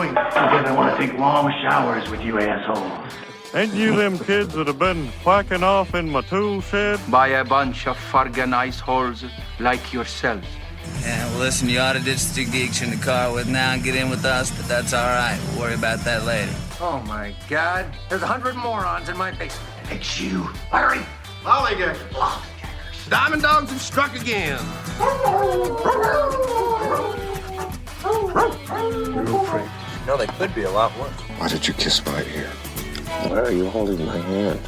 doing? Because I want to take long showers with you assholes. Ain't you them kids that have been whacking off in my tool shed? By a bunch of fucking ice holes like yourselves. Yeah, well, listen, you ought to ditch the digs in the car with now and get in with us, but that's all right. We'll worry about that later. Oh my God. There's 100 morons in my basement. It's you, Larry. Lollygaggers. Lollygaggers. Diamond dogs have struck again. You're afraid. No, they could be a lot worse. Why did you kiss my ear? Why are you holding my hand?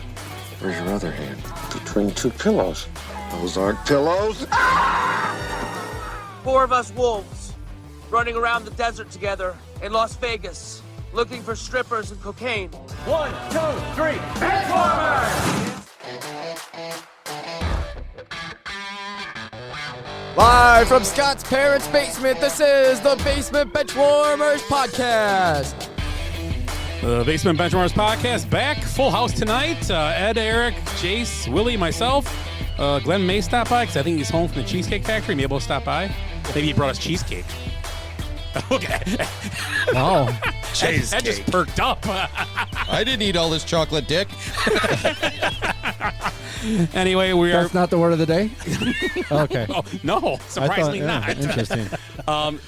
Where's your other hand? Between two pillows. Those aren't pillows. 4 of us wolves running around the desert together in Las Vegas looking for strippers and cocaine. 1, 2, 3, Benchwarmers! Live from Scott's parents' basement, this is the Basement Benchwarmers Podcast. The Basement Benchwarmers Podcast back. Full house tonight. Ed, Eric, Jace, Willie, myself. Glenn may stop by because I think he's home from the Cheesecake Factory. Maybe he'll stop by. Maybe he brought us cheesecake. Okay. Wow. Cheesecake. Ed just perked up. I didn't eat all this chocolate, Dick. Anyway, That's not the word of the day? Okay. Oh, no, surprisingly not. Interesting.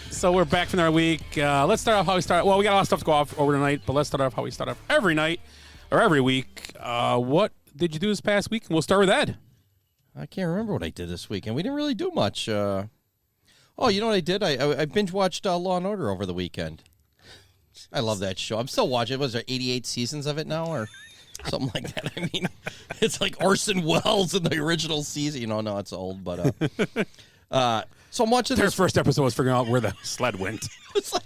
So we're back from our week. Let's start off how we start. Well, we got a lot of stuff to go off over tonight, but let's start off how we start off every night or every week. What did you do this past week? And we'll start with Ed. I can't remember what I did this weekend. We didn't really do much. Oh, you know what I did? I binge-watched Law & Order over the weekend. I love that show. I'm still watching. Was there 88 seasons of it now or something like that? I mean, it's like Orson Welles in the original season. You know, no, it's old, but... so I'm watching Their first episode was figuring out where the sled went. It's like...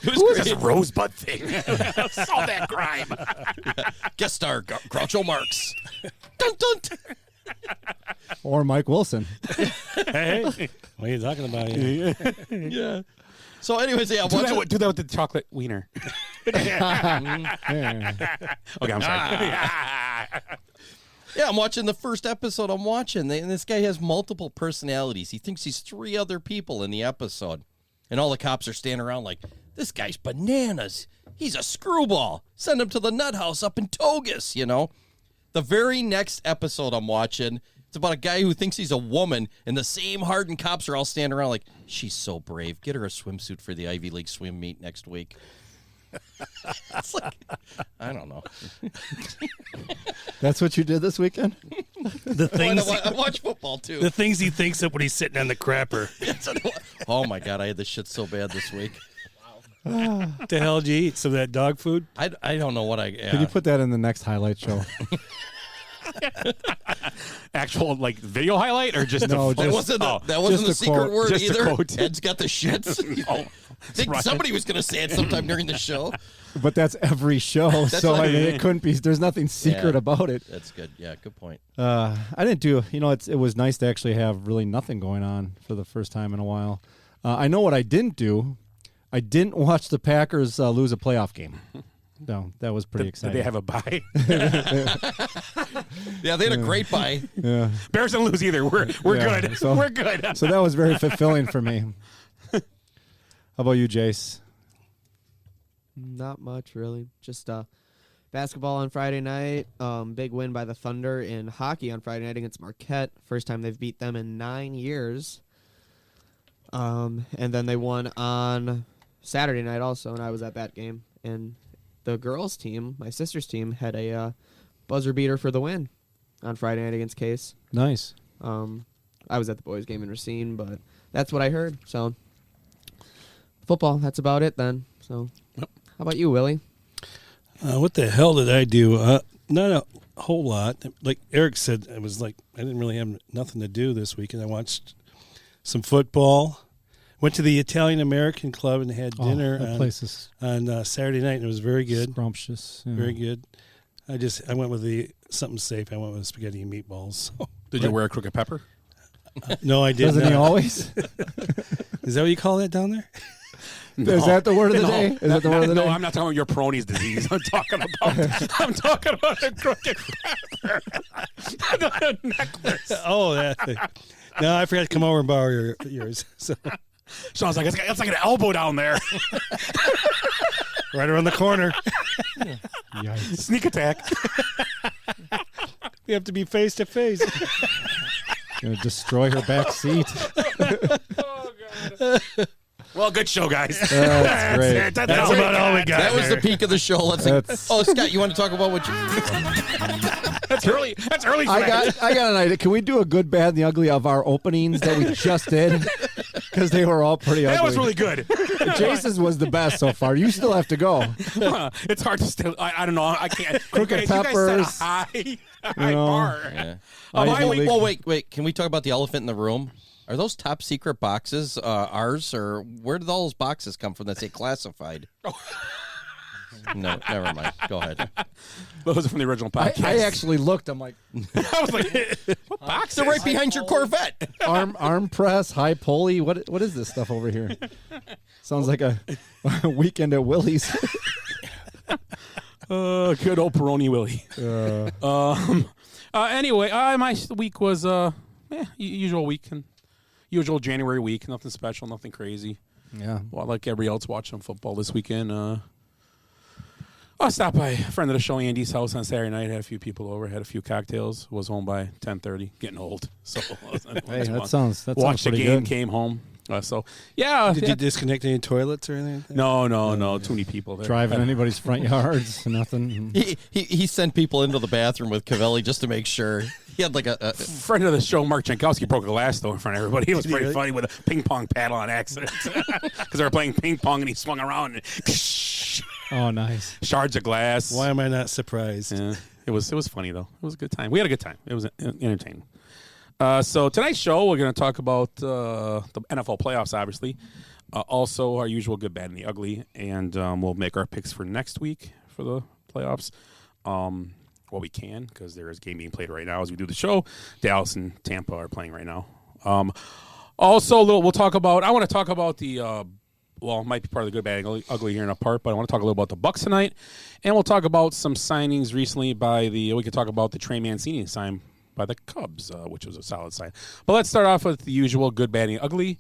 Who was this rosebud thing? Solve that crime. Guest star Groucho Marx. Dun, dun, dun. Or Mike Wilson. Hey, what are you talking about? Yeah. So anyways, yeah, do that with the chocolate wiener. Okay, I'm sorry. Yeah, I'm watching the first episode. And this guy has multiple personalities. He thinks he's 3 other people in the episode. And all the cops are standing around like, this guy's bananas. He's a screwball. Send him to the nut house up in Togus, you know. The very next episode I'm watching, it's about a guy who thinks he's a woman, and the same hardened cops are all standing around like, she's so brave. Get her a swimsuit for the Ivy League swim meet next week. It's like, I don't know. That's what you did this weekend? The things I watch football, too. The things he thinks of when he's sitting on the crapper. Oh, my God, I had this shit so bad this week. What the hell did you eat? Some of that dog food? I don't know what I... Yeah. Could you put that in the next highlight show? Actual like video highlight or just no? That wasn't the secret word just either. Ed's got the shits. I think somebody was going to say it sometime during the show. But that's every show, so I mean, it couldn't be. There's nothing secret about it. That's good. Yeah, good point. I didn't do. You know, it was nice to actually have really nothing going on for the first time in a while. I know what I didn't do. I didn't watch the Packers lose a playoff game. No, that was pretty exciting. Did they have a bye? Yeah, they had a great bye. Yeah, Bears didn't lose either. We're good. So, we're good. So that was very fulfilling for me. How about you, Jace? Not much, really. Just basketball on Friday night. Big win by the Thunder in hockey on Friday night against Marquette. First time they've beat them in 9 years. And then they won on Saturday night also, and I was at that game. And the girls' team, my sister's team, had a buzzer beater for the win on Friday night against Case. Nice. I was at the boys' game in Racine, but that's what I heard. So, football, that's about it then. So, How about you, Willie? What the hell did I do? Not a whole lot. Like Eric said, it was like I didn't really have nothing to do this weekend. I watched some football. Went to the Italian-American Club and had dinner on Saturday night, and it was very good. Scrumptious. Yeah. Very good. I went with something safe. I went with spaghetti and meatballs. Did you wear a crooked pepper? No, I didn't. Doesn't he always? Is that what you call that down there? No. Is that the word of the day? Is that the word of the day? No, I'm not talking about your Peyronie's disease. I'm talking about a crooked pepper. The necklace. Oh, that thing. No, I forgot to come over and borrow yours. So Sean's like, it's like an elbow down there. Right around the corner. Yikes. Sneak attack. We have to be face to face. Gonna destroy her back seat. Oh, God. Well, good show, guys. That's great. it. That's about all we got. That was the peak of the show. Oh, Scott, you want to talk about what you... That's early. That's early. For I got an idea. Can we do a good, bad, and the ugly of our openings that we just did? Because they were all pretty ugly. That was really good. Jason's was the best so far. You still have to go. It's hard to still. I don't know. I can't. Crooked you guys Peppers. set a high bar. Yeah. Wait. Can we talk about the elephant in the room? Are those top secret boxes ours, or where did all those boxes come from that say classified? No, never mind. Go ahead. Those are from the original podcast. I actually looked. I'm like, I was like, what boxes? They're right behind your Corvette. arm press, high pulley. What is this stuff over here? Sounds like a weekend at Willie's. Good old Peroni Willie. Anyway, my week was usual week and usual January week. Nothing special, nothing crazy. Yeah. Well, like everybody else watching football this weekend. I stopped by a friend of the show, Andy's house on Saturday night. Had a few people over, had a few cocktails. Was home by 10:30. Getting old, so hey, that sounds watched the pretty game. good. Came home. So yeah. Did you disconnect any toilets or anything? No. Too many people there. Driving anybody's front yards, nothing. He sent people into the bathroom with Cavelli just to make sure. He had like a friend of the show, Mark Jankowski, broke a glass though in front of everybody. It was pretty funny with a ping pong paddle on accident because they were playing ping pong and he swung around and oh, nice shards of glass. Why am I not surprised? Yeah, it was funny though. It was a good time. We had a good time. It was entertaining. So tonight's show, we're going to talk about the NFL playoffs, obviously. Also, our usual good, bad, and the ugly, and we'll make our picks for next week for the playoffs. Well, we can because there is a game being played right now as we do the show. Dallas and Tampa are playing right now. Also, we'll talk about. I want to talk about the. Well, it might be part of the good, bad, and ugly here in a part, but I want to talk a little about the Bucs tonight, and we'll talk about some signings recently by the. We could talk about the Trey Mancini sign by the Cubs, which was a solid sign. But let's start off with the usual good, bad, and ugly.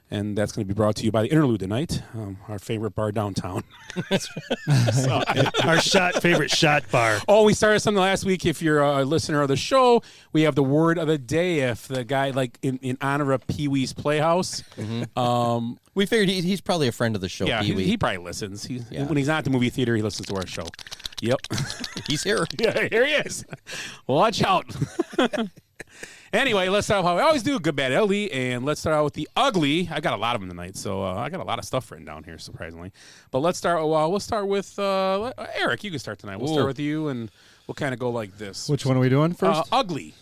And that's going to be brought to you by the Interlude tonight, our favorite bar downtown. Our favorite shot bar. Oh, we started something last week. If you're a listener of the show, we have the word of the day. If the guy, like in honor of Pee Wee's Playhouse, we figured he's probably a friend of the show. Yeah, Pee Wee. he probably listens. When he's not at the movie theater, he listens to our show. Yep, he's here. Yeah, here he is. Watch out. Anyway, let's start how we always do, good, bad, ugly, and let's start out with the ugly. I got a lot of them tonight, so I got a lot of stuff written down here, surprisingly. But let's start. We'll start with Eric. You can start tonight. We'll start with you, and we'll kind of go like this. Which one are we doing first? Ugly.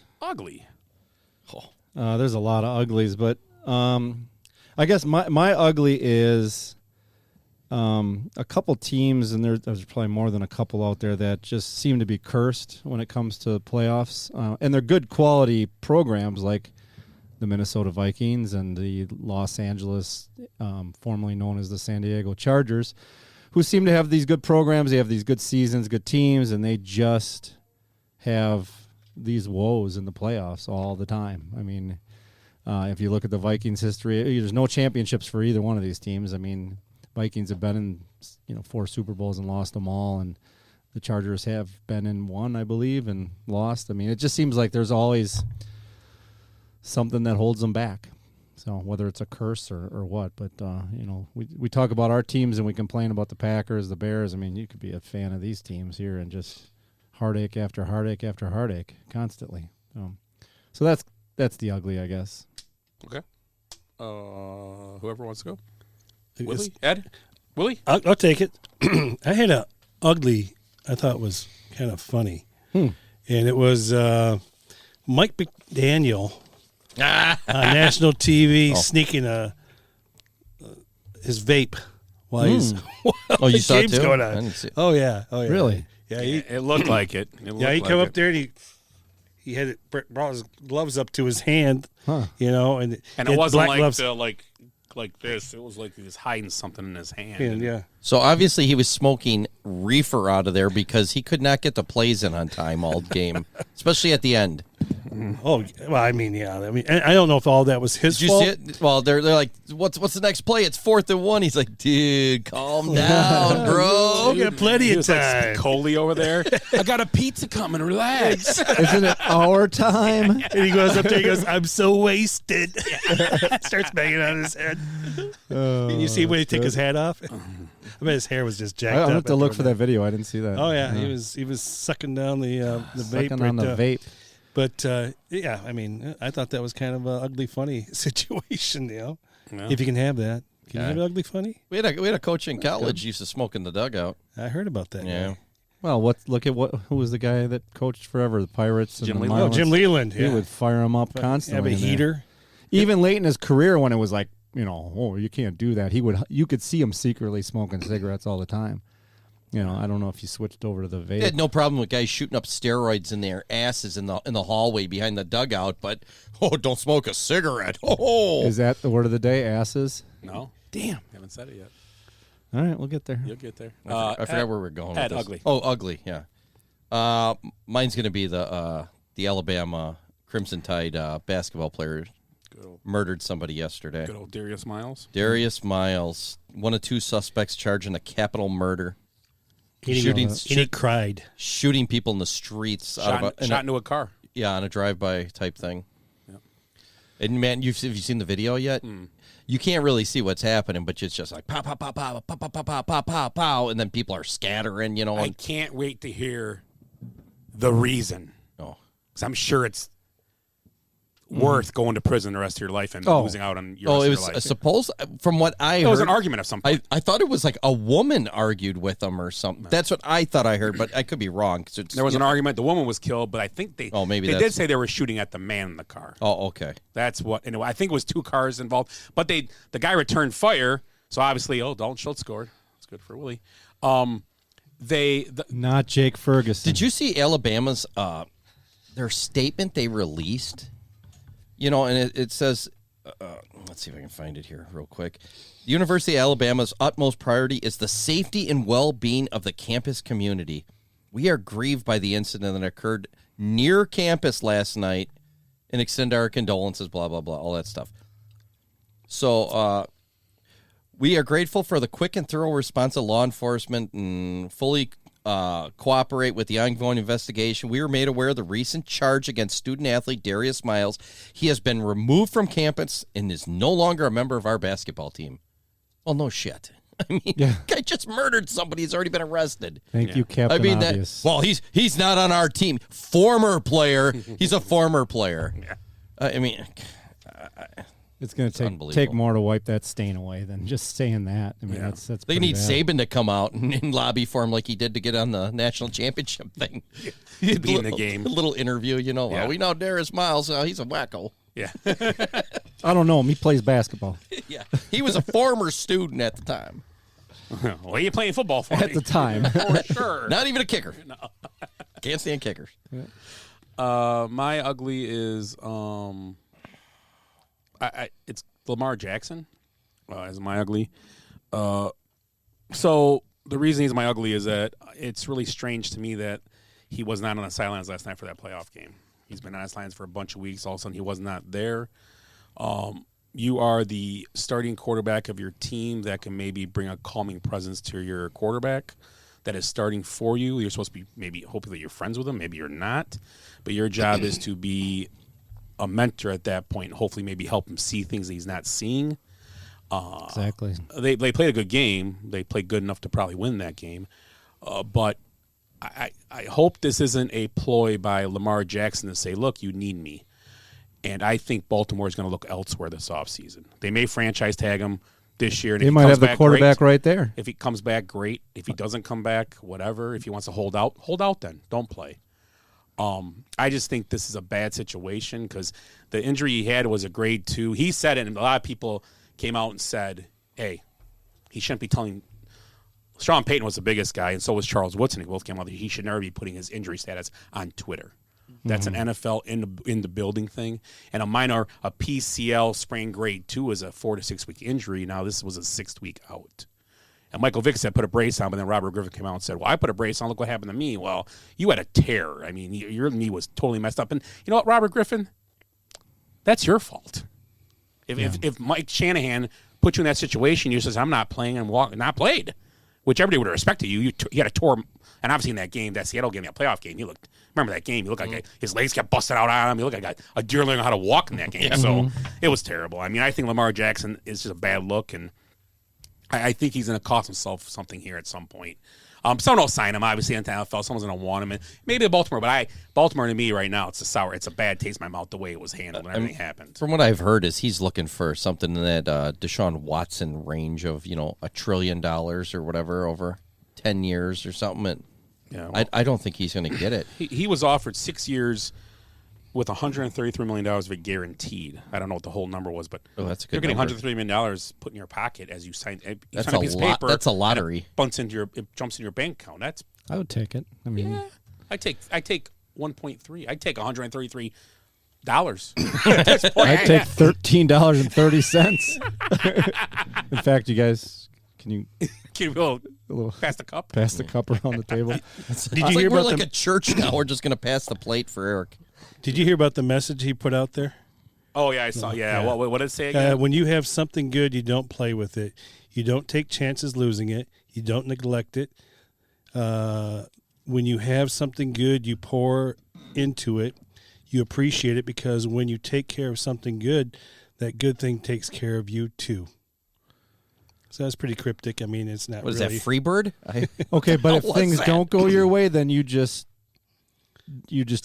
There's a lot of uglies, but I guess my ugly is a couple teams, and there's probably more than a couple out there that just seem to be cursed when it comes to playoffs. And they're good quality programs like the Minnesota Vikings and the Los Angeles, formerly known as the San Diego Chargers, who seem to have these good programs. They have these good seasons, good teams, and they just have these woes in the playoffs all the time. I mean, if you look at the Vikings' history, there's no championships for either one of these teams. I mean, Vikings have been in 4 Super Bowls and lost them all, and the Chargers have been in 1, I believe, and lost. I mean, it just seems like there's always something that holds them back. So whether it's a curse or what, but we talk about our teams and we complain about the Packers, the Bears. I mean, you could be a fan of these teams here and just heartache after heartache after heartache constantly. So that's the ugly, I guess. Okay. Whoever wants to go. Willie? Ed? Willie? I'll take it. I had a ugly I thought was kind of funny. And it was Mike McDaniel on national TV sneaking his vape while he's while the you saw it game's too? going I on. didn't see it. Oh yeah. Really? Yeah, it looked like it. He come up there and he had it, brought his gloves up to his hand, and it wasn't black gloves. like this. It was like he was hiding something in his hand. Yeah. So obviously he was smoking reefer out of there because he could not get the plays in on time all game, especially at the end. Oh, well, I mean, yeah. I mean, I don't know if all that was his Did you fault. see it? Well, they're like, what's the next play? It's 4th and 1. He's like, dude, calm down, bro. You got plenty of time. Like Coley over there. I got a pizza coming. Relax. Isn't it our time? And he goes up there. He goes, "I'm so wasted." Starts banging on his head. And you see when he took his hat off. I bet his hair was just jacked I up. have to look for that video. I didn't see that. Oh yeah, he was sucking down the vape. Sucking on the vape. But yeah, I mean, I thought that was kind of an ugly, funny situation. You know, Yeah. if you can have that, can you have it ugly, funny? We had a coach in college used to smoke in the dugout. I heard about that. Yeah. guy. Well, who was the guy that coached forever? The Pirates and Jim the Leland. Marlins? Jim Leland. He Yeah. would fire him up constantly. Have a in there. heater. Even late in his career, when it was like, you can't do that. You could see him secretly smoking cigarettes all the time. I don't know if he switched over to the vape. They had no problem with guys shooting up steroids in their asses in the hallway behind the dugout, but don't smoke a cigarette. Oh, Is that the word of the day? Asses. No. Damn. Haven't said it yet. All right, we'll get there. You'll get there. I forgot where we're going. Ed, with this. ugly. Oh, ugly. Yeah. Mine's going to be the Alabama Crimson Tide basketball player murdered somebody yesterday. Good old Darius Miles. Darius Miles, one of 2 suspects charged in a capital murder. And he cried. Shooting people in the streets. Shot into a car. Yeah, on a drive-by type thing. Yep. And, man, have you seen the video yet? You can't really see what's happening, but it's just like pow, pow, pow, pow, pow, pow, pow, pow, pow, pow, pow, and then people are scattering, I can't wait to hear the reason. Oh. Because I'm sure it's worth going to prison the rest of your life and losing out on your rest of your life. Suppose, from what I heard. It was an argument of some kind. I thought it was like a woman argued with him or something. That's what I thought I heard, but I could be wrong. There was an argument. The woman was killed, but I think they did say they were shooting at the man in the car. Oh, okay. That's what. Anyway, I think it was 2 cars involved, but the guy returned fire, so obviously, Dalton Schultz scored. It's good for Willie. Not Jake Ferguson. Did you see Alabama's their statement they released? And it says, let's see if I can find it here real quick. The University of Alabama's utmost priority is the safety and well-being of the campus community. We are grieved by the incident that occurred near campus last night and extend our condolences, blah, blah, blah, all that stuff. So we are grateful for the quick and thorough response of law enforcement and fully cooperate with the ongoing investigation. We were made aware of the recent charge against student-athlete Darius Miles. He has been removed from campus and is no longer a member of our basketball team. Well, no shit. I mean, guy just murdered somebody. He's already been arrested. Thank you, Captain Obvious. He's not on our team. Former player. He's a former player. It's going to take more to wipe that stain away than just saying that. I mean, that's they need bad. Saban to come out and lobby for him like he did to get on the national championship thing. To be in the game. A little interview, Well, we know Darius Miles. He's a wacko. Yeah. I don't know him. He plays basketball. Yeah. He was a former student at the time. Well, you playing football for At the time. For sure. Not even a kicker. No. Can't stand kickers. My ugly is it's Lamar Jackson is my ugly. So the reason he's my ugly is that it's really strange to me that he was not on the sidelines last night for that playoff game. He's been on the sidelines for a bunch of weeks. All of a sudden, he was not there. You are the starting quarterback of your team that can maybe bring a calming presence to your quarterback that is starting for you. You're supposed to be hopefully you're friends with him. Maybe you're not. But your job is to be a mentor at that point and hopefully maybe help him see things that he's not seeing. Exactly. They played a good game. They played good enough to probably win that game. But I hope this isn't a ploy by Lamar Jackson to say, look, you need me. And I think Baltimore is going to look elsewhere this offseason. They may franchise tag him this year. And they might have the quarterback right there. If he comes back, great. If he doesn't come back, whatever. If he wants to hold out then. Don't play. I just think this is a bad situation because the injury he had was a grade 2. He said it, and a lot of people came out and said, hey, he shouldn't be telling – Sean Payton was the biggest guy, and so was Charles Woodson. They both came out that he should never be putting his injury status on Twitter. That's an NFL in the building thing. And a PCL sprain grade 2 is a 4 to 6 week injury. Now this was a 6th week out. And Michael Vick said put a brace on, but then Robert Griffin came out and said, well, I put a brace on. Look what happened to me. Well, you had a tear. I mean, your knee was totally messed up. And you know what, Robert Griffin? That's your fault. If Mike Shanahan put you in that situation, you says, I'm not playing and not played, which everybody would have respected you. You had a tore, and obviously in that game, that Seattle game, that playoff game, remember that game, he looked like his legs kept busted out on him. He looked like a deer learning how to walk in that game. So it was terrible. I mean, I think Lamar Jackson is just a bad look, and I think he's going to cost himself something here at some point. Someone will sign him, obviously, in the NFL. Someone's going to want him. And maybe Baltimore, but Baltimore to me right now, it's a bad taste in my mouth the way it was handled and everything happened. From what I've heard is he's looking for something in that Deshaun Watson range of, $1 trillion or whatever over 10 years or something. And I don't think he's going to get it. He was offered 6 years with $133 million of it guaranteed. I don't know what the whole number was, but that's a good you're getting number. $130 million put in your pocket as you sign. That's sign a piece of paper. That's a lottery. It jumps in your bank account. I would take it. I mean, I take 1.3. I take $133. I'd take $13.30. In fact, you guys, can you go pass the cup? Pass the cup around the table. Did you hear about a church now? We're just going to pass the plate for Eric. Did you hear about the message he put out there? Oh, yeah, I saw. Yeah. What did it say again? When you have something good, you don't play with it. You don't take chances losing it. You don't neglect it. When you have something good, you pour into it. You appreciate it because when you take care of something good, that good thing takes care of you too. So that's pretty cryptic. I mean, it's not What is really. that, Freebird? Okay, but if things don't go your way, then you just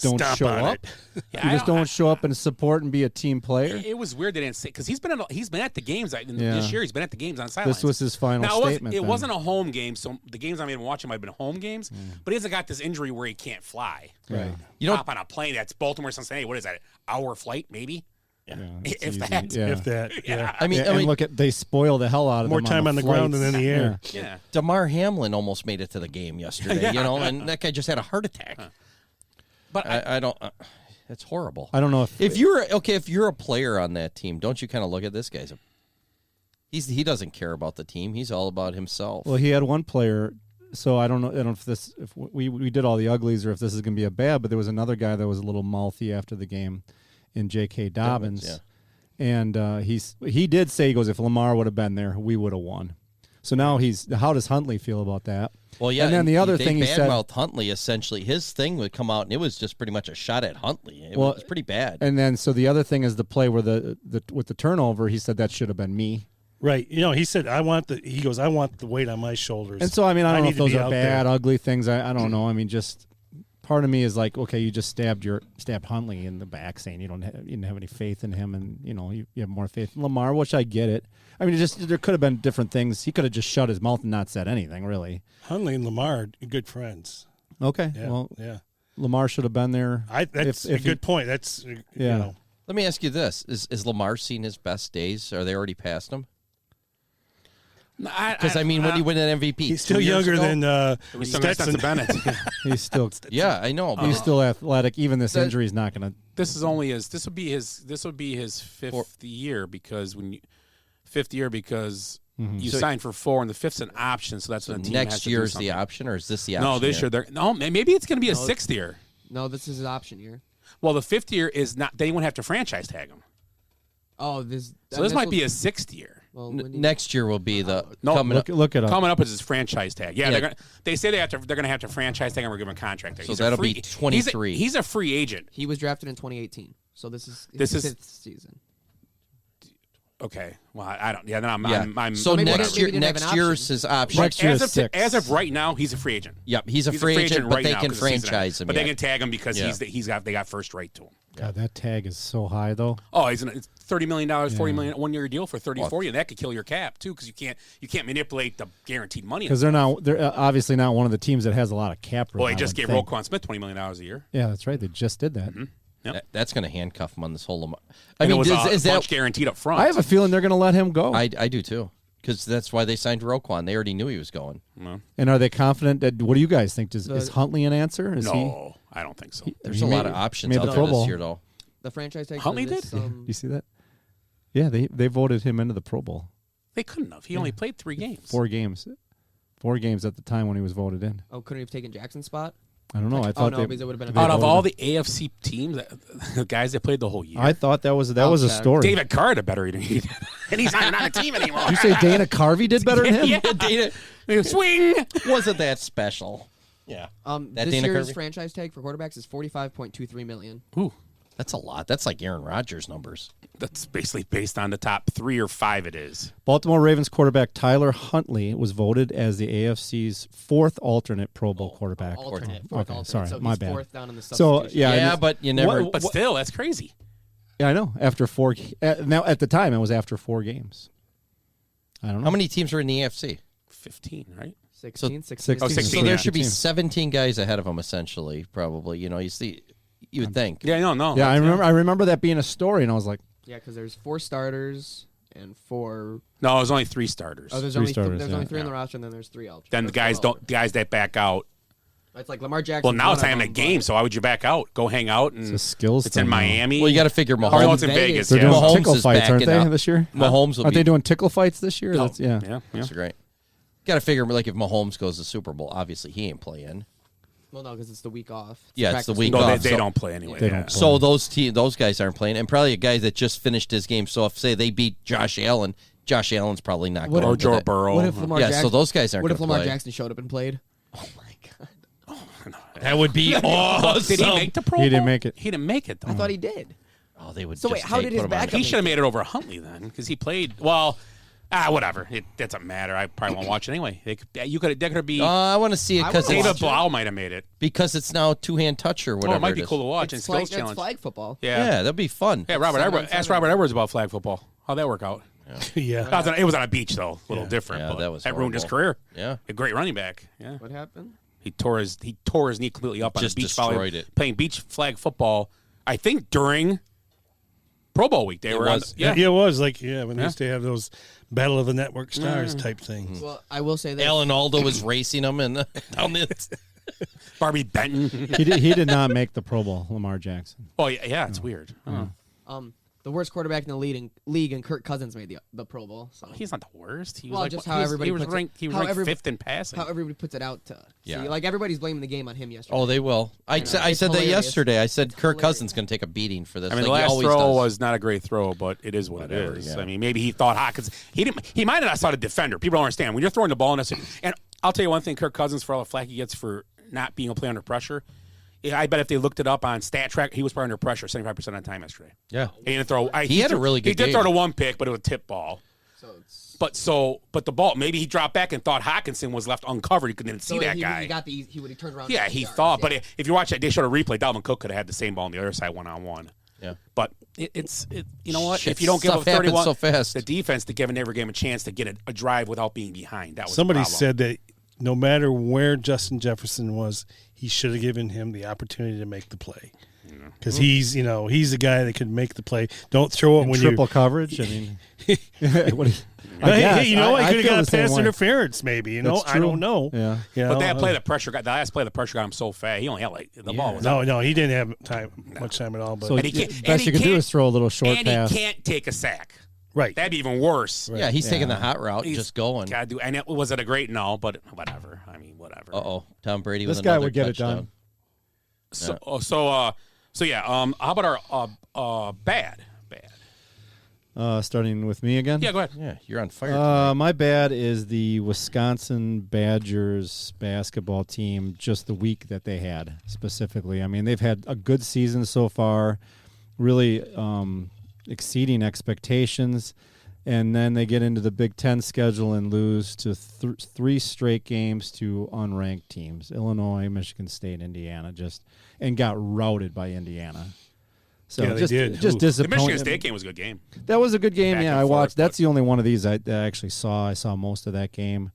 don't Stomp show on up. it. You just don't show up and support and be a team player. It was weird they didn't say because he's been at the games this year. He's been at the games on the sidelines. This was his final statement. It wasn't a home game, so the games I'm even watching might have been home games. But he hasn't got this injury where he can't fly. Right. You hop on a plane that's Baltimore, Cincinnati. What is that? Hour flight, maybe. Yeah, if easy. that. Yeah. If that, yeah. I mean, and look at they spoil the hell out of More them time on the ground than in the air. Yeah. DeMar Hamlin almost made it to the game yesterday, and that guy just had a heart attack. But I don't. It's horrible. I don't know if you're a player on that team, don't you kind of look at this guy's? He doesn't care about the team. He's all about himself. Well, he had one player. So I don't know if we did all the uglies or if this is going to be a bad. But there was another guy that was a little mouthy after the game, in J.K. Dobbins, and he did say, he goes, if Lamar would have been there, we would have won. So now how does Huntley feel about that? Well, yeah, and then the other thing he said, badmouthed Huntley. Essentially, his thing would come out, and it was just pretty much a shot at Huntley. It was pretty bad. And then so the other thing is the play where with the turnover, he said that should have been me. Right. He said, I want the weight on my shoulders. And so, I mean, I don't know if those are bad, there. ugly things. I don't know. I mean, just part of me is like, okay, you just stabbed Huntley in the back, saying you didn't have any faith in him, and you have more faith in Lamar, which I get it. I mean, there could have been different things. He could have just shut his mouth and not said anything, really. Huntley and Lamar are good friends. Okay. Yeah, well, yeah. Lamar should have been there. That's a good point. That's yeah. Let me ask you this: Is Lamar seen his best days? Are they already past him? Because when you win an MVP, he's still younger than Stetson Bennett. He's still I know. He's still athletic. Even this injury is not going to. This would be his fifth year because you signed for 4 and the fifth's an option, so that's when the team next has to year do is the something. option, or is this the option? No, this year maybe it's going to be a 6th year. No, this is his option year. Well, the 5th year is not. They won't have to franchise tag him. Oh, this might be a 6th year. Well, next year will be the look it up. Coming up is his franchise tag. Yeah, they say they're going to have to franchise tag him or give him a contract. There. So that'll be 23. He's a free agent. He was drafted in 2018, so this is his 5th season. Okay. Well, I don't. Yeah. Then I'm. So next year is his option. Next year is 6. As of right now, he's a free agent. Yep, he's a free agent, but they can franchise him. But they can tag him because they got first right to him. God, that tag is so high though. Oh, it's $30 million, $40 million 1 year deal for 30-40, and that could kill your cap too because you can't manipulate the guaranteed money. Because they're obviously not one of the teams that has a lot of cap room. Well, they just gave Roquan Smith $20 million a year. Yeah, that's right. They just did that. Mm-hmm. Yep. That's going to handcuff him on this whole. Is that guaranteed up front? I have a feeling they're going to let him go. I do too, because that's why they signed Roquan. They already knew he was going. No. And are they confident that? What do you guys think? Is Huntley an answer? No, I don't think so. There's a lot of options out there this year, though. The franchise tag. Huntley did. Do you see that? Yeah, they voted him into the Pro Bowl. They couldn't have. He only played 3 games. 4 games. 4 games at the time when he was voted in. Oh, couldn't he have taken Jackson's spot? I don't know. I thought no, because it would have been they Out of voted- all the AFC teams, the guys that played the whole year, I thought that was a story. David Carr had a better rating, and he's not on the team anymore. Did you say Dana Carvey did better than him? Yeah, Dana swing. wasn't that special. Yeah. That That this Dana year's Kirby? franchise tag for quarterbacks is $45.23 million. Ooh, That's a lot. That's like Aaron Rodgers numbers. that's basically based on the top 3 or 5. It is. Baltimore Ravens quarterback Tyler Huntley was voted as the AFC's 4th alternate Pro Bowl quarterback. Alternate. Okay, alternate. sorry, so my he's bad. 4th down in the So substitution. yeah, Yeah, just- but you never. But still, that's crazy. Yeah, I know. After 4, now at the time it was after 4 games. I don't know How many teams are in the AFC? 15, right? 16, 16. Oh, 16, So there yeah. should be 16. 17 guys ahead of them, essentially. Probably, you know, you would think. Yeah, no. Yeah, I remember that being a story, and I was like, Yeah, because there's 4 starters and 4. No, it was only 3 starters. Oh, there's 3 only starters, there's yeah. only 3 on the roster, and then there's 3 alternates. Then the guys that back out. It's like Lamar Jackson. Well, now it's not in the game, so why would you back out? Go hang out and it's a skills it's thing in now. Miami. Well, you got to figure Oh, no, Mahomes. it's in Vegas. They're Yeah. doing Mahomes tickle is fights, aren't backing they, up. this year? Mahomes will Aren't they be- doing tickle fights this year? No. That's, yeah. Yeah. That's great. Got to figure, like, if Mahomes goes to Super Bowl, obviously he ain't playing. Well, no, because it's the week off. Yeah, it's the week No, off. they so- don't play anyway. They yeah. don't play. So those guys aren't playing, and probably a guy that just finished his game. So if say they beat Josh Allen's probably not What going. Or to Joe that. Burrow. What if Lamar Yeah, Jackson, so those guys aren't What if gonna Lamar play. Jackson showed up and played? Oh my god! That would be awesome. Did he make the Pro Bowl? He didn't make it. He didn't make it, though. I thought he did. Oh, they would. So just wait, how did put his him on backup the- He should have made it over Huntley then, because he played well. Whatever. It doesn't matter. I probably won't watch it anyway. That could be. I want to see it because David watch it. Blau might have made it. because it's now 2-hand touch or whatever. Oh, it might be is. cool to watch. And It's flag, skills challenge. flag football. Yeah. Yeah, that'd be fun. Yeah, Robert 7 on Edwards. Ask 7. Robert Edwards about flag football. How'd that work out? Yeah. It was on a beach though, a little different. Yeah, but that was ruined his horrible. career. Yeah. A great running back. Yeah, What happened? he tore his knee completely up on Just a beach destroyed volley, it. playing beach flag football. I think during Pro Bowl week they It were was. on. Yeah, Yeah, it was like when they Yeah. used to have those Battle of the Network Stars type things. Well, I will say that Alan Alda was racing him and down this. Barbie Benton. He did not make the Pro Bowl, Lamar Jackson. Oh yeah, it's weird. the worst quarterback in the league, and Kirk Cousins made the Pro Bowl. So He's not the worst. He was well, like, just he how was, everybody he was puts ranked. He it, was how ranked every- 5th in passing. How everybody puts it out to Yeah. see, like everybody's blaming the game on him yesterday. Oh, they will. I said It's that hilarious. yesterday. I said It's Kirk hilarious. Cousins going to take a beating for this. I mean, like the he last always throw does. was not a great throw, but it is what Whatever, it is. yeah. I mean, maybe he thought Hawkins. He might have not saw the defender. People don't understand when you're throwing the ball in this. And I'll tell you one thing: Kirk Cousins, for all the flack he gets for not being able to play under pressure, I bet if they looked it up on Stat Track, he was probably under pressure 75% of the time yesterday. Yeah. He didn't throw. He had a really good He did game. throw the one pick, but it was a tip ball. But the ball, maybe he dropped back and thought Hawkinson was left uncovered. He couldn't see that guy. He got the. He would have turned around. Yeah, and he yards, thought. yeah. But if you watch that, they showed a replay. Dalvin Cook could have had the same ball on the other side, 1-on-1. Yeah. But it's you know what? Shit, If you don't give stuff up happens 31, so fast. the defense to give every game a chance to get a drive without being behind. That was Somebody the problem. said that no matter where Justin Jefferson was, he should have given him the opportunity to make the play. Because he's the guy that could make the play. Don't throw it when triple coverage. I mean, what do you- I Hey, guess. he could have feel got the a same pass way. interference, maybe. That's I true. don't know. Yeah. But that play, the last play, the pressure got him so fast. He only had the ball was out. No, he didn't have much time at all. But So And he can't- best you can do is throw a little short And pass. he can't take a sack. right. That'd be even worse. Yeah, he's taking the hot route, He's just going. Gotta do. And was it a great no? But whatever. I mean, whatever. Uh-oh. Tom Brady This with guy another would get it touchdown. done. So yeah. How about our bad? Starting with me again. Yeah, go ahead. Yeah, you're on fire tonight. My bad is the Wisconsin Badgers basketball team. Just the week that they had specifically. I mean, they've had a good season so far, really exceeding expectations. And then they get into the Big Ten schedule and lose to 3 straight games to unranked teams: Illinois, Michigan State, Indiana. And got routed by Indiana. So Yeah, they just did. just Ooh. The disappointing. Michigan State game was a good game. That was a good game. Back Yeah, and I forth, watched. That's but- the only one of these I actually saw. I saw most of that game.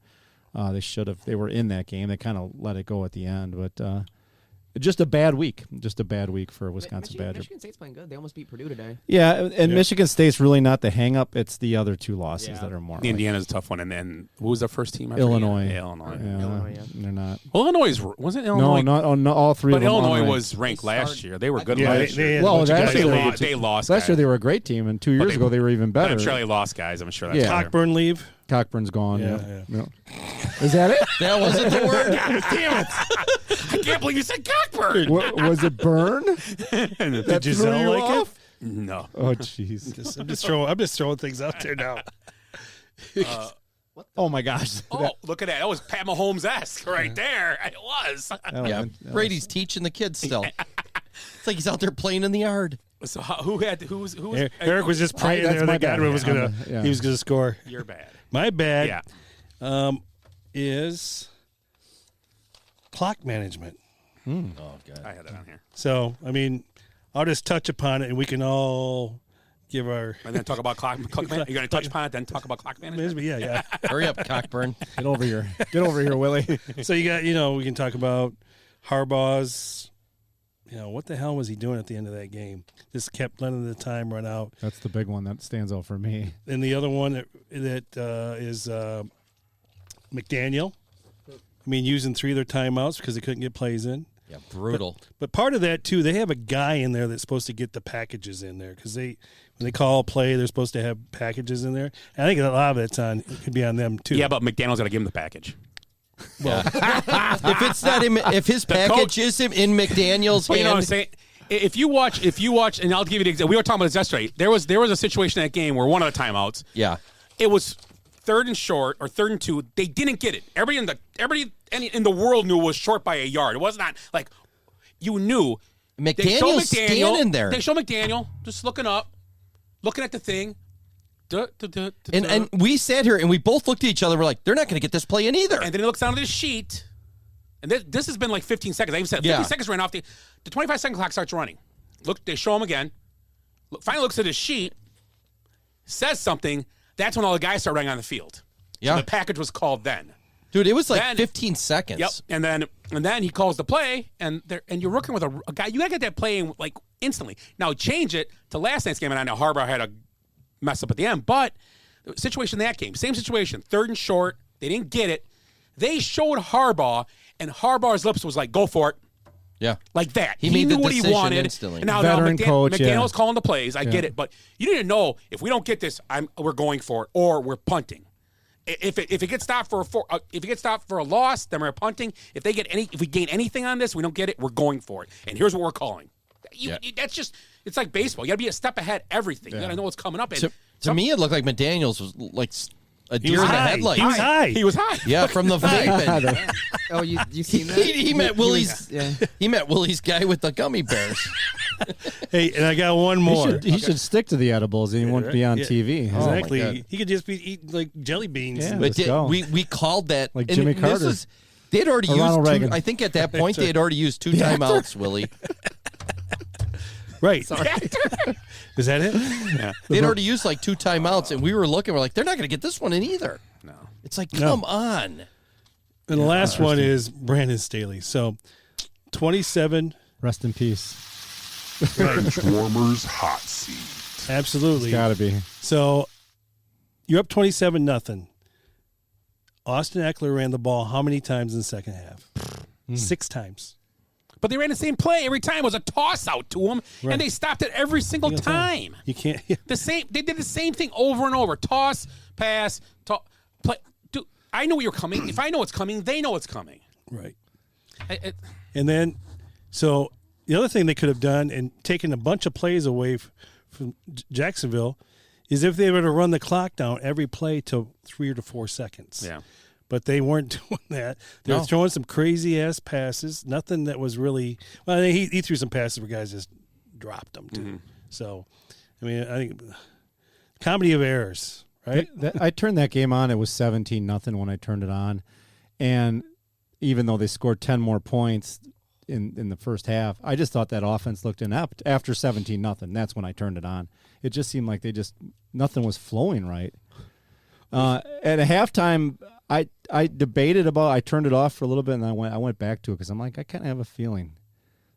They should have. They were in that game. They kind of let it go at the end, but just a bad week. Just a bad week for a Wisconsin Badger. Michigan State's playing good. They almost beat Purdue today. Yeah, and Michigan State's really not the hang-up. It's the other 2 losses Yeah. that are more. Indiana's a tough one. And then who was the first team? I forget. Illinois. Yeah, Illinois. Yeah, Illinois, yeah. they're not. Well, Illinois wasn't Illinois. No, all 3 But of them. Illinois unranked. was ranked last year. They were good Yeah, last they year. had a Well, bunch of guys actually, that they leave. lost- They lost. Last guys. year they were a great team, and 2 years they- ago they were even But better. I'm sure they lost guys. I'm sure that's Yeah. clear. Cockburn leave. Cockburn's gone. Yeah, Yeah. Is that it? That wasn't the word. Damn it! I can't believe you said cockburn. Was it burn? Did Giselle like it? No. Oh, jeez. I'm just throwing things out there now. Oh my gosh. Oh, look at that! That was Pat Mahomes-esque right there. It was. Yeah, Brady's teaching the kids still. It's like he's out there playing in the yard. So who was? Eric was just praying there that Godwin was gonna he was gonna score. You're bad. My bad. Yeah. Is clock management. Oh God, I had that on here. So I mean, I'll just touch upon it, and we can all give our And then talk about clock. You're going to touch upon it, then talk about clock management. Yeah. Hurry up, Cockburn. Get over here. Get over here, Willie. So you got, we can talk about Harbaugh's, what the hell was he doing at the end of that game? Just kept letting the time run out. That's the big one that stands out for me. And the other one that is McDaniel. I mean, using 3 of their timeouts because they couldn't get plays in. Yeah, brutal. But part of that, too, they have a guy in there that's supposed to get the packages in there because when they call a play, they're supposed to have packages in there. And I think a lot of it could be on them, too. Yeah, but McDaniel's got to give him the package. Well, if it's not if his package isn't in McDaniel's hand. You know what I'm saying? If you watch, and I'll give you the example. We were talking about this yesterday. There was a situation in that game where one of the timeouts. Yeah. It was 3rd and short or 3rd and 2. They didn't get it. Everybody in the world knew it was short by a yard. It was not like you knew. McDaniel's standing there. They show McDaniel just looking up, looking at the thing. And we sat here and we both looked at each other. We're like, they're not going to get this play in either. And then he looks down at his sheet. And this has been like 15 seconds. I even said 15 seconds ran off. The 25-second clock starts running. Look, they show him again. Finally looks at his sheet, says something. That's when all the guys start running on the field. Yeah. So the package was called then. Dude, it was like 15 seconds. Yep. And then he calls the play, and you're working with a guy. You got to get that play in, like instantly. Now change it to last night's game, and I know Harbaugh had a mess up at the end, but the situation in that game, same situation, 3rd and short. They didn't get it. They showed Harbaugh, and Harbaugh's lips was like, "Go for it." Yeah, like that. He made knew the what he decision wanted. instantly. And now McDaniel's calling the plays. I get it, but you need to know if we don't get this, we're going for it, or we're punting. If it gets stopped for a loss, then we're punting. If we gain anything on this, we don't get it, we're going for it. And here's what we're calling. That's just, it's like baseball. You got to be a step ahead. Everything. You got to know what's coming up. And to me, it looked like McDaniel's was like a deer in the headlights. He was high. He was high. Yeah, from the vaping. Oh, you seen that? He met Willie's. He met Willie's guy with the gummy bears. Hey, and I got one more. He should stick to the edibles, and he won't be on TV. Exactly. He could just be eating like jelly beans. Yeah, but we called that like Jimmy Carter. They had already used Reagan. I think at that point they had already used 2 timeouts, Willie. Right. Sorry. Is that it? Yeah. They'd already used like 2 timeouts, and we were looking. We're like, they're not going to get this one in either. No. It's like, come on. And the last one is Brandon Staley. So, 27. Rest in peace. Benchwarmers hot seat. Absolutely. It's got to be. So, you're up 27-0. Austin Eckler ran the ball how many times in the second half? 6 times. But they ran the same play every time. It was a toss out to them, and they stopped it every single time. You can't. They did the same thing over and over. Toss, pass, play. Dude, I know you're coming. If I know it's coming, they know it's coming. Right. And then, so the other thing they could have done and taken a bunch of plays away from Jacksonville is if they were to run the clock down every play to 3 to 4 seconds. Yeah. But they weren't doing that. They were throwing some crazy-ass passes, nothing that was really – well, he threw some passes where guys just dropped them, too. Mm-hmm. So, I mean, I think comedy of errors, right? I turned that game on. It was 17-0 when I turned it on. And even though they scored 10 more points in the first half, I just thought that offense looked inept after 17-0. That's when I turned it on. It just seemed like nothing was flowing right. At halftime – I debated about. I turned it off for a little bit, and I went back to it because I'm like, I kind of have a feeling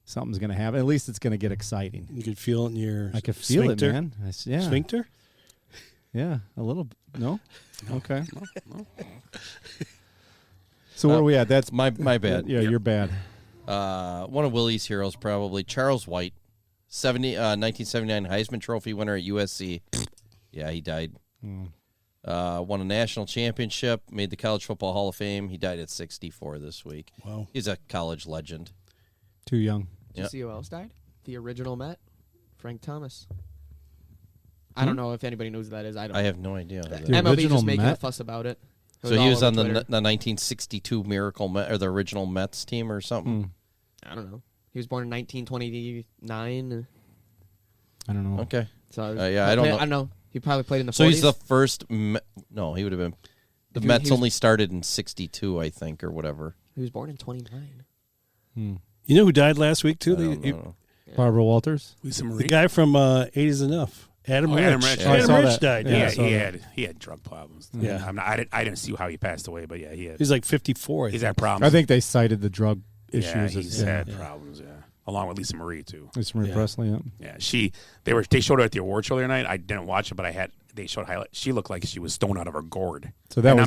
something's going to happen. At least it's going to get exciting. You could feel it in your. I could feel sphincter. it, man. Yeah. Sphincter. Yeah, a little. No. Okay. No. So where are we at? That's my bad. Yeah, you're bad. One of Willie's heroes, probably Charles White, 1979 Heisman Trophy winner at USC. Yeah, he died. Won a national championship, made the College Football Hall of Fame. He died at 64 this week. Wow. He's a college legend. Too young. Did you see who else died? The original Met, Frank Thomas. I don't know if anybody knows who that is. I have no idea. Who that is. MLB original just making a Met? fuss about it. So he was on the 1962 Miracle Met, or the original Mets team or something? I don't know. He was born in 1929. I don't know. Okay. So I don't know. I don't know. He probably played in the 40s. So he's the first. No, he would have been. The Mets he was- only started in 62, I think, or whatever. He was born in 29. You know who died last week too? I don't know. Barbara Walters. Lisa Marie. The guy from 8 is Enough. Adam Rich. Adam Rich. Oh, I saw Rich that. died. Yeah, I Yeah. saw that. He had drug problems. Yeah. I didn't see how he passed away, but yeah, he had. He's like 54. He's had problems. I think they cited the drug yeah, issues. he's had problems. Yeah, along with Lisa Marie too. Lisa Marie Presley. Yeah. Yeah, they showed her at the award show the other night. I didn't watch it, but they showed highlights. She looked like she was stoned out of her gourd. So that And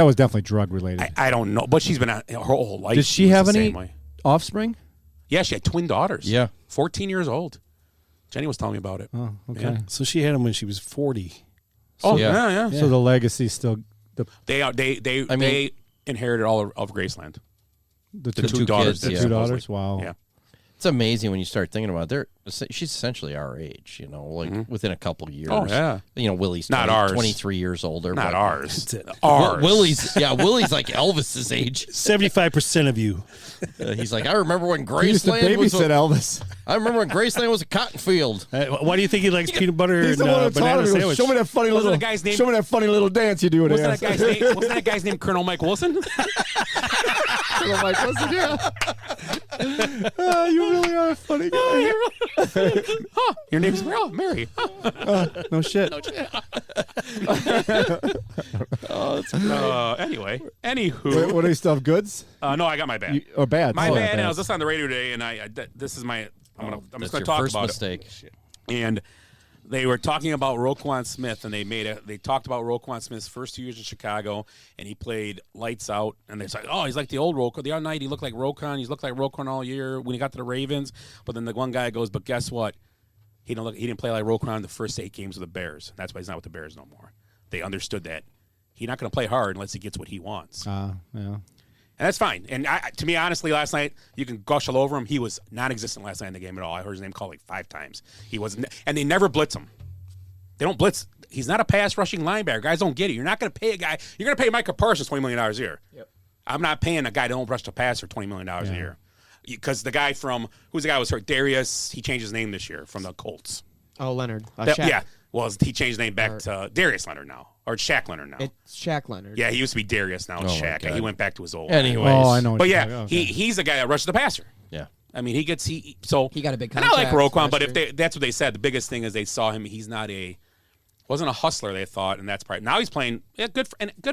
was definitely drug related. I don't know, but she's been her whole life. Did she was have the any same way. offspring? Yeah, she had twin daughters. Yeah. 14 years old. Jenny was telling me about it. Oh, okay. Yeah. So she had him when she was 40. Oh Yeah. yeah. So the legacy still They inherited all of Graceland. the The two daughters. kids, the yeah. two daughters. Wow. Yeah. It's amazing when you start thinking about it. She's essentially our age, like within a couple of years. Oh, yeah. Willie's Not ours. 23 years older. Not but ours. Ours. Willie's like Elvis's age. 75% of you. He's like, I remember when He used to Graceland was. babysit Elvis. I remember when Graceland was a cotton field. Why do you think he likes peanut butter He's and the one that taught banana me. sandwich? Show me that funny Wasn't little. the guy's name- Show me that funny little dance you do with Wasn't that guy's name Colonel Mike Wilson? I'm like, what's the deal? You really are a funny guy. Huh, your name's Mary. No shit. Anyway, anywho. What do you still have goods? No, I got my bad. Or bad? My Oh, bad. And I bad. was listening on the radio today, and this is my. I'm just That's going to your talk first about mistake. it. And they were talking about Roquan Smith, and they talked about Roquan Smith's first 2 years in Chicago, and he played lights out. And they're like, oh, he's like the old Roquan. The other night he looked like Roquan. He's looked like Roquan all year when he got to the Ravens. But then the one guy goes, but guess what? He didn't play like Roquan the first 8 games with the Bears. That's why he's not with the Bears no more. They understood that he's not going to play hard unless he gets what he wants. Yeah. And that's fine. And to me, honestly, last night, you can gush all over him. He was non-existent last night in the game at all. I heard his name called like 5 times. He wasn't, and they never blitz him. They don't blitz. He's not a pass rushing linebacker. Guys don't get it. You're not going to pay a guy. You're going to pay Micah Parsons $20 million a year. Yep. I'm not paying a guy that don't rush the passer $20 million a year. Because the guy who's the guy who was hurt? Darius, he changed his name this year from the Colts. Oh, Leonard. Shaq. Yeah. Well, he changed his name back to Darius Leonard now. Or Shaq Leonard now. It's Shaq Leonard. Yeah, he used to be Darius. Now it's Oh, my Shaq. God. He went back to his old. Anyways. Oh, I know. what But you're yeah, talking- okay. he's the guy that rushes the passer. Yeah. I mean, he got a big And I like contract Roquan, but last year. that's what they said. The biggest thing is they saw him. He's not wasn't a hustler. They thought, and that's probably now he's playing. Yeah, good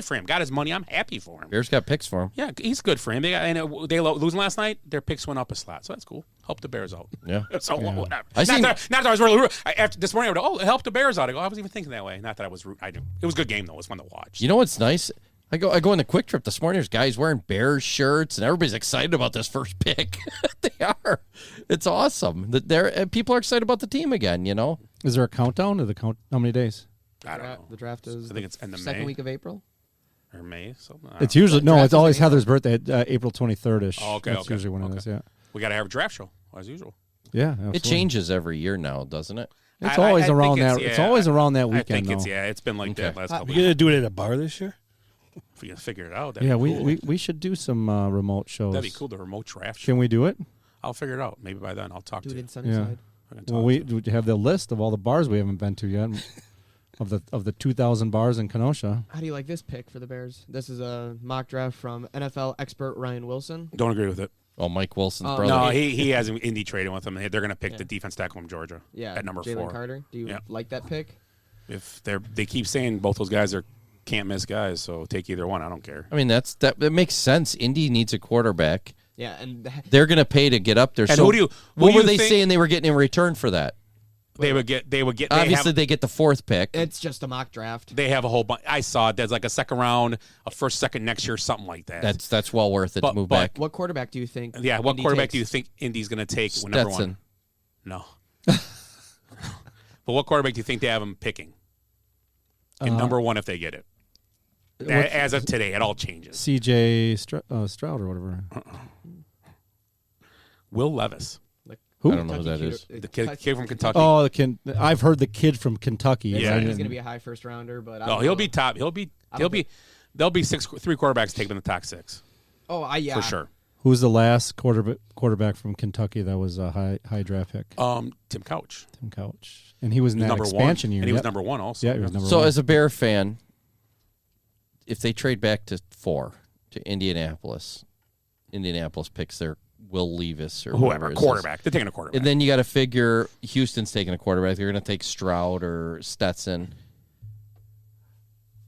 for him. Got his money. I'm happy for him. Bears got picks for him. Yeah, he's good for him. They losing last night. Their picks went up a slot, so that's cool. Help the Bears out. Yeah. So whatever. I seen- Not that I was really after this morning. I would help the Bears out. I wasn't even thinking that way. Not that I was. I didn't. It was a good game though. It was fun to watch. You know what's nice? I go in the Quick Trip this morning. There's guys wearing Bears shirts, and everybody's excited about this first pick. They are. It's awesome. People are excited about the team again. You know. Is there a countdown to the count? How many days? I don't know. The draft is I think it's end of second May. week of April. Or May. Something. It's usually The draft it's is always in Heather's birthday, April 23rd-ish. Oh, okay. That's usually when it is. Yeah. We got to have a draft show as usual. Yeah. Absolutely. It changes every year now, doesn't it? It's I always think around that. It's always around that I weekend. think it's though. it's been like that last couple. You gonna do it at a bar this year? If we can figure it out, that'd Yeah, be cool. we should do some remote shows. That'd be cool. The remote draft show. Can we do it? I'll figure it out. Maybe by then I'll talk Do to it you. in Sunnyside. Well, we have the list of all the bars we haven't been to yet. Of the 2,000 bars in Kenosha. How do you like this pick for the Bears? This is a mock draft from NFL expert Ryan Wilson. Don't agree with it. Oh, Mike Wilson's brother. No, he has Indy trading with him. They're going to pick the defense tackle from Georgia. Yeah, at number Jalen 4. Carter. Do you like that pick? If they keep saying both those guys are can't miss guys, so take either one. I don't care. I mean, that makes sense. Indy needs a quarterback. Yeah, and They're going to pay to get up there. And so what were do you they think- saying they were getting in return for that? They would get. Obviously, they get the 4th pick. It's just a mock draft. They have a whole bunch. I saw it. There's like a second round, a first, second next year, something like that. That's well worth it to move back. What quarterback do you think? Yeah, what Indy quarterback takes? do you think Indy's going to take? Number one. Stetson. No. But what quarterback do you think they have them picking? And number 1 if they get it. As of today, it all changes. C.J. Stroud or whatever. Will Levis. Who? I don't know who that is. The kid from Kentucky. Oh, I've heard the kid from Kentucky. Yeah. He's going to be a high first rounder, but I don't he'll know. be top. There'll be three quarterbacks taken in the top 6. Oh, yeah. For sure. Who's the last quarterback from Kentucky that was a high draft pick? Tim Couch. Tim Couch. And he was in that number expansion 1. year. And he was number 1 also. Yeah, he was number 1. So as a Bear fan, if they trade back to 4 to Indianapolis picks their Will Levis or whoever, whoever quarterback. They're taking a quarterback. And then you got to figure Houston's taking a quarterback. They're going to take Stroud or Stetson.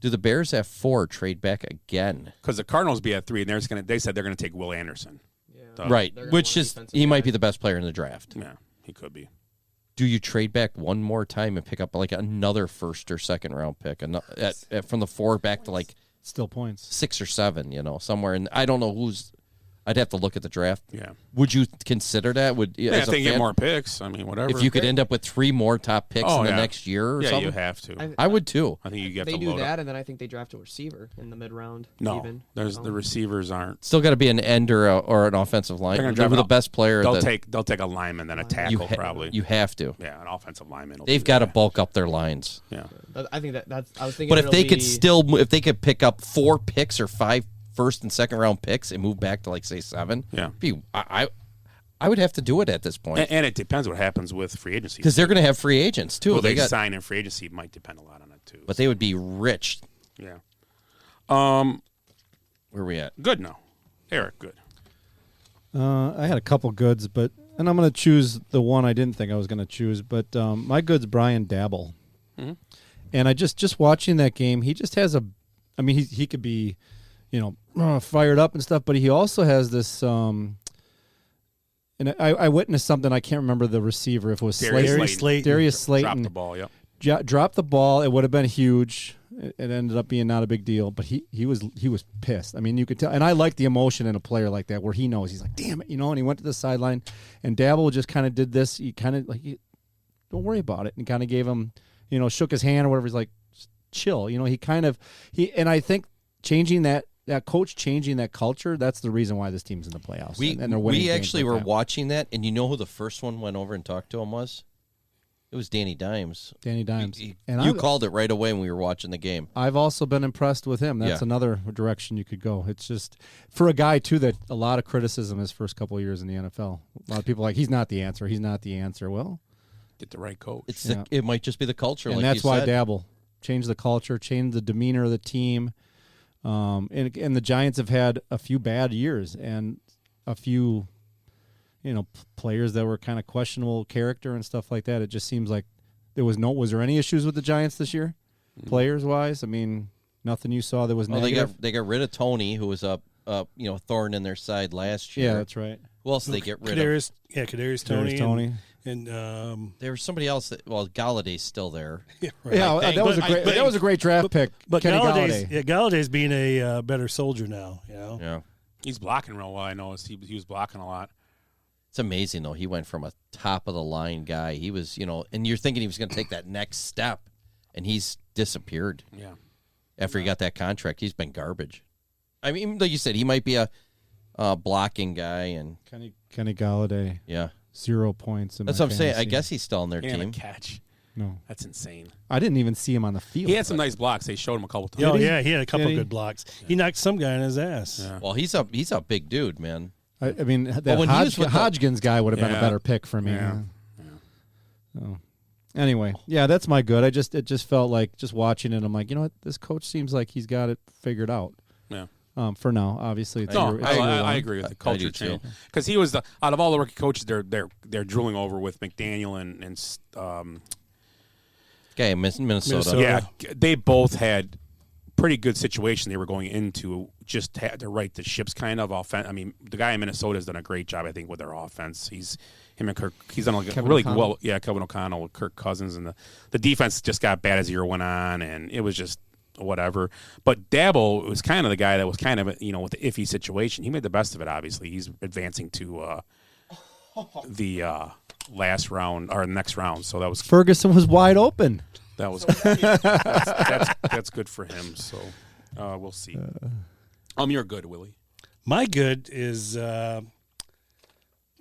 Do the Bears at 4 trade back again? Because the Cardinals be at 3, and they said they're going to take Will Anderson. Yeah. Right, which is he might be the best player in the draft. Yeah, he could be. Do you trade back one more time and pick up like another first or second round pick from the 4 back to like still points 6 or 7? Somewhere. And I don't know who's. I'd have to look at the draft. Yeah. Would you consider that? If they get more picks, I mean, whatever. If you could end up with 3 more top picks in the next year or something? you have to. I would too. I think you have they to do load that, up. and then I think they draft a receiver in the mid round. No, even. the receivers aren't. Still got to be an end or an offensive line. They're They're the best player. They'll take a lineman, then a tackle probably. You have to. Yeah, an offensive lineman. They've got to bulk up their lines. Yeah. I think that's. I was thinking. But if they could pick up 4 picks or 5 first and second round picks and move back to like say 7, yeah, I would have to do it at this point. And it depends what happens with free agency because they're going to have free agents too. Well, they sign in free agency might depend a lot on it too. But they would be rich. Yeah. Where are we at? Good now, Eric. Good. I had a couple goods, and I'm going to choose the one I didn't think I was going to choose. But my good's Brian Dabble, and I just watching that game, he just has he could be, fired up and stuff, but he also has this. And I witnessed something. I can't remember the receiver. If it was Darius Slayton. Darius Slayton dropped the ball. Yep. Dropped the ball. It would have been huge. It ended up being not a big deal, but he was pissed. I mean, you could tell. And I like the emotion in a player like that, where he knows he's like, damn it, and he went to the sideline. And Dabble just kind of did this. He kind of don't worry about it, and kind of gave him, shook his hand or whatever. He's like, chill. And I think changing that coach changing that culture, that's the reason why this team's in the playoffs. And they're winning. We actually games were like that. watching that, and you know who the first one went over and talked to him was? It was Danny Dimes. Danny Dimes. And you called it right away when we were watching the game. I've also been impressed with him. That's another direction you could go. It's just for a guy too that a lot of criticism his first couple of years in the NFL. A lot of people are like, he's not the answer. He's not the answer. Well, get the right coach. It might just be the culture, and like that's you why said. Dabble changed the culture, changed the demeanor of the team. And the Giants have had a few bad years and a few, players that were kind of questionable character and stuff like that. It just seems like was there any issues with the Giants this year, players wise? I mean, nothing you saw that was negative. They got rid of Tony, who was a thorn in their side last year. Yeah, that's right. Who else did they get rid of? Kadarius Toney. And there was somebody else Galladay's still there. Yeah, right. Yeah, that was a great draft pick. But Kenny Galladay's, Galladay. Galladay's being a better soldier now. Yeah, he's blocking real well. I know he was blocking a lot. It's amazing though. He went from a top of the line guy. He was, and you're thinking he was going to take that next step, and he's disappeared. Yeah. After he got that contract, he's been garbage. I mean, like you said, he might be a blocking guy, and Kenny Galladay. Yeah. 0 points. That's what I'm saying. I guess he's still on their and team. A catch. No, that's insane. I didn't even see him on the field. He had some nice blocks. They showed him a couple times. Oh yeah, he had a couple good blocks. He knocked some guy in his ass. Yeah. Well, he's a big dude, man. I mean, that Hodgkins guy would have been a better pick for me. Yeah. So, anyway, that's my good. It just felt like just watching it. I'm like, you know what? This coach seems like he's got it figured out. Yeah. For now, obviously, it's I agree with the culture change because he was out of all the rookie coaches they're drooling over with McDaniel and guy in Minnesota. Yeah, they both had pretty good situation they were going into. Just had to right the ships kind of offense. I mean, the guy in Minnesota has done a great job, I think, with their offense. Him and Kirk. He's done really well. Yeah, Kevin O'Connell with Kirk Cousins, and the defense just got bad as the year went on, and it was just whatever. But Dabble was kind of the guy that was kind of with the iffy situation. He made the best of it. Obviously, he's advancing to the last round or next round. So that was Ferguson was wide open. That was that's good for him. So We'll see. You're good, Willie. My good is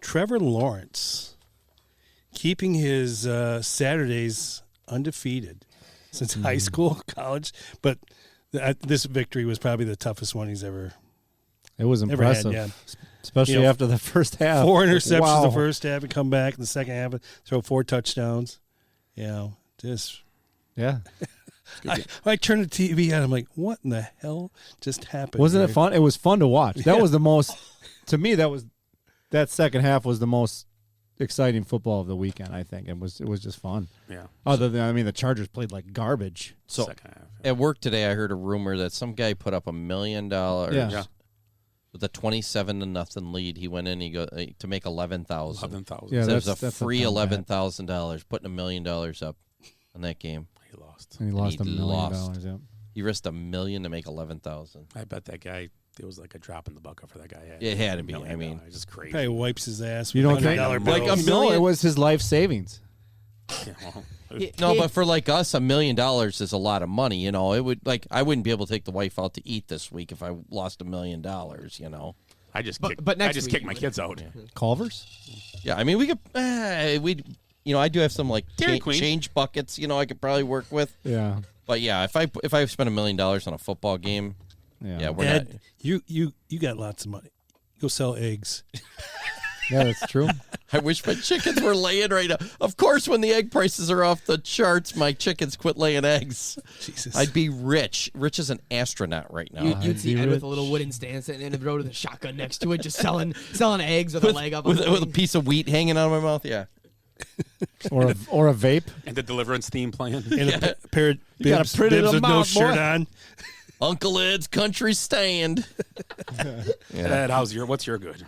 Trevor Lawrence keeping his Saturdays undefeated since high school, college. But this victory was probably the toughest one he's ever. It was impressive, had, especially after the first half. 4 interceptions Wow. the first half and come back in the second half and throw 4 touchdowns. Just yeah. I turned the TV on. I'm like, what in the hell just happened? Wasn't it here? fun? It was fun to watch. That was the most. To me, that second half was the most exciting football of the weekend. I think it was just fun. Yeah. Other than the Chargers played like garbage. So at work today, I heard a rumor that some guy put up $1 million with a 27-0 lead. He went in. He go to make 11,000. 11,000. Yeah, so there's a that's free not bad. $11,000 putting $1 million up on that game. He lost. And he lost And $1 he million. lost. Yeah. He risked $1 million to make 11,000. I bet that guy. It was like a drop in the bucket for that guy. It had to be. $1 million. I mean, just crazy. Probably wipes his ass. You with don't $100 think bills. like a No, million? it was his life savings. Yeah, well, No, but for like us, $1 million is a lot of money. You know, it would I wouldn't be able to take the wife out to eat this week if I lost $1 million. You know. I just But- kicked, but next I just week kicked you my would. kids out. Culver's. Yeah, I mean, we could. I do have some like Dairy Queen. change buckets. I could probably work with. Yeah. But yeah, if I spend $1 million on a football game, Yeah. we're Dad, not. you got lots of money. Go sell eggs. Yeah, that's true. I wish my chickens were laying right now. Of course, when the egg prices are off the charts, my chickens quit laying eggs. Jesus. I'd be rich as an astronaut right now. You'd see be Ed with rich. a little wooden stand sitting in the road with a shotgun next to it, just selling eggs with a leg up. on with the a thing. piece of wheat hanging out of my mouth. Yeah. Or a vape. And the Deliverance theme playing. And a pair of You gotta bibs, print it bibs with no out, shirt boy. on. Uncle Ed's country stand. Ed, what's your good?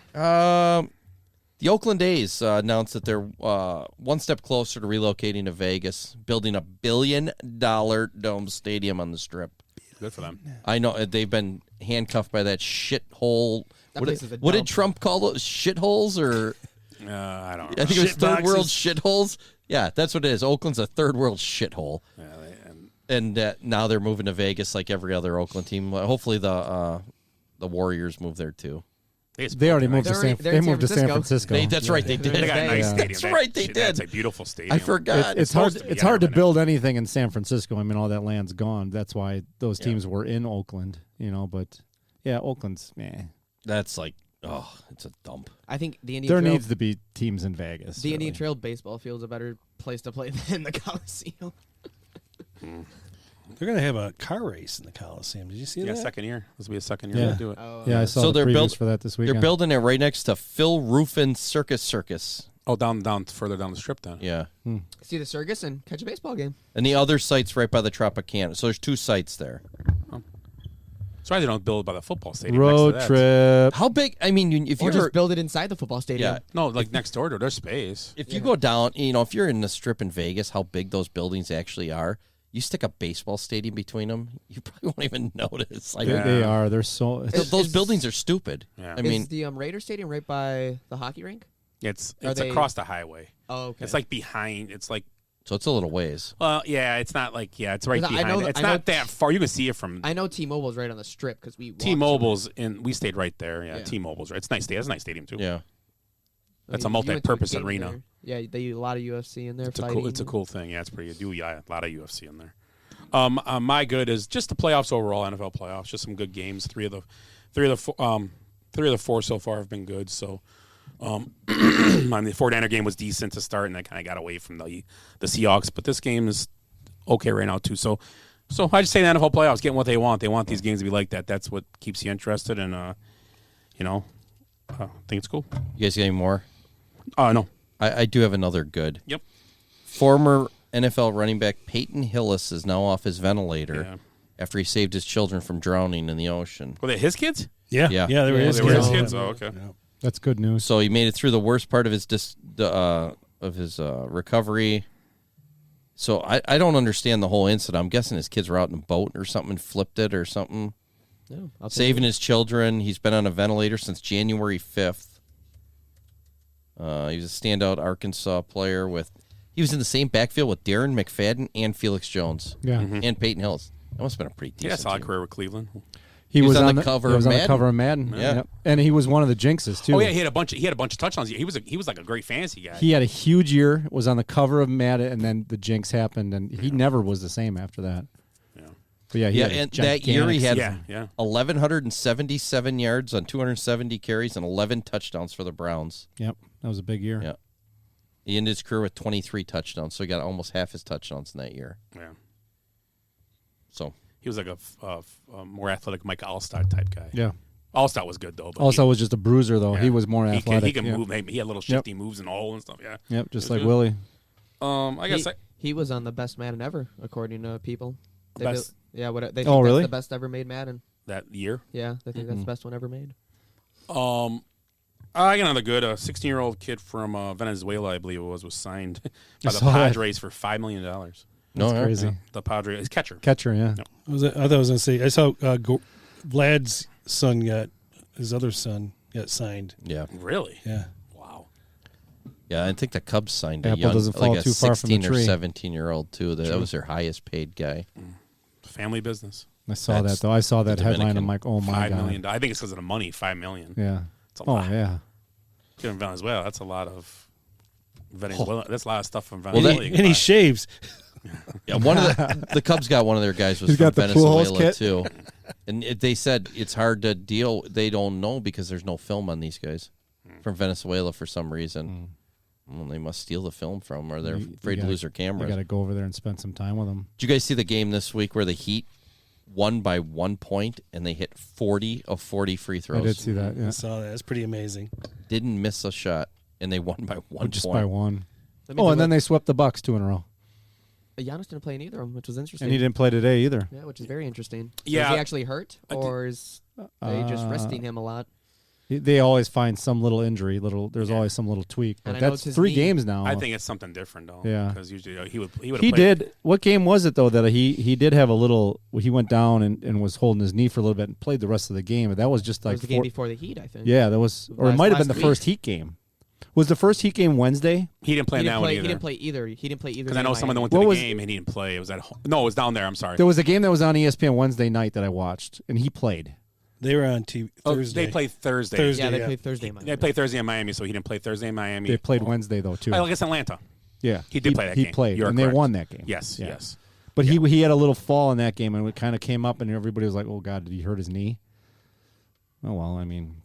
The Oakland A's announced that they're one step closer to relocating to Vegas, building a $1 billion dome stadium on the Strip. Good for them. I know they've been handcuffed by that shithole. That What, place is a what did dump. Trump call those shitholes? Or I don't know. I think it was Shit third world boxes. shitholes. Yeah, that's what it is. Oakland's a third world shithole, and now they're moving to Vegas like every other Oakland team. Hopefully the Warriors move there too. They already moved to They're San. in- they're They in San moved to San Francisco. Francisco. That's right, they did. They got a nice Yeah. stadium. That's right, they That's did. a beautiful stadium. I forgot. It's hard. supposed to be. It's I hard to never been build anything in San Francisco. I mean, all that land's gone. That's why those teams were in Oakland. But yeah, Oakland's That's like, it's a dump. I think the Indian There Trail, needs to be teams in Vegas. the Indian really. Trail baseball field's a better place to play than the Coliseum. They're going to have a car race in the Coliseum. Did you see Yeah, that? second year. This will be a second year Yeah. to do it. Yeah, I saw So the they're previews for that this weekend. They're building it right next to Phil Rufin Circus. Oh, down further down the strip then. Yeah. See the circus and catch a baseball game. And the other site's right by the Tropicana. So there's 2 sites there. That's why they don't build by the football stadium. Road next to that. trip. How big? I mean, if Or you're just build it inside the football stadium. yeah, No, like next door to their space. if you go down, if you're in the Strip in Vegas, how big those buildings actually are. You stick a baseball stadium between them, you probably won't even notice. Like, They are. They're so. those buildings are stupid. Yeah. I mean, is the Raider Stadium right by the hockey rink? It's Are they- across the highway. Oh, okay. It's like behind. It's like. so it's a little ways. Well, yeah, it's not like it's right 'Cause I behind. know- It's I know not that far. You can see it from I know T-Mobile's right on the Strip because we walked T-Mobile's, and we stayed right there. Yeah, Yeah. T-Mobile's right. It's nice. It's a nice stadium too. Yeah. That's I a mean, you went to multi-purpose game arena. there. Yeah, they use a lot of UFC in there. It's fighting. a cool thing. Yeah, it's pretty good. Yeah, a lot of UFC in there. My good is just the playoffs overall, NFL playoffs. Just some good games. Three of the 4 so far have been good. So, the 49er game was decent to start, and I kind of got away from the Seahawks. But this game is okay right now too. So I just say the NFL playoffs getting what they want. They want these games to be like that. That's what keeps you interested, and I think it's cool. You guys got any more? No. I do have another good. Yep. Former NFL running back Peyton Hillis is now off his ventilator Yeah. after he saved his children from drowning in the ocean. Were they his kids? Yeah. Yeah. Yeah, they were Yeah, his They were his kids. kids. Oh, okay. That's good news. So he made it through the worst part of his recovery. So I don't understand the whole incident. I'm guessing his kids were out in a boat or something and flipped it or something. No, I'll take Saving it. his children. He's been on a ventilator since January 5th. He was a standout Arkansas player. He was in the same backfield with Darren McFadden and Felix Jones. Yeah. And Peyton Hillis. That must have been a pretty decent Yeah, solid team. career with Cleveland. He was on the cover he was of on the Madden. cover of Madden. Yeah. Yep. And he was one of the jinxes too. Oh yeah, he had a bunch of touchdowns. He was like a great fantasy guy. He had a huge year. Was on the cover of Madden, and then the jinx happened, and he never was the same after that. Yeah. But yeah, he had a and that year he had gigantic 1,177 yards on 270 carries and 11 touchdowns for the Browns. Yep, that was a big year. Yeah. He ended his career with 23 touchdowns, so he got almost half his touchdowns in that year. Yeah. So he was like a more athletic Mike Allstott type guy. Yeah. Allstott was good though. But Also, was just a bruiser though. yeah. He was more athletic. He can yeah. move. He had little shifty moves and all and stuff. Yeah. Yep, just It was like good. Willie. I guess he was on the best Madden ever, according to people. They Best- yeah, what they think Oh, that's really? the best ever made Madden. that year. Yeah, they think that's the best one ever made. I got another good. A 16-year-old kid from Venezuela, I believe it was signed by the saw that. Padres for $5 million. That's crazy. The Padres, his catcher. Catcher, yeah. I thought I was going to say, I saw Vlad's son his other son got signed. Yeah. Really? Yeah. Wow. Yeah, I think the Cubs signed a Apple young, doesn't fall like a too far from the 16 or tree. 17-year-old too. That was their highest paid guy. Family business. I saw That's that though. I saw that the headline. Dominican. I'm like, oh my $5 god. million. I think it's because of the money. $5 million. Yeah. It's a Oh lot. yeah. Here in Venezuela, that's a lot of Venezuela. That's a lot of stuff from Well, Venezuela. that- you can And he buy. shaves. Yeah, one of the Cubs got one of their guys was He's from got the pool house Venezuela kit. too, and they said it's hard to deal. They don't know because there's no film on these guys from Venezuela for some reason. Well, they must steal the film from, or they're afraid to lose their You cameras. got to go over there and spend some time with them. Did you guys see the game this week where the Heat won by 1 point and they hit 40 of 40 free throws? I did see that. Yeah. I saw that. That's pretty amazing. Didn't miss a shot, and they won by 1 Just point. by one. That means Oh, and then they swept the Bucks 2 in a row. Giannis didn't play in either of them, which was interesting. And he didn't play today either. Yeah, which is very interesting. So Yeah. is he actually hurt, or is they just resting him a lot? They always find some little injury. There's always some little tweak. And But I know that's it's his 3 knee. games now. I think it's something different though. Yeah. Because usually he would have He played. did. What game was it though that he did have a little? He went down and was holding his knee for a little bit and played the rest of the game. But that was just That like was the game before the Heat, I think. Yeah, that was, or it Last- might have been last the week. first Heat game. Was the first Heat game Wednesday? He didn't play He in that didn't one play. either. He didn't play either. He didn't play either. Because I know game someone that Miami. went to What the was- game and he didn't play. It was at home. No, it was down there. I'm sorry. There was a game that was on ESPN Wednesday night that I watched, and he played. They were on TV Thursday. They played Thursday. Thursday, Yeah, they yeah. played Thursday. They played Thursday in Miami, so he didn't play Thursday in Miami. They played Wednesday though too. Oh, against Atlanta. Yeah, He did play that He game. played, You're and correct. they won that game. Yes, Yeah. yes. But he had a little fall in that game, and it kind of came up, and everybody was like, "Oh God, did he hurt his knee?" Oh well, I mean,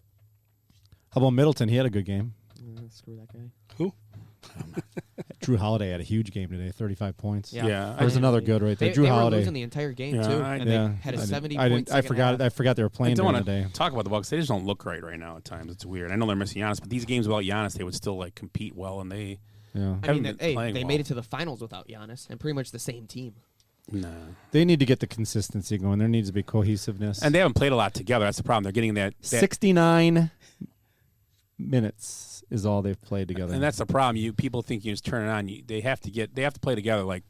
how about Middleton? He had a good game. Screw that guy. Who? Drew Holiday had a huge game today, 35 points. Yeah. There's another good right there. They, Drew they were Holiday. losing the entire game Yeah, too, I- and Yeah, they had a I 70 didn't- point. I forgot. I forgot they were I playing don't during want the day. to talk about the Bucks. They just don't look right now at times. It's weird. I know they're missing Giannis, but these games without Giannis, they would still like compete well, and they Yeah, I haven't mean, been playing they well. made it to the finals without Giannis, and pretty much the same team. Nah. they need to get the consistency going. There needs to be cohesiveness. And they haven't played a lot together. That's the problem. They're getting that 69 minutes is all they've played together. and that's the problem. People think you just turn it on. They have to play together like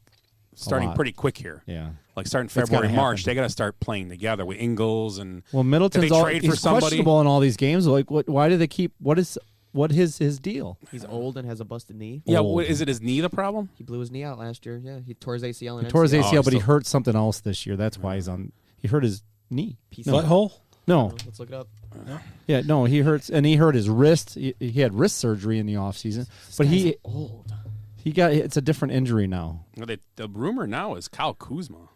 starting lot. pretty quick here. yeah. Like starting That's gotta February, March, happen. they got to start playing together with Ingles and Well, Middleton's Did they all, trade he's for somebody? questionable in all these games. Like, why do they keep? What is his deal? He's old and has a busted knee. yeah. Old. Is it his knee the problem? He blew his knee out last year. Yeah, he tore his ACL and He tore his MCL. ACL, but he still- hurt something else this year. That's why he's on. He hurt his knee. No, Butthole? no, Let's look it up. yeah, no. He hurts, and he hurt his wrist. He had wrist surgery in the offseason, but Guy's old. he got. It's a different injury now. Well, the rumor now is Kyle Kuzma.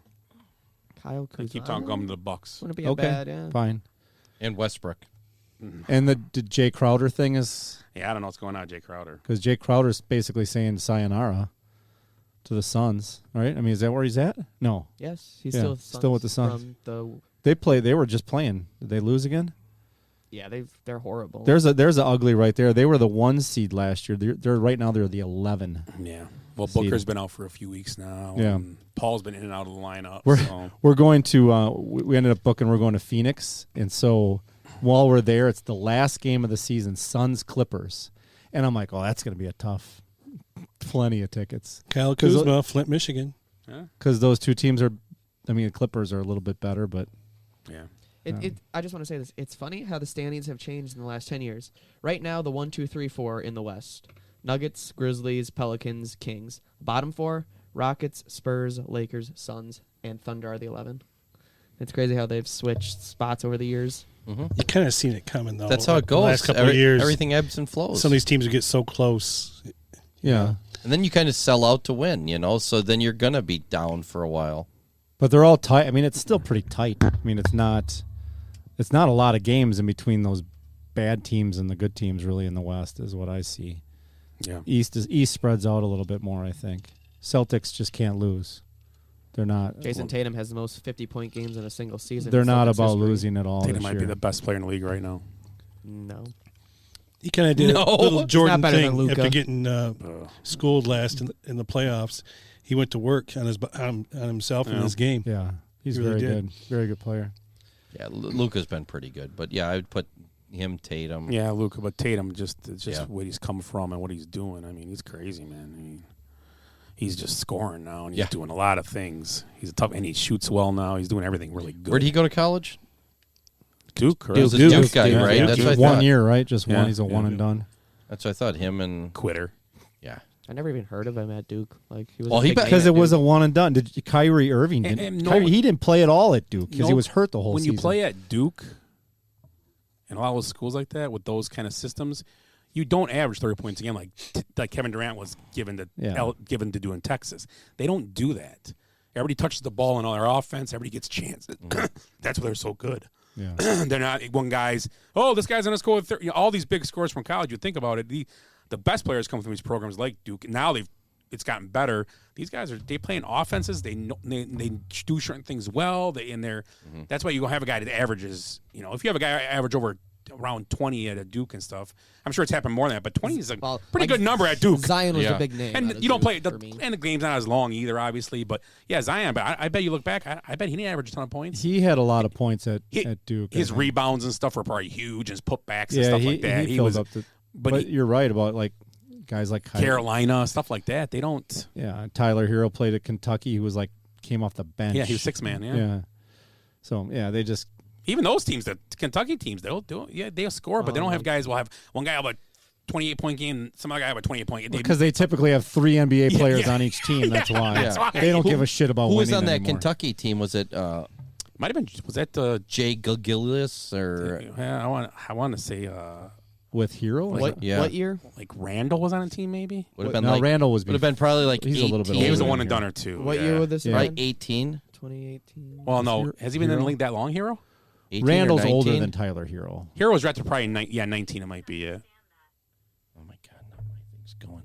Kyle They Kuzma. keep talking coming to the Bucks. Wouldn't be Okay, bad. Yeah. fine. And Westbrook. And the Jay Crowder thing is Yeah, I don't know what's going on, with Jay Crowder. because Jay Crowder's basically saying sayonara to the Suns. Right? I mean, is that where he's at? No, Yes, he's Yeah, still still with the Suns. From the they were just playing. Did they lose again? yeah, they're horrible. There's a ugly right there. They were the 1 seed last year. They're right now. They're the 11. Yeah. Well, See. Booker's been out for a few weeks now. Yeah. and Paul's been in and out of the lineup. so. We're going to. We ended up booking. We're going to Phoenix, and so while we're there, it's the last game of the season. Suns Clippers, and I'm like, oh, that's going to be a tough. Plenty of tickets. Kyle Kuzma, Flint, Michigan. Because those two teams are. I mean, the Clippers are a little bit better, but Yeah. I just want to say this. It's funny how the standings have changed in the last 10 years. Right now, the 1, 2, 3, 4 in the West: Nuggets, Grizzlies, Pelicans, Kings. Bottom 4: Rockets, Spurs, Lakers, Suns, and Thunder are the 11. It's crazy how they've switched spots over the years. You kind of seen it coming, though. That's how it The goes. last couple of years. Everything ebbs and flows. Some of these teams would get so close. Yeah. And then you kind of sell out to win, so then you're going to be down for a while. But they're all tight. I mean, it's still pretty tight. I mean, it's not a lot of games in between those bad teams and the good teams really in the West is what I see. Yeah. East spreads out a little bit more, I think. Celtics just can't lose. They're not. Jason Tatum has the most 50-point games in a single season. They're in not Celtics about history. losing at all. Tatum this might year. be the best player in the league right now. No. He kind of did No. a little He's Jordan not better than thing Luka. after getting schooled last in the playoffs. He went to work on himself in this game. Yeah, he's He really very did. good. Very good player. Yeah, Luka's been pretty good. But, yeah, I would put him, Tatum. Yeah, Luka, but Tatum just Yeah. what he's come from and what he's doing. I mean, he's crazy, man. I mean, he's just scoring now, and he's doing a lot of things. He's tough, and he shoots well now. He's doing everything really good. Where'd he go to college? Duke, He was a Duke guy, right? That's what I one thought. year, right? Just Yeah. one. He's a one and done. That's what I thought. Him and quitter. Yeah. I never even heard of him at Duke. Like he was. Well, a he big bet- name Because at it was a Duke. one and done. Did Kyrie Irving didn't? And no- Kyrie, he didn't play at all at Duke because he No, was hurt the whole when season. you play at Duke and a lot of those schools like that with those kind of systems, you don't average 30 points a game like Kevin Durant was given to do in Texas. They don't do that. Everybody touches the ball in all their offense. Everybody gets chances. That's why they're so good. Yeah. They're not one guy's. Oh, this guy's gonna score with 30. All these big scores from college. You think about it. The best players come from these programs like Duke. Now it's gotten better. These guys they play in offenses. They do certain things well. That's why you have a guy that averages. If you have a guy average around 20 at a Duke and stuff, I'm sure it's happened more than that. But 20 is a pretty good number at Duke. Zion was a big name. out And of you don't Duke play for me. and the game's not as long either, obviously. But yeah, Zion. But I bet you look back. I bet he didn't average a ton of points. He had a lot of points at Duke. His rebounds and stuff were probably huge, and his putbacks and yeah, stuff like that. He was filled up the. but But you're right about like guys like Kyrie. Carolina stuff like that. They don't. Yeah, Tyler Hero played at Kentucky. He was like came off the bench. Yeah, he was 6-man. Yeah. Yeah. So yeah, they just. Even those teams, the Kentucky teams, they'll score, but they don't have guys. Will have one guy have a 28-point game, some other guy have a 28-point game. Because they typically have 3 NBA players yeah. on each team. That's why. That's why. They don't give a shit about Who was winning on that anymore. Kentucky team? Was it Might have been. Was that Jay Gilgillis or I want to say with Hero? What year? like Randall was on a team maybe. would have been No, like Randall was. would have been probably like He's a little bit 18. He was a older one than and Hero. done or two. What yeah. year would this have right? been? 18. 2018. Well, no, has he been in the Hero? league that long, Hero? 18 Randall's or older 19? than Tyler Hero. Hero was drafted probably 19. It might be. Yeah. Oh my God, now my thing's going.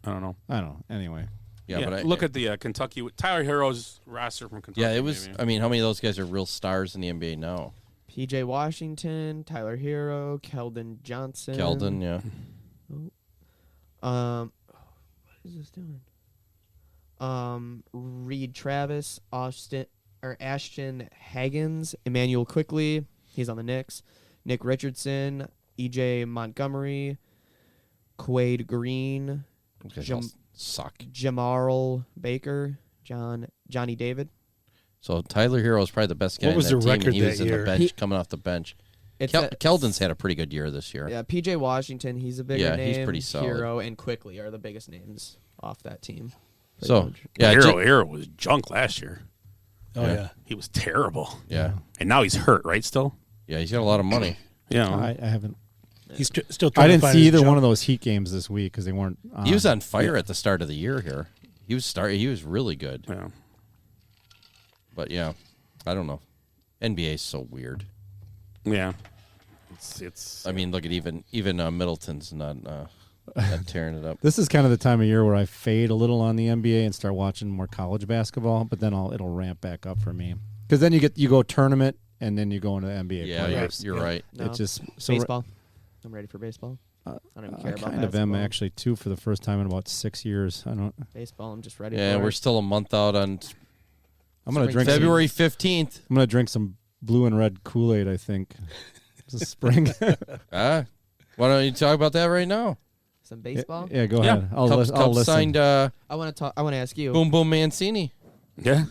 I don't know. I don't know. Anyway. Yeah, but look at the Kentucky Tyler Hero's roster from Kentucky. yeah, it was. maybe. I mean, how many of those guys are real stars in the NBA now? PJ Washington, Tyler Hero, Keldon Johnson. Keldon, yeah. What is this doing? Reed Travis, Ashton Haggins, Emmanuel Quickly. He's on the Knicks. Nick Richardson, EJ Montgomery, Quaid Green, Those guys all suck. Jamarl Baker, Johnny David. So Tyler Hero is probably the best guy. What was in the that team, record and he that was in year? the bench, coming off the bench. Keldon's had a pretty good year this year. Yeah, PJ Washington, he's a bigger Yeah, name. he's pretty solid. Hero and Quickly are the biggest names off that team. Pretty So much. yeah, Hero was junk last year. Oh yeah. He was terrible. Yeah, And now he's hurt, right? Still. yeah, he's got a lot of money. Yeah. I haven't. He's still trying I to didn't find see his either jump. one of those Heat games this week because they weren't. He was on fire at the start of the year here. He was really good. Yeah. But yeah, I don't know. NBA is so weird. Yeah. It's. I mean, look at even Middleton's not tearing it up. This is kind of the time of year where I fade a little on the NBA and start watching more college basketball, but then it'll ramp back up for me because then you go tournament and then you go into NBA. Yeah, playoffs. you're right. No, It's just baseball. I'm ready for baseball. I don't even care I about kind of am basketball. actually too for the first time in about 6 years. I don't. Baseball, I'm just ready Yeah, for we're it. still a month out on I'm gonna drink February 15th. I'm gonna drink some blue and red Kool-Aid. I think this spring. Why don't you talk about that right now? Some baseball? Yeah, go ahead. I'll Cubs listen. signed I want to ask you. Boom Boom Mancini. Yeah.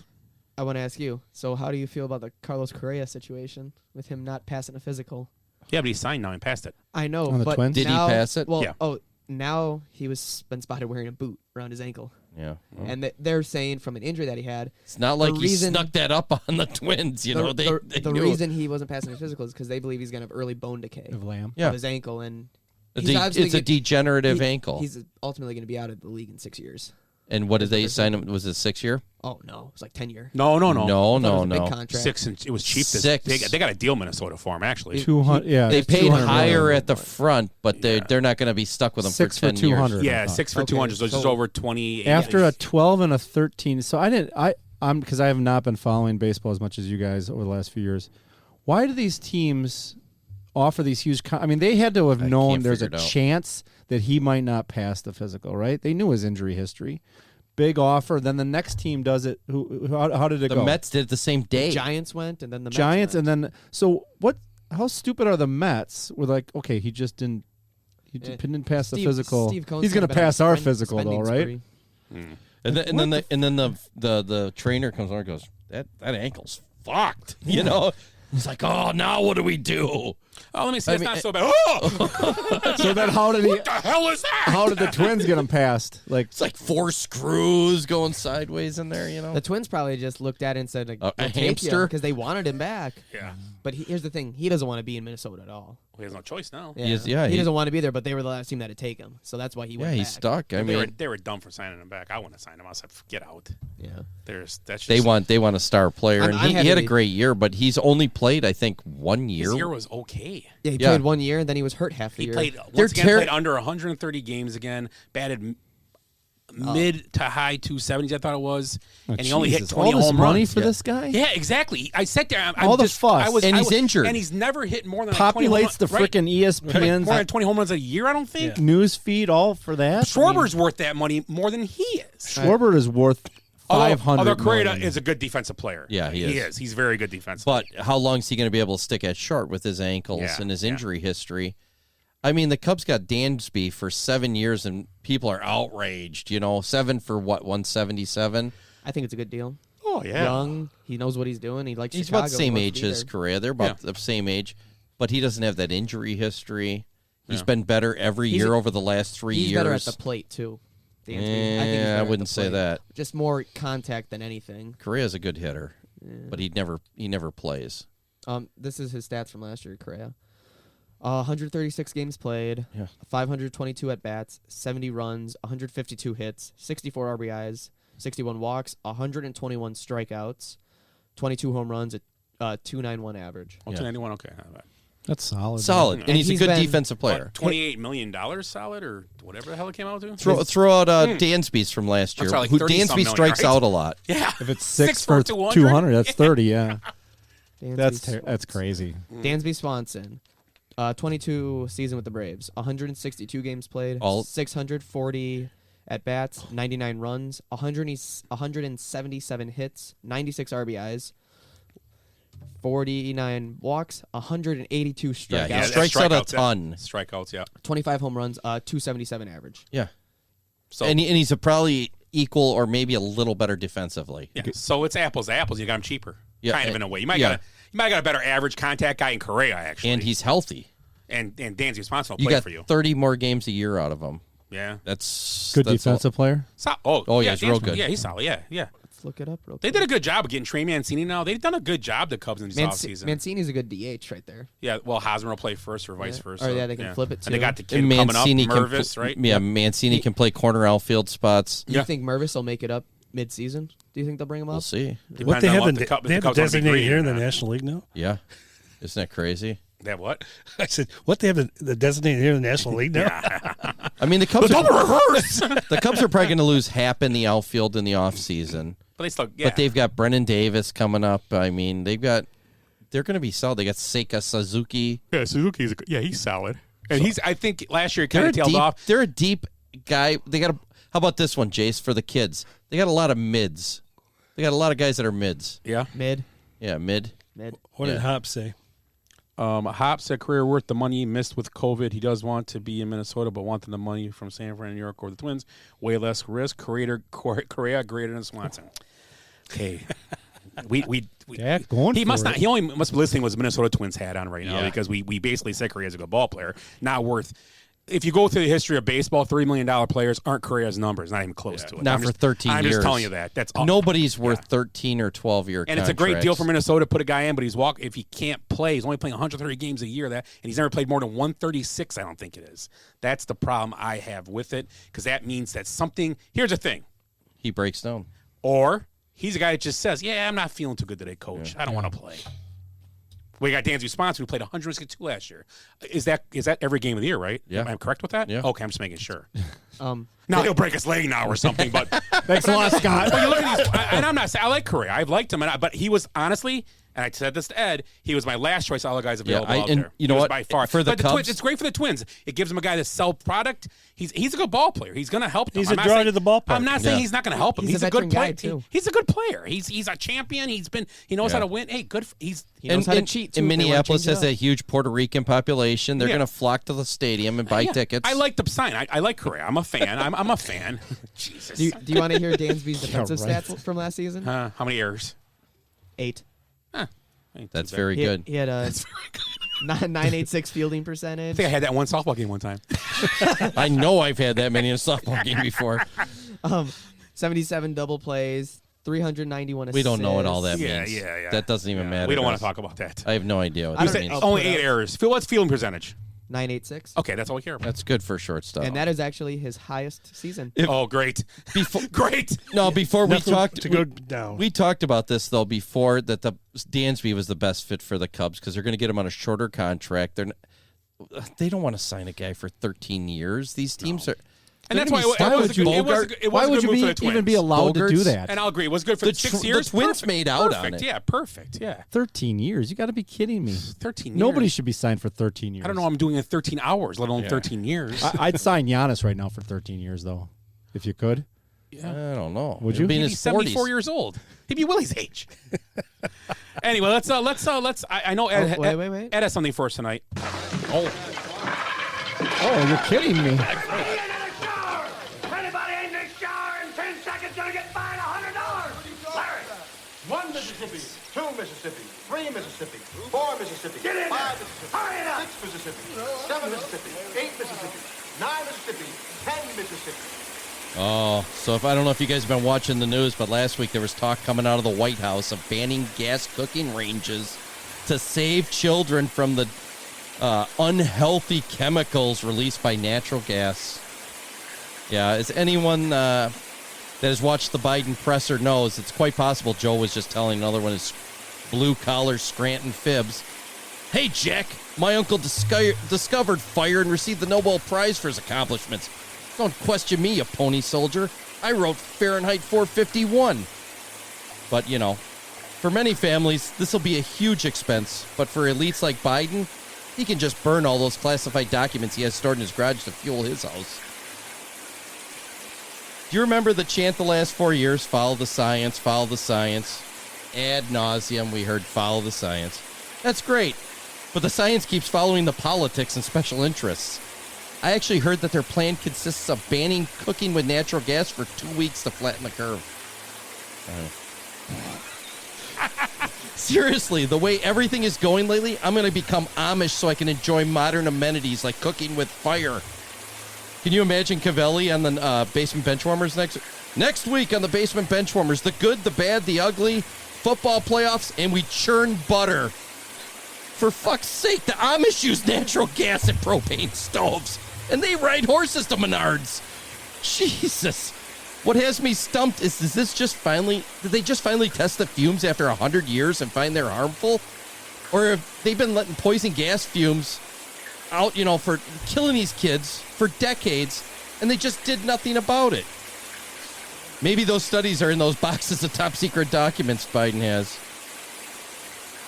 I want to ask you. So, how do you feel about the Carlos Correa situation with him not passing a physical? Yeah, but he signed now and passed it. I know, On the but Twins? Did he now- pass it? Well, Yeah. now he was been spotted wearing a boot around his ankle. Yeah. And they're saying from an injury that he had, It's not like he snuck that up on the Twins. You know, they the knew. reason he wasn't passing his physical is because they believe he's going to have early bone decay Of Lamb. Yeah. of his ankle, and It's he's obviously a degenerative ankle. He's ultimately going to be out of the league in 6 years. And what did they sign him? Was it 6 year? Oh no, it's like 10 year. No. I thought it was a big no. contract. 6 and it was cheap. Six. They got a deal Minnesota for him actually. 200. Yeah, They it's paid 200 higher million. at the front, but they're not going to be stuck with him 6 for for 10 200. years. Yeah, I thought. 6 for Okay, 200, so it's just so over 28. After a 12 and a 13. So I'm because I have not been following baseball as much as you guys over the last few years. Why do these teams offer these huge? I mean, they had to have known can't there's a figure it out. chance that he might not pass the physical, right? They knew his injury history. Big offer. Then the next team does it. How did it The go? Mets did it the same day. Giants went, and then the Giants, Mets and then so what? How stupid are the Mets? We're like, okay, he just didn't. He didn't pass the physical. Steve Cohen's He's going to kinda been on pass a our spend- physical, though, spending right? spree. And then the trainer comes on and goes, that ankle's fucked. You know, he's like, oh, now what do we do? Oh, let me see. I It's mean, not so bad. Oh! So then, how did he? What the hell is that? How did the Twins get him passed? Like It's like 4 screws going sideways in there. You know, The Twins probably just looked at it and said, like, A hamster? because they wanted him back. Yeah. But here's the thing: he doesn't want to be in Minnesota at all. Well, he has no choice now. Yeah, he- doesn't want to be there. But they were the last team that would take him, so that's why he went. he's back. stuck. I They were, mean, they were dumb for signing him back. I wouldn't have signed him. I said, get out. Yeah. That's they just, want a star player, I'm and he happy had a they- great year, but he's only played, I think, 1 year. his year was okay. Yeah, he Yeah. played 1 year, and then he was hurt half the He year. played They're once again. ter- Played under 130 games again. Batted mid to high 270s, I thought it was, and he only hit Jesus, 20 all this home money runs. for this guy? Yeah, exactly. I sat there. I'm All the just, fuss. And I he's was- injured. and he's never hit more than like 20 home Populates the run- right? frickin' ESPN's more than 20 home runs a year. I don't think. news feed all for that. Schwarber's worth that money more than he is. Schwarber is worth 500 Although Correa million. is a good defensive player. Yeah, he is. He's very good defensive. But how long is he going to be able to stick at short with his ankles Yeah, and his yeah. injury history? I mean, the Cubs got Dansby for 7 years, and people are outraged. 7 for what, 177? I think it's a good deal. Oh yeah. Young, he knows what he's doing. He likes He's Chicago. about the same He wants age to be as there. Correa. They're about the same age, but he doesn't have that injury history. He's been better every He's- year over the last 3 years. He's better at the plate too. Dansby. I think he's Yeah, better I at the wouldn't say plate. that. Just more contact than anything. Correa's a good hitter, but he never plays. This is his stats from last year, Correa. 136 games played, Yeah. 522 at bats, 70 runs, 152 hits, 64 RBIs, 61 walks, 121 strikeouts, 22 home runs, a 291 average. 291. Okay. Not bad. That's solid. Solid, and he's a he's good been- defensive player. $28 million solid or whatever the hell it came out to. Throw out Dansby's from last year. That's like who 30-some Dansby million, strikes right? out a lot. Yeah. If it's 6 for for 200, that's 30. Yeah, Dansby that's crazy. Dansby Swanson, 22 season with the Braves, 162 games played, All- 640 at bats, 99 runs, 177 hits, 96 RBIs, 49 walks, 182 strikeouts, Yeah, he that's strikes out a strikeouts, yeah. ton. Strikeouts, yeah. 25 home runs, 277 average. Yeah, So and he's a probably equal or maybe a little better defensively. yeah. So it's apples to apples. You got him cheaper. Yeah, Kind of and- in a way. You might yeah. got a better average contact guy in Correa actually. And he's healthy. and Dansby Swanson will You play got for you. 30 more games a year out of him. Yeah. That's Good that's defensive player. Oh, yeah, he's real Dansby- good. Yeah, he's solid. Yeah, yeah. Let's look it up real They quick. did a good job of getting Trey Mancini now. They've done a good job, the Cubs, in this offseason. Mancini's a good DH right there. Yeah, well, Hosmer will play first or vice Yeah. versa. Or, yeah, they can flip it, And they too. got the kid And coming up, Mancini can Mervis, right? Yeah, Mancini can play corner outfield spots. Do you think Mervis will make it up mid-season? Do you think they'll bring him up? We'll see. What they on have what in the Cubs- they have the a Cubs wanna be designated greedy here or in the not. National League now. Yeah, isn't that crazy? They have what? I said, what they have the designated here in the National League now? I mean, the Cubs Double reverse! the Cubs are probably going to lose Happ in the outfield in the offseason. But they still, yeah. But they've got Brennan Davis coming up. I mean, they're going to be solid. They got Seika Suzuki. Yeah, Suzuki's he's solid. And I think last year it kind of tailed off. They're a deep guy. They got how about this one, Jace, for the kids? They got a lot of mids. They got a lot of guys that are mids. Yeah. Mid. Yeah, mid. What did Hop say? Hop said career worth the money missed with COVID. He does want to be in Minnesota, but wanting the money from San Fran, New York, or the Twins, way less risk. Correa greater than Swanson. Okay, we Yeah, going he for must it. not. He only must be listening with his Minnesota Twins hat on right now Yeah. because we basically said Correa's a good ball player, not worth if you go through the history of baseball, $3 million players aren't Correa's numbers. Not even close to it. Not for 13 years. I'm just telling you that. That's all. Nobody's worth 13 or 12-year And it's a great deal for Minnesota to put a guy in, but if he can't play, he's only playing 130 games a year, and he's never played more than 136, I don't think it is. That's the problem I have with it, because that means that something – here's the thing. He breaks down. Or he's a guy that just says, yeah, I'm not feeling too good today, coach. I don't want to play. We got Dansby Swanson, who played 162 last year. Is that every game of the year, right? Yeah. Am I correct with that? Yeah. Okay, I'm just making sure. Now he'll break his leg now or something. But Thanks a lot, Scott. But you look at these, and I'm not saying I like Correa. I've liked him, but he was honestly, and I said this to Ed, he was my last choice of all the guys available out there. You know He was what? By far. For the but Cubs, Twins, it's great for the Twins. It gives them a guy to sell product. He's a good ball player. He's going to help them. He's I'm a not draw saying- to the ballpark. I'm not saying he's not going to help him. He's a a good veteran guy, player too. He's a good player. He's a champion. He knows how to win. Hey, good. He knows how to cheat, too. And if they wanna Minneapolis change it has up. a huge Puerto Rican population. They're Yeah. going to flock to the stadium and buy tickets. I like the sign. I like Correa. I'm a fan. I'm a fan. Jesus. Do you want to hear Dansby's defensive right. stats from last season? How many errors? 8. That's very He good. He had a 986 fielding I percentage. think I had that one softball game one time. I know I've had that many in a softball game before. 77 double plays, 391 assists. We don't know what all that Yeah, means. yeah. That doesn't even matter. We don't to want us. to talk about that. I have no idea what I that don't- means. I'll Only put 8 up- errors. What's fielding percentage? 986. Okay, that's all we care about. That's good for shortstop. And that is actually his highest season. Oh, great. Great. No, before we Nothing talked to go down. We talked about this though before that the Dansby was the best fit for the Cubs because they're going to get him on a shorter contract. They don't want to sign a guy for 13 years. These teams are. And that's they're why gonna it be was a good, it was a good, it was Why a would good you move for the even Twins. be allowed to do Bogarts? that? And I'll agree. It was good for The 6 the years. Twins Perfect. made out perfect. on it. Yeah, perfect. Yeah. 13 years. You got to be kidding me. 13 years. Nobody should be signed for 13 years. I don't know. I'm doing it in 13 hours, let alone 13 years. I'd sign Giannis right now for 13 years, though, if you could. I don't know. Would He'll you? be in He'd be his 74 40s. years old. He'd be Willie's age. Anyway, let's. I know Ed, wait. Ed has something for us tonight. Oh, Oh, you're kidding me. Anybody ain't in the shower in 10 seconds gonna get fined $100. Larry, 1 Mississippi, 2 Mississippi, 3 Mississippi, 4 Mississippi, Get in 5 there. Mississippi, Hurry it up. 6 Mississippi, 7 Mississippi, 8 Mississippi, 9 Mississippi, 10 Mississippi. Oh, so if I don't know if you guys have been watching the news, but last week there was talk coming out of the White House of banning gas cooking ranges to save children from the unhealthy chemicals released by natural gas. Yeah, as anyone that has watched the Biden presser knows, it's quite possible Joe was just telling another one of his blue-collar Scranton fibs. Hey, Jack, my uncle discovered fire and received the Nobel Prize for his accomplishments. Don't question me, you pony soldier. I wrote Fahrenheit 451. But, you know, for many families, this will be a huge expense. But for elites like Biden, he can just burn all those classified documents he has stored in his garage to fuel his house. Do you remember the chant the last 4 years? Follow the science, follow the science. Ad nauseum, we heard follow the science. That's great. But the science keeps following the politics and special interests. I actually heard that their plan consists of banning cooking with natural gas for 2 weeks to flatten the curve. Seriously, the way everything is going lately, I'm going to become Amish so I can enjoy modern amenities like cooking with fire. Can you imagine Cavelli on the Basement Benchwarmers next week on the Basement Benchwarmers? The good, the bad, the ugly, football playoffs, and we churn butter. For fuck's sake, the Amish use natural gas and propane stoves, and they ride horses to Menards. Jesus. What has me stumped is did they just finally test the fumes after 100 years and find they're harmful? Or have they been letting poison gas fumes out, you know, for killing these kids for decades, and they just did nothing about it? Maybe those studies are in those boxes of top secret documents Biden has.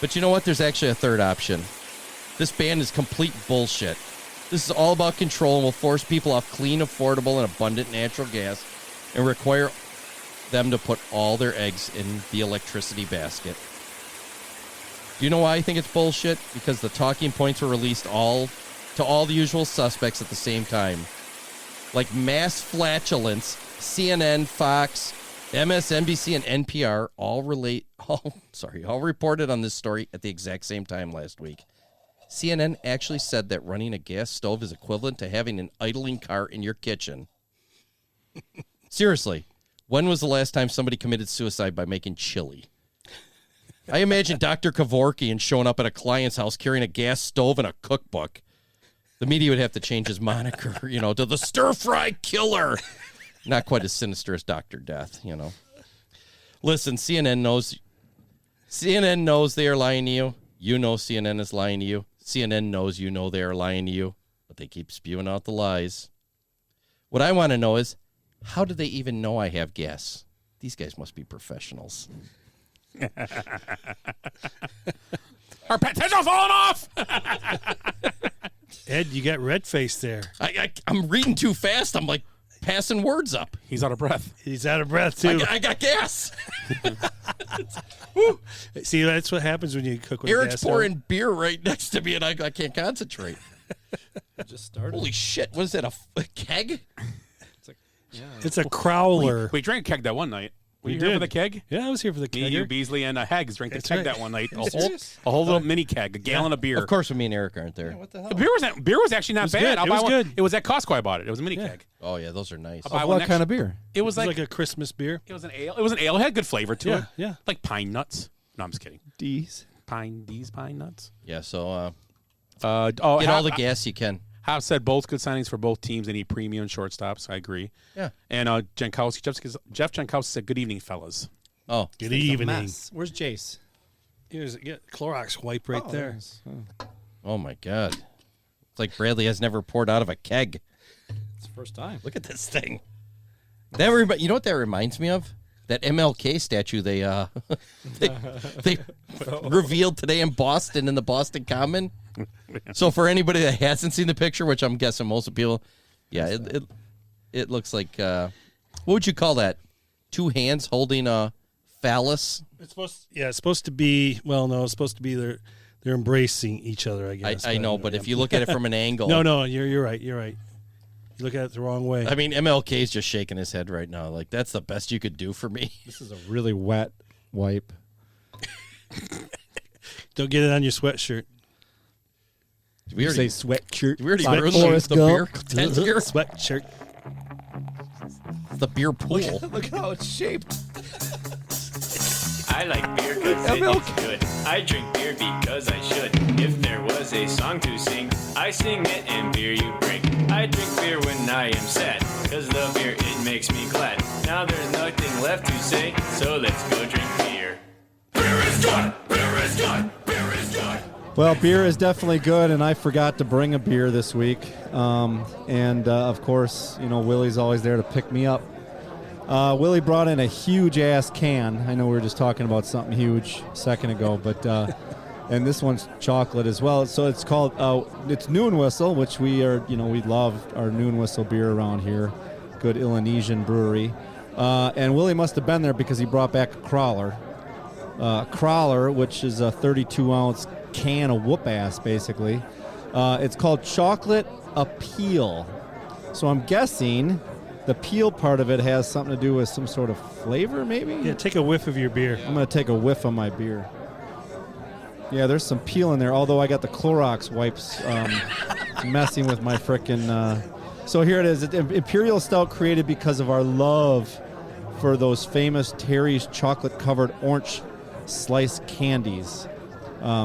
But you know what? There's actually a third option. This ban is complete bullshit. This is all about control and will force people off clean, affordable, and abundant natural gas and require them to put all their eggs in the electricity basket. Do you know why I think it's bullshit? Because the talking points were released to all the usual suspects at the same time. Like mass flatulence, CNN, Fox, MSNBC, and NPR all reported on this story at the exact same time last week. CNN actually said that running a gas stove is equivalent to having an idling car in your kitchen. Seriously, when was the last time somebody committed suicide by making chili? I imagine Dr. Kevorkian showing up at a client's house carrying a gas stove and a cookbook. The media would have to change his moniker, to the stir-fry killer. Not quite as sinister as Dr. Death, Listen, CNN knows they are lying to you. You know CNN is lying to you. CNN knows you know they are lying to you, but they keep spewing out the lies. What I want to know is, how do they even know I have gas? These guys must be professionals. Our potential falling off. Ed, you got red face there. I'm reading too fast. I'm like passing words up. He's out of breath. He's out of breath, too. I got gas. See, that's what happens when you cook with Eric's gas. pouring beer right next to me, and I can't concentrate. Just started. Holy shit. What is that, a keg? It's a crowler. We drank a keg that one night. Were you did. here for the keg? Yeah, I was here for the Me, keg. you, Beasley, and Heggs drank the That's keg right. that one night. Serious? A whole little mini keg, a gallon of beer. Of course, when me and Eric aren't there. What the hell? The beer was actually not was bad. good. I'll It buy was one. good. It was at Costco. I bought it. It was a mini keg. Oh, yeah, those are nice. I'll buy Of one what next kind year. of beer? It was It's like like a Christmas beer. it was an ale. It was an ale. It had good flavor to Yeah, it. yeah. Like pine nuts. No, I'm just kidding. D's. Pine nuts. Yeah, so Get get all the gas you can. House said both good signings for both teams. They need premium shortstops. I agree. Yeah. And Jankowski, Jeff Jankowski said, "Good evening, fellas." Oh, Good evening. Where's Jace? Here's Clorox wipe right there. oh my God. It's like Bradley has never poured out of a keg. It's the first time. Look at this thing. You know what that reminds me of? That MLK statue they revealed today in Boston in the Boston Common. So for anybody that hasn't seen the picture, which I'm guessing most of people, yeah, it looks like what would you call that? Two hands holding a phallus. It's supposed to be. Well, no, it's supposed to be they're embracing each other. I guess. I know, but if you look at it from an angle, no, you're right. You're right. You look at it the wrong way. I mean, MLK is just shaking his head right now. Like, that's the best you could do for me. This is a really wet wipe. Don't get it on your sweatshirt. Did we already say sweatshirt. Did we already Like ruin Forrest the beer Gump. tent here? Sweatshirt. The beer pool. Look at how it's shaped. I like beer because it's good. I drink beer because I should. If there was a song to sing, I sing it and beer you bring. I drink beer when I am sad, cause the beer, it makes me glad. Now there's nothing left to say, so let's go drink beer. Beer is good! Beer is good! Beer is good! Well, beer is definitely good, and I forgot to bring a beer this week. Of course, Willie's always there to pick me up. Willie brought in a huge-ass can. I know we were just talking about something huge a second ago, but and this one's chocolate as well. So it's called it's Noon Whistle, which we love our Noon Whistle beer around here. Good Illonesian brewery. And Willie must have been there because he brought back a Crawler. Crawler, which is a 32-ounce can of whoop-ass, basically. It's called Chocolate Appeal. So I'm guessing the peel part of it has something to do with some sort of flavor, maybe? Yeah, take a whiff of your beer. I'm going to take a whiff of my beer. Yeah, there's some peel in there, although I got the Clorox wipes messing with my frickin'... So here it is. Imperial Stout created because of our love for those famous Terry's chocolate-covered orange slice candies.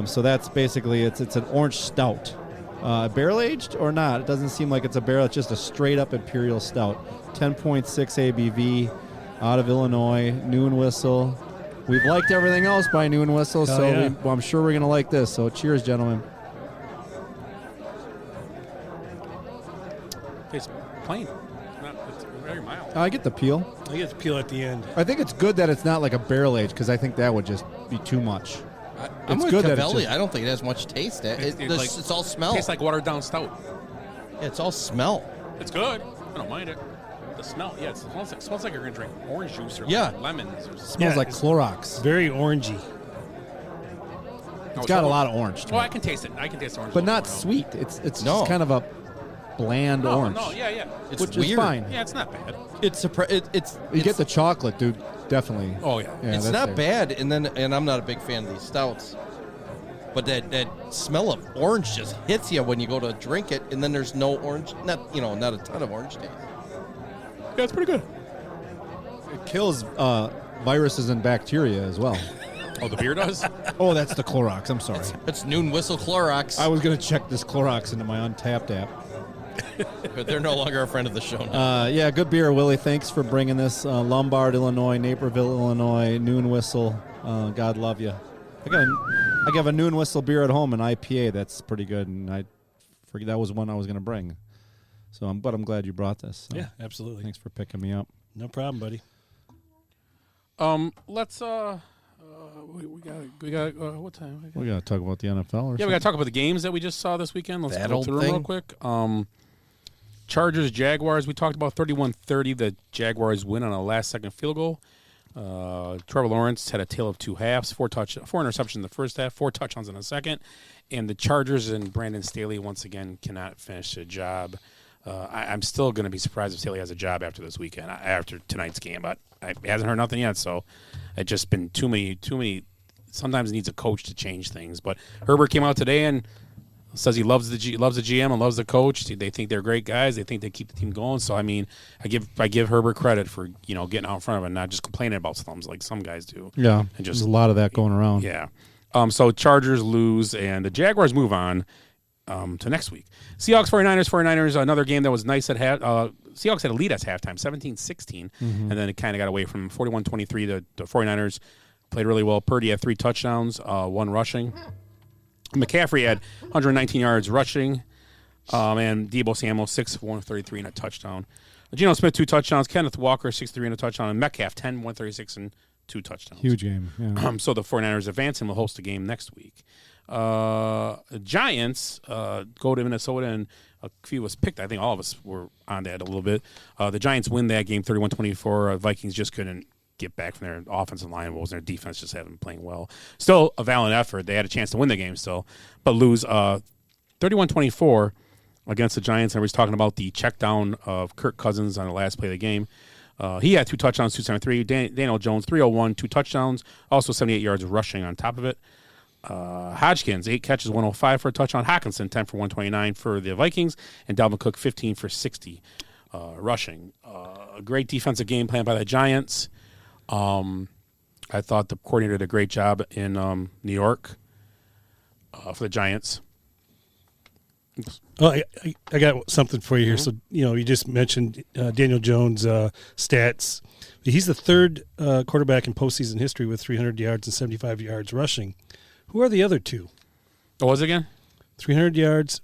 So that's basically, it's an orange stout. Barrel-aged or not? It doesn't seem like it's a barrel. It's just a straight-up Imperial Stout. 10.6 ABV out of Illinois. Noon Whistle. We've liked everything else by Noon Whistle, so yeah. I'm sure we're going to like this. So cheers, gentlemen. It's plain. It's very mild. I get the peel. I get the peel at the end. I think it's good that it's not like a barrel-aged, because I think that would just be too much. I'm It's with good that it's Cavelli. just- I don't think it has much taste. It's all smell. Tastes like watered down stout. Yeah, it's all smell. It's good. I don't mind it. The smell, yeah, it smells like you're gonna drink orange juice or Yeah. lemons or something. Smells like Clorox. Very orangey. It's got a lot of orange to Oh, it. I can taste it. I can taste the orange. But a not little sweet. It's No. just kind of a bland more. orange. No, yeah. It's which weird. is fine. Yeah, it's not bad. You get the chocolate, dude. Definitely. Oh, yeah. It's that's not there. bad, and I'm not a big fan of these stouts. but that smell of orange just hits you when you go to drink it, and then there's no orange, not a ton of orange taste. Yeah, it's pretty good. It kills viruses and bacteria as well. Oh, the beer does? Oh, that's the Clorox. I'm sorry. It's Noon Whistle Clorox. I was going to check this Clorox into my Untapped app. But they're no longer a friend of the show now. Yeah, good beer, Willie. Thanks for bringing this. Lombard, Illinois, Naperville, Illinois, Noon Whistle. God love you. I got a Noon Whistle beer at home, an IPA. That's pretty good, and I forget that was one I was going to bring. So, I'm glad you brought this. So. Yeah, absolutely. Thanks for picking me up. No problem, buddy. Let's we got what time? We got to talk about the NFL. We got to talk about the games that we just saw this weekend. Let's That go old through them real thing? quick. Chargers, Jaguars. We talked about 31-30. The Jaguars win on a last-second field goal. Trevor Lawrence had a tale of two halves, four interceptions in the first half, 4 touchdowns in the second. And the Chargers and Brandon Staley once again cannot finish the job. I'm still going to be surprised if Staley has a job after this weekend, after tonight's game. But I hasn't heard nothing yet, so it's just been too many. Sometimes it needs a coach to change things. But Herbert came out today and says he loves the GM and loves the coach. They think they're great guys. They think they keep the team going. So I mean, I give Herbert credit for getting out in front of it and not just complaining about slums like some guys do. Yeah, and just there's a lot of that going around. Yeah. So Chargers lose and the Jaguars move on to next week. Seahawks 49ers, another game that was nice at Seahawks had a lead at halftime, 17-16, and then it kind of got away from 41-23. The 49ers played really well. Purdy had 3 touchdowns, 1 rushing. McCaffrey had 119 yards rushing, and Deebo Samuel 6 for 133 and a touchdown. Geno Smith 2 touchdowns. Kenneth Walker 6-3 and a touchdown. And Metcalf 10, 136 and 2 touchdowns. Huge game. Yeah. So the 49ers advance and will host a game next week. Giants go to Minnesota, and a few was picked. I think all of us were on that a little bit. The Giants win that game 31-24. Vikings just couldn't get back from their offensive line woes, and their defense just hadn't been playing well. Still a valiant effort. They had a chance to win the game still, but lose 31-24 against the Giants. I was talking about the check down of Kirk Cousins on the last play of the game. He had 2 touchdowns, 273. Daniel Jones, 301, 2 touchdowns, also 78 yards rushing on top of it. Hodgkins, 8 catches, 105 for a touchdown. Hockenson, 10 for 129 for the Vikings. And Dalvin Cook, 15 for 60 rushing. A great defensive game plan by the Giants. I thought the coordinator did a great job in New York for the Giants. Oh, I got something for you here. So, you just mentioned Daniel Jones' stats. He's the third quarterback in postseason history with 300 yards and 75 yards rushing. Who are the other 2? What was it again? 300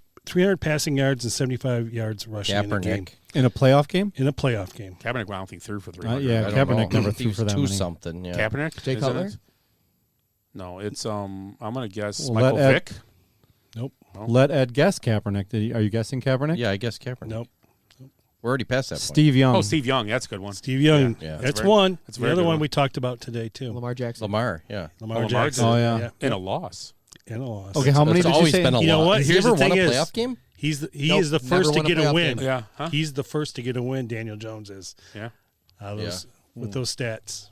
passing yards and 75 yards rushing in a game. In a playoff game? In a playoff game. Kaepernick, I don't think, threw for 300. Yeah, Kaepernick never threw for that many. Something, yeah. Kaepernick? Jay Cutler? No, it's I'm gonna guess Well, Michael Vick. Nope. No. Let Ed guess Kaepernick. Are you guessing Kaepernick? Yeah, I guess Kaepernick. Nope. We're already past that point. Steve Young. Oh, Steve Young. That's a good one. Steve Young. Yeah. That's one. That's a The very other good one one. we talked about today, too. Lamar Jackson. Lamar, yeah. Lamar Jackson. Oh, yeah. In a loss. And a loss. Okay, how many It's did you always say? been a You know lot. what? Has Here's he ever the won thing a is, playoff game? He Nope, is the never first to won a get a playoff win. game. Yeah. Huh? He's the first to get a win, Daniel Jones is. Yeah. With those stats.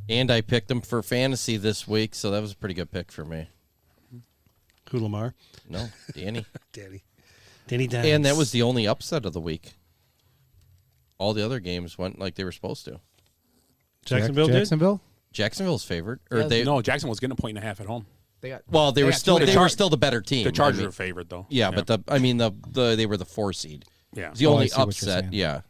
And I picked him for fantasy this week, so that was a pretty good pick for me. Who, Lamar? No, Danny. Danny Dimes. And that was the only upset of the week. All the other games went like they were supposed to. Jacksonville did? Jacksonville? Jacksonville's favored. No, Jackson was getting a 1.5 at home. They were still the better team. The Chargers are favored though. Yeah, but they were the 4 seed. Yeah. It was the only upset. Yeah.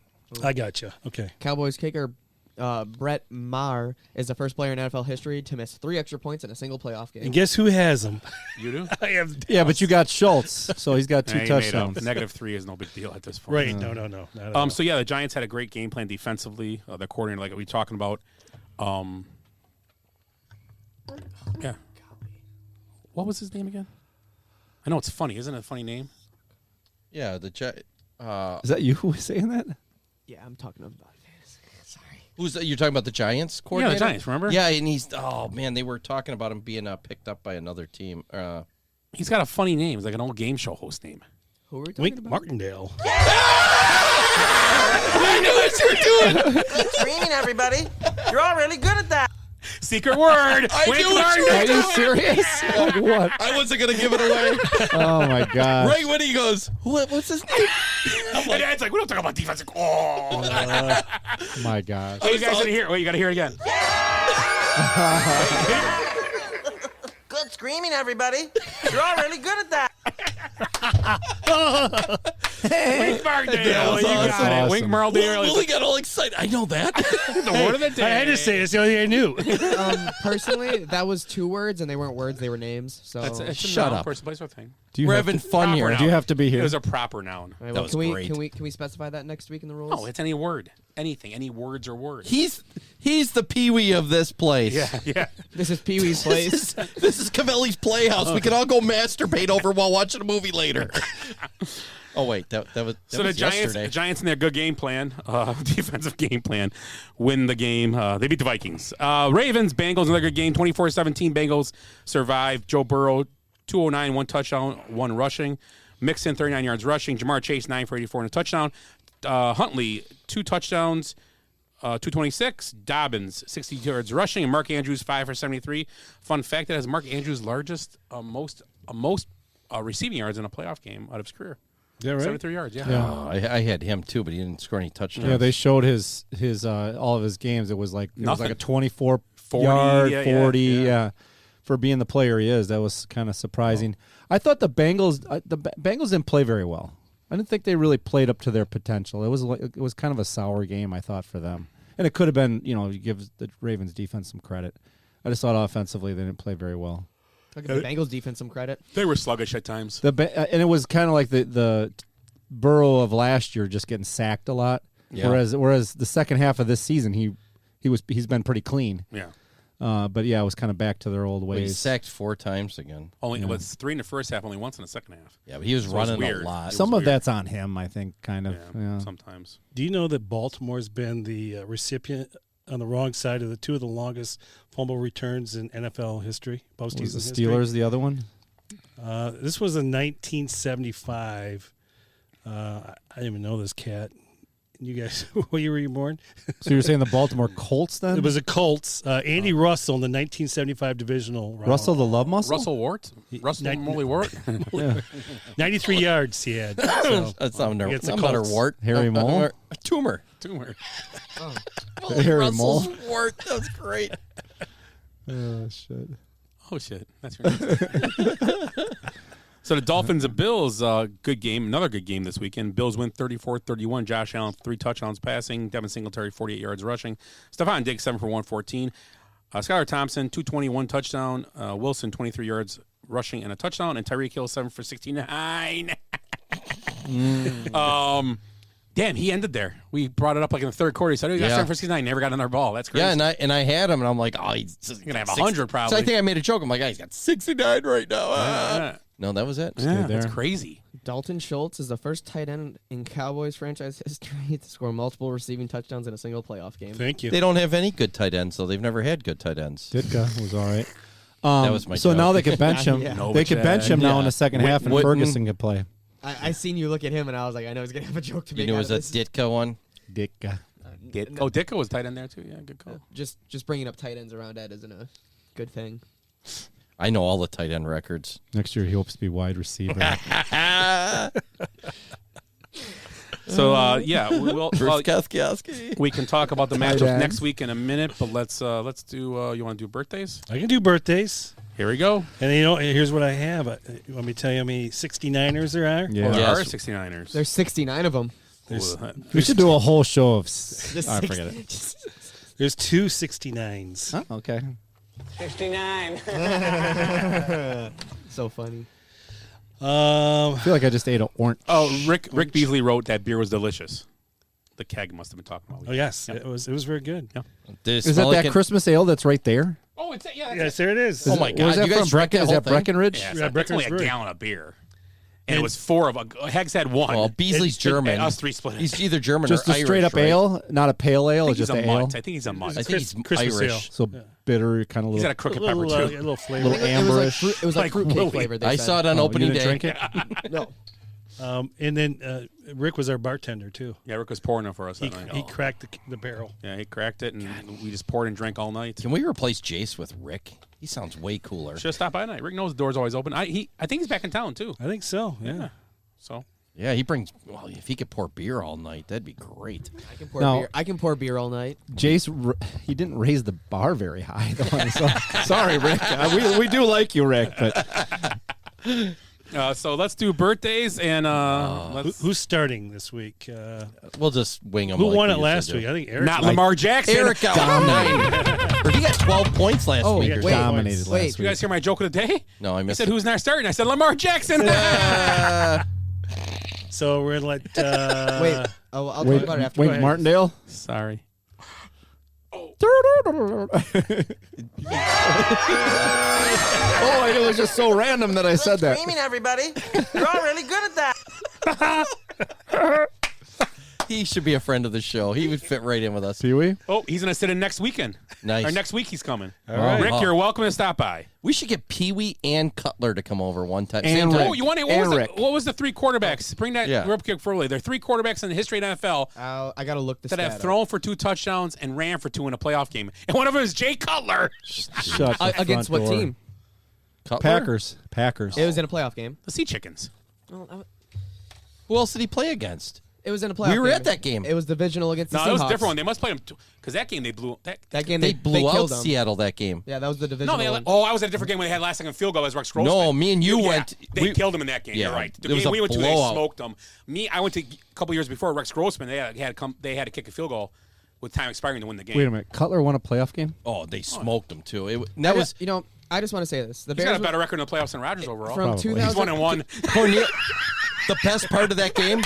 I got you. Okay. Cowboys kicker Brett Maher is the first player in NFL history to miss 3 extra points in a single playoff game. And guess who has them? You do? I have. Yeah, but you got Schultz, so he's got 2 He touchdowns. made up. -3 is no big deal at this point. Right. No. Not at all. So yeah, the Giants had a great game plan defensively. The coordinator, like we were talking about. Yeah. What was his name again? I know it's funny. Isn't it a funny name? Yeah, Is that you who was saying that? Yeah, I'm talking about Sorry. You're talking about the Giants coordinator? Yeah, the Giants, remember? Yeah, and they were talking about him being picked up by another team. He's got a funny name. It's like an old game show host name. Who were we talking Wink about? Martindale. I knew what you were doing. Keep screaming, everybody. You're all really good at that. secret word. I Wink knew what you were Are you doing. serious? Like what? I wasn't going to give it away. Oh my god! Right when he goes, what's his name? And Ed's like, we don't talk about defense. Like, oh. My gosh! Oh, you guys didn't hear it. Wait, you got to hear it again. Good screaming, everybody. You're all really good at that. Wink Martindale. That was You got awesome. it. Wink Martindale. Willie got all excited. I know that. The word of the day. I had to say it's the only thing I knew. Personally, that was 2 words, and they weren't words; they were names. So It's a Shut noun, up. person, place, or thing. We're having fun Proper here. noun. Do you have to be here? It was a proper noun. All right, That was can we great. can we specify that next week in the rules? No, it's any word. Anything. Any words or words. He's the Pee-wee of this place. Yeah. This is Pee Wee's place. This is Cavelli's Playhouse. We can all go masturbate over while watching a movie later. Oh wait, that was So was the yesterday. Giants in their good game plan, defensive game plan, win the game. They beat the Vikings. Ravens, Bengals, another good game. 24-17. Bengals survive. Joe Burrow, 209, 1 touchdown, 1 rushing. Mixon, 39 yards rushing. Jamar Chase, 9 for 84 and a touchdown. Huntley, 2 touchdowns, 226. Dobbins, 60 yards rushing. And Mark Andrews, 5 for 73. Fun fact, that is Mark Andrews' largest, most receiving yards in a playoff game out of his career. Yeah, right. 73 yards, yeah. Oh, I had him too, but he didn't score any touchdowns. Yeah, they showed his all of his games. It was like Nothing. a 24 40, yard, yeah, 40. yeah. Yeah, for being the player he is, that was kind of surprising. I thought the Bengals didn't play very well. I didn't think they really played up to their potential. It was kind of a sour game, I thought, for them. And it could have been, you give the Ravens defense some credit. I just thought offensively they didn't play very well. I'll give the Bengals defense some credit. They were sluggish at times. And it was kind of like the Burrow of last year, just getting sacked a lot. Yeah. Whereas the second half of this season, he's been pretty clean. Yeah. But yeah, it was kind of back to their old Well, he ways. sacked 4 times again. It was 3 in the first half, only once in the second half. Yeah, but he was So it was running a weird. lot. Some of that's on him, I think, kind of. Yeah, Yeah. sometimes. Do you know that Baltimore's been the recipient on the wrong side of the 2 of the longest fumble returns in NFL history, postseason Was the history? Steelers the other one? This was in 1975. I didn't even know this cat. You guys, what year were you born? So you're saying the Baltimore Colts then? It was the Colts. Andy Russell in the 1975 divisional round. Russell the Love Muscle? Russell Wart? Russell Molly Wart? 93 yards he had. So, That's not against the a Colts. wart. Harry Mole? A tumor. Tumor. Harry Russell's Mole? wart. That was great. Oh, shit. Oh, shit. That's right. So the Dolphins and Bills, good game. Another good game this weekend. Bills win 34-31. Josh Allen, 3 touchdowns passing. Devin Singletary, 48 yards rushing. Stephon Diggs, 7 for 114. Skylar Thompson, 221 touchdown. Wilson, 23 yards rushing and a touchdown. And Tyreek Hill, 7 for 69. Damn, he ended there. We brought it up like in the third quarter. He said, he got 7 for 69. Never got another ball. That's crazy. Yeah, and I had him, and I'm like, oh, he's going to have 100 probably. So I think I made a joke. I'm like, he's got 69 right now. Yeah. No, that was it. Yeah, that's crazy. Dalton Schultz is the first tight end in Cowboys franchise history to score multiple receiving touchdowns in a single playoff game. Thank you. They don't have any good tight ends, though. They've never had good tight ends. Ditka was all right. That was my So joke. now they could bench him. Yeah. They could bench him now in the second half, and Witten. Ferguson could play. I seen you look at him, and I was like, I know he's gonna have a joke to You make. knew it out was of a this. Ditka one? Ditka. Ditka was tight end there, too. Yeah, good call. Just bringing up tight ends around Ed isn't a good thing. I know all the tight end records. Next year, he hopes to be wide receiver. So, yeah, we'll, we can talk about the Tight matchups end. next week in a minute, but let's do, you want to do birthdays? I can do birthdays. Here we go. And here's what I have. You want me to tell you how many 69ers there are? Yeah. Well, there Yes. are 69ers. There's 69 of them. We should do a whole show of. Just I 60 forget it. There's 2 69s. Oh, okay. 69. So funny. I feel like I just ate an orange. Oh, Rick Beasley wrote that beer was delicious. The keg must have been talking about. Oh yes, Yep. it was very good. Yeah. Is that that Christmas ale that's right there? Oh, it's yeah. Yes, there it is. Oh my God! Was that you guys from drank Brecken? Is whole that thing? Breckenridge? Yeah, Yeah, it's only a Breckenridge. gallon of beer. And it was 4 of a Hags had 1. Well, Beasley's German. Us 3 split it. He's either German Just or a Irish, straight up right? ale, not a pale ale, I or think he's just a an ale. mutt. I think he's a mutt. I think he's Christmas ale. Irish. So bitter, kind of He's little. got a crooked A pepper little, too. little flavor. Little It was like amberish. fruit, it was like fruit Like cake Willy. flavored. They I said. saw it on Oh, you opening didn't day. drink it? No. And then Rick was our bartender too. Yeah, Rick was pouring it for us He, that night. he cracked the barrel. Yeah, he cracked it, and we just poured and drank all night. Can we replace Jace with Rick? He sounds way cooler. Should have stopped by tonight. Rick knows the door's always open. I think he's back in town too. I think so. Yeah. So. Yeah, he brings. Well, if he could pour beer all night, that'd be great. I can pour beer all night. Jace, he didn't raise the bar very high, though. So, sorry, Rick. We do like you, Rick, but. So let's do birthdays and who's starting this week? We'll just wing them. Who like won we it used last to do. week? I think Eric. not Lamar Jackson. Eric got dominated. Or he got 12 points last week. He Or dominated something. last Did you week. guys hear my joke of the day? No, I He missed said, it. "Who's not starting?" I said, "Lamar Jackson." So we're gonna let. Wait, I'll Wink, talk about it after. Wink Martindale. Sorry. Oh, it was just so random that I said that. Screaming, everybody. You're all really good at that. He should be a friend of the show. He would fit right in with us. Pee Wee? Oh, he's gonna sit in next weekend. Nice. Or next week he's coming. All right. Rick, you're welcome to stop by. We should get Pee Wee and Cutler to come over one time. And Same Rick. time. Oh, you want to? What was the three quarterbacks? Bring that Yeah. real quick for early. There are three quarterbacks in the history of NFL I gotta look this that have thrown for 2 touchdowns and ran for 2 in a playoff game, and one of them is Jay Cutler. Shut the Against front what door. team? Cutler? Packers. It was in a playoff game. The Sea Chickens. Who else did he play against? It was in a playoff. We were game. at that game. It was divisional against the No, Seahawks. it was a different one. They must play them because that game they blew. That game They blew out killed them. Seattle that game. Yeah, that was the divisional. No, one. I was at a different game when they had last second field goal as Rex Grossman. No, me and you Yeah, went. They killed him in that game. Yeah, You're right. The it was game a we went to, blowout. they smoked them. I went to a couple years before Rex Grossman. They had to kick a field goal with time expiring to win the game. Wait a minute. Cutler won a playoff game? Oh, they smoked them too. That was. You know, I just want to say this: the He's Bears got a better record in the playoffs than Rodgers overall. from Probably. 2000. He's 1-1. The best part of that game,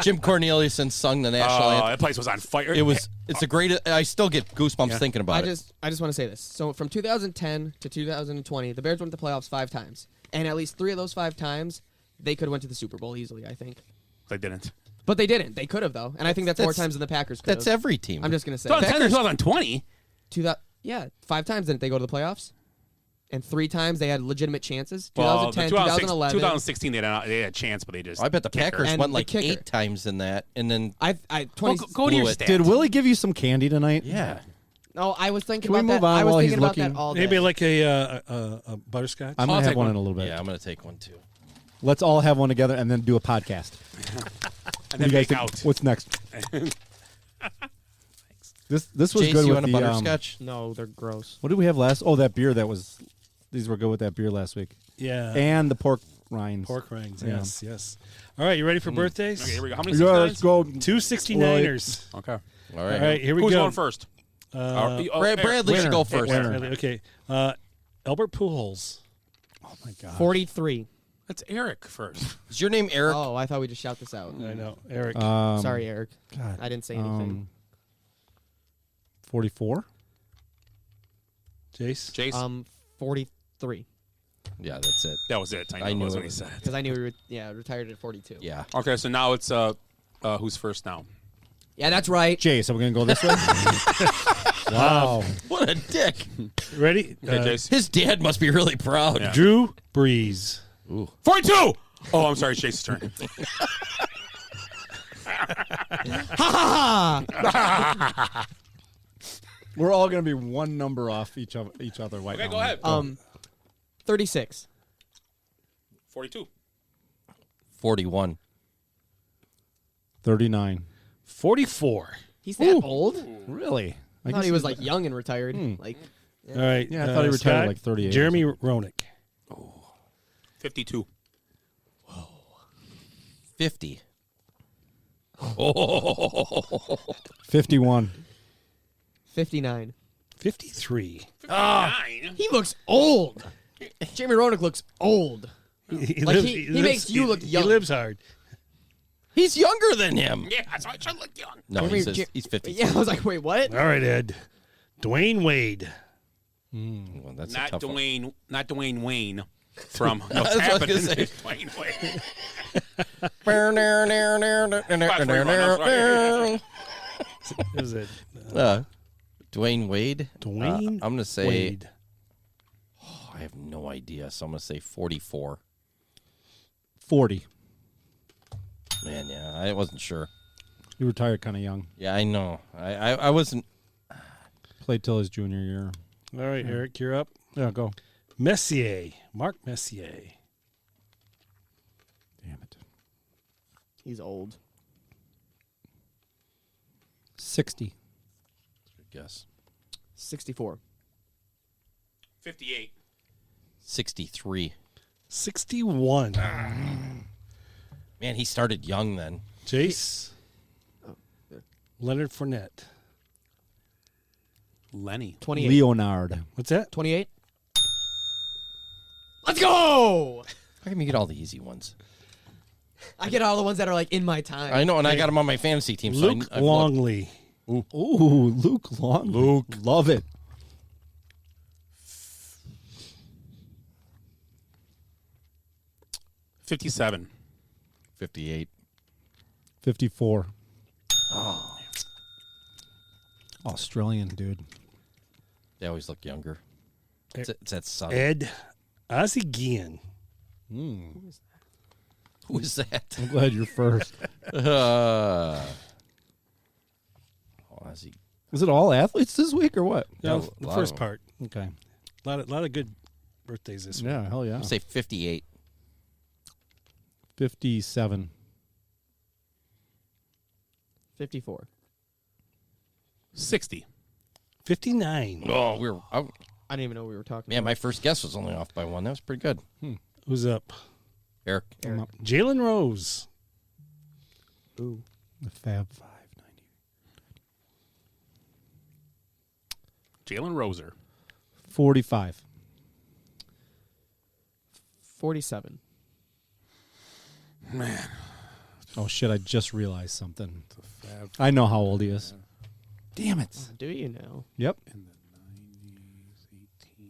Jim Corneliuson sung the national anthem. That place was on fire. It's a great. I still get goosebumps thinking about it. I just want to say this. So from 2010 to 2020, the Bears went to the playoffs 5 times, and at least 3 of those 5 times, they could have went to the Super Bowl easily. I think, They didn't. but they didn't. They could have though, and I think that's more times than the Packers could. That's every team. I'm just gonna say. 2010 to 2020. 5 times didn't they go to the playoffs? And 3 times they had legitimate chances. Well, 2010, 2011. 2011. 2016 they had a chance, but they just. I bet the Packers And went the like kicker. 8 times in that, and then I 20. Go to your blew it. stats. Did Willie give you some candy tonight? yeah. No, I was thinking Can we about move that. on I was while he's thinking about that looking? all day. Maybe like a butterscotch. I'm I'll going to have take one one. in a little bit. Yeah, I'm gonna take one too. Let's all have one together and then do a podcast. and then You guys make think- out. What's next? This was Jace, good you with want a the butterscotch? No, they're gross. what did we have last? Oh, that beer that was. These were good with that beer last week. Yeah. And the pork rinds. Pork rinds. Yeah. Yes, yes. All right, you ready for birthdays? Okay, here we go. How many? Yeah, let's 69s? go. 2 69ers. Okay. All All right. right, here we Who's go. going first? Bradley should go first. Bradley, okay. Albert Pujols. Oh my god. 43. That's Eric first. Is your name Eric? Oh, I thought we just shout this out. I know, Eric. Sorry, Eric. God. I didn't say anything. 44. Jace. 43. Yeah, that's it. That was it. I knew knew what it he was- said. Because I knew retired at 42. Yeah. Okay, so now it's who's first now? Yeah, that's right. Jay, so we're going to go this way? Wow. What a dick. Ready? Okay, Jace. His dad must be really proud. Yeah. Drew Brees. Ooh. 42. Oh, I'm sorry, Chase's turn. We're all going to be one number off each other right Okay, now. go ahead. 36. 42. 41. 39. 44. He's that old? Really? I thought he was like young and retired. Like, All right. Yeah, I thought he retired Scott, like 38 or Jeremy Roenick. 52. 50. 51. 59. 53. He looks old. Jamie Roenick looks old. He Like, lives- he makes you look young. He lives hard. He's younger than him. Yeah, so I should look young. No, Jamie- he's 50. Yeah, I was like, wait, what? All right, Ed. Dwayne Wade. Well, that's a Not tough one. Dwayne, not Dwayne Wayne from What's That's what I was Happening. gonna say. Dwayne Wayne. Is it Dwayne Wade? Dwayne I'm going to say. Wade. Oh, I have no idea, so I'm going to say 44. 40. Man, yeah, I wasn't sure. He retired kind of young. Yeah, I know. I wasn't. Played till his junior year. All right, Eric, you're up. Yeah, go. Messier. Mark Messier. Damn it. He's old. 60. Good guess. 64. 58. 63. 61. Man, he started young then. Jace. Leonard Fournette. Lenny. 28. Leonard. What's that? 28. Let's go! How come you get all the easy ones? I get all the ones that are like in my time. I know, and I got him on my fantasy team. So Luke Longley. Ooh, Luke Longley. Luke. Love it. 57. 58. 54. Australian dude. They always look younger. It's that son. Ed Ozzie Who is that? I'm glad you're first. Ozzie. Is it all athletes this week or what? No, Yeah, the a lot first of part. Okay. A lot of good birthdays this week. Yeah, hell yeah. I'll say 58. 57. 54. 60. 59. Oh, I didn't even know we were talking man, about. my first guess was only off by one. That was pretty good. Who's up? Eric. Jalen Rose. Ooh. The Fab Five. Jalen Roser. 45. 47. Man. Oh, shit. I just realized something. I know how old he is. Damn it. Do you know? Yep. In the 90s,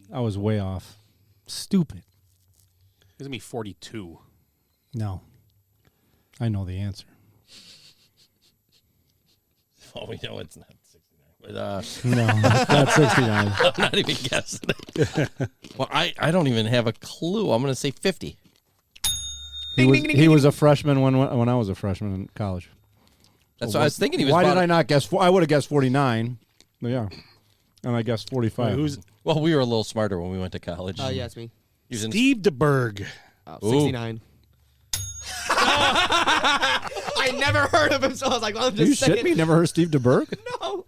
18. I was way off. Stupid. He's going to be 42. No. I know the answer. Oh, we know it's not 69. But, no, not 69. I'm not even guessing it. Well, I don't even have a clue. I'm going to say 50. He was a freshman when I was a freshman in college. That's what I was thinking. He was. Why did I not guess? I would have guessed 49. But yeah, and I guessed 45. Well, we were a little smarter when we went to college. Oh, yeah, it's me. Steve DeBerg. 69. I never heard of him, so I was like, well, I'm Are you just saying. shitting me? Never heard Steve DeBerg? No.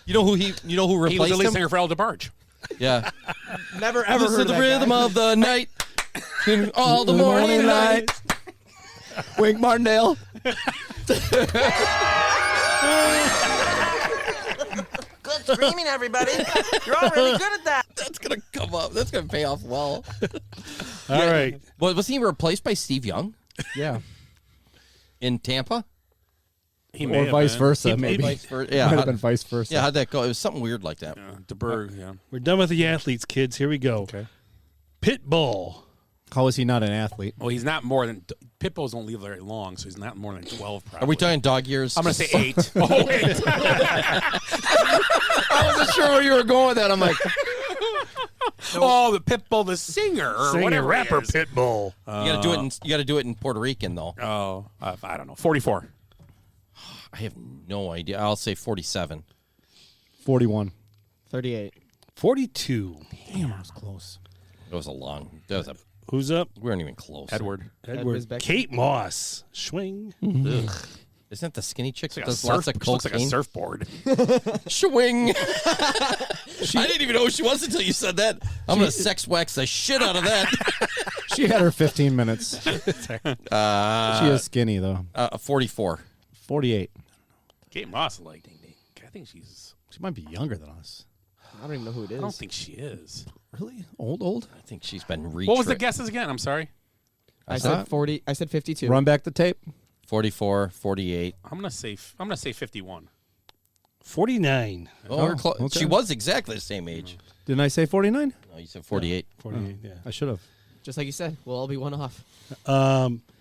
You know who replaced He was the lead him? singer for El DeBarge. Yeah. Never ever Listen heard to of the that rhythm guy. of the night. In all the morning light. Wink Martindale. Good screaming, everybody. You're all really good at that. That's going to come up. That's going to pay off well. All right. Well, was he replaced by Steve Young Yeah. in Tampa? He may Or have vice been. versa, maybe. Vice versa. Yeah, Might have how'd- been vice versa. Yeah, how'd that go? It was something weird like that. Yeah, DeBerg, yeah. We're done with the athletes, kids. Here we go. Okay. Pitbull. How is he not an athlete? Well, he's not more than pit bulls don't live very long, so he's not more than 12. Probably. Are we talking dog years? I'm gonna say 8. Oh wait. I wasn't sure where you were going with that. I'm like, Oh, the Pitbull, the singer, or Singer, whatever. rapper he is. Pitbull. You got to do it. You got to do it in Puerto Rican though. Oh, I don't know. 44. I have no idea. I'll say 47. 41. 38. 42. Damn, I was close. It was a long. That was a. Who's up? We weren't even close. Edward. Edward's back. Kate Moss. Swing. Ugh. Isn't that the skinny chick that Like does lots of she looks like a cocaine? surfboard. Swing. I didn't even know who she was until you said that. I'm gonna sex wax the shit out of that. She had her 15 minutes. She is skinny, though. 44. 48. Kate Moss, like, I think She might be younger than us. I don't even know who it is. I don't think she is. Really? Old? I think she's been What was the guesses again? I'm sorry. I said 40. I said 52. Run back the tape. 44, 48. I'm gonna say 51. 49. Oh, okay. She was exactly the same age. Didn't I say 49? No, you said 48. 48, yeah. I should have. Just like you said, we'll all be one off.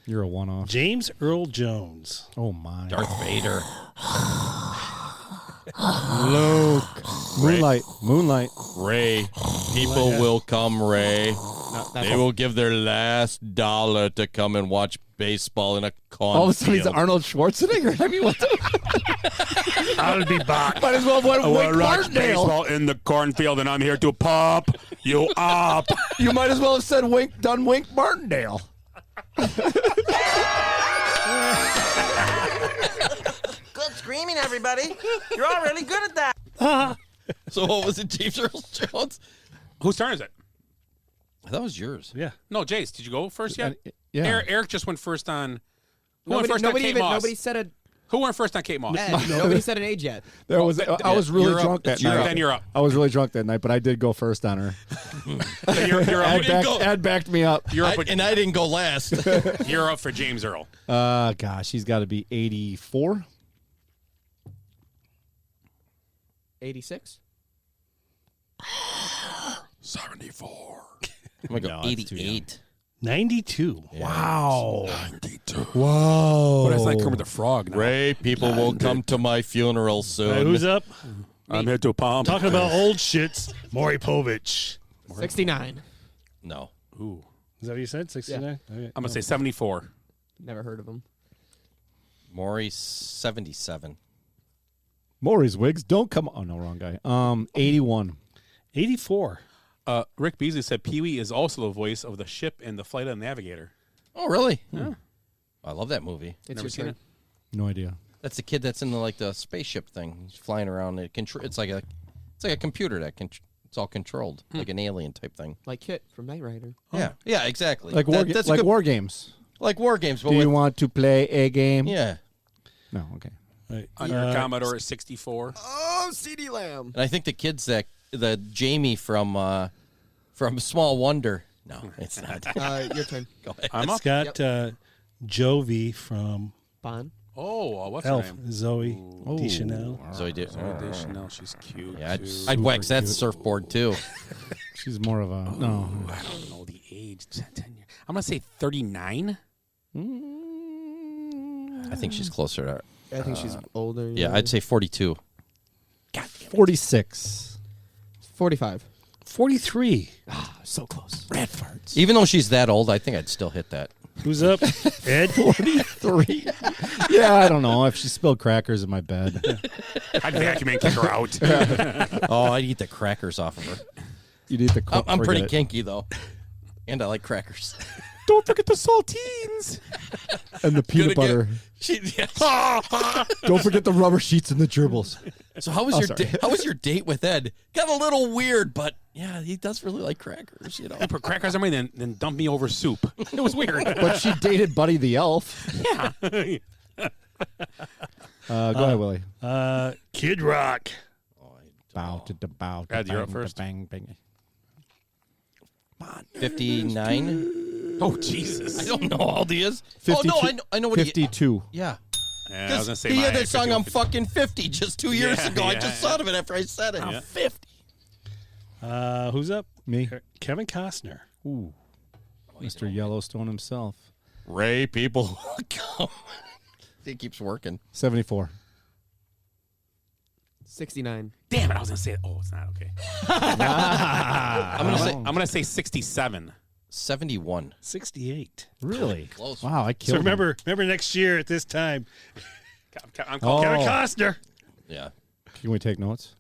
You're a one-off. James Earl Jones. Oh, my. Darth Vader. Luke. Moonlight. Ray. People will come, Ray. They will give their last dollar to come and watch baseball in a cornfield. All of a sudden, he's Arnold Schwarzenegger. I mean, what the? I'll be back. Might as well have went Wink Martindale. Baseball in the cornfield, and I'm here to pop you up. You might as well have said Wink Martindale. Good screaming, everybody. You're all really good at that. So what was it, James Earl Jones? Whose turn is it? That was yours. Yeah. No, Jace, did you go first yet? Yeah. Eric just went first on. Who went first on Kate Moss? Nobody said a. Who went first on Kate Moss? Nobody said an age yet. I was really You're up. drunk that night. Then you're up. I was really drunk that night, but I did go first on her. You're up. Ed backed me up. You're up. And I didn't go last. You're up for James Earl. Gosh, he's got to be 84. 86. 74. I'm going to go No, it's too 88. 92. Wow. 92. Whoa. What is like Kermit the Frog now? Ray, people will come to my funeral All soon. right, who's up? I'm here to pump. Talking about old shits. Maury Povich. 69. No. Ooh. Is that what you said? 69? Okay. I'm going to say 74. Never heard of him. Maury, 77. Maury's wigs don't come. Oh no, wrong guy. 81. 84. Rick Beasley said Pee-wee is also the voice of the ship in The Flight of the Navigator. Oh, really? Yeah. I love that movie. It's Never your seen turn. it. No idea. That's the kid that's in the spaceship thing. He's flying around. It's like a computer that it's all controlled, like an alien type thing. Like Kit from Knight Rider. Yeah, exactly. Like That's a like good- war games. Like war games. But Do you with, want to play a game? yeah. No. Okay. All right. On your Commodore 64. Oh, CD Lamb. And I think the kids the Jamie from Small Wonder. No, it's not. Your turn. Go ahead. I'm It's up. got Jovi from Bond. Oh, what's her Elf. name? Zoe Deschanel. Zoe Deschanel. She's cute. Yeah, too. I'd wax that surfboard too. She's more of a no. I don't know the age. 10 years. I'm going to say 39. I think she's closer to. I think she's older. Yeah, I'd say 42. 46. 45. 43. So close. Red farts. Even though she's that old, I think I'd still hit that. Who's up? Ed? 43. Yeah, I don't know. If she spilled crackers in my bed. I'd vacuum and kick her out. Oh, I'd eat the crackers off of her. You'd eat the I'm pretty forget it. kinky though, and I like crackers. Don't forget the saltines. And the peanut butter. Don't forget the rubber sheets and the gerbils. So how was how was your date with Ed? Got a little weird, but yeah, he does really like crackers. You know, Put crackers on me, then dump me over soup. It was weird. But she dated Buddy the Elf. Yeah. Go ahead, Willie. Kid Rock. Bow to the bow. Ed, you're up bang, first. Bang, bang. 59. Oh, Jesus. I don't know how old he is. 52, Oh no, I know what he. 52. Yeah. Yeah, I was gonna say he my had that song 51, "I'm fucking 50" just 2 years Yeah, ago. I yeah, just yeah. thought of it after I said it. Yeah. I'm 50. Who's up? Me. Kevin Costner. Ooh. Mr. Yellowstone himself. Ray, people come. He keeps working. 74. 69. Damn it! I was gonna say. Oh, it's not okay. I'm gonna say 67. 71. 68. Really? Close. Wow, I So killed him. remember next year at this time, I'm Oh. Kevin Costner. Yeah. Can we take notes?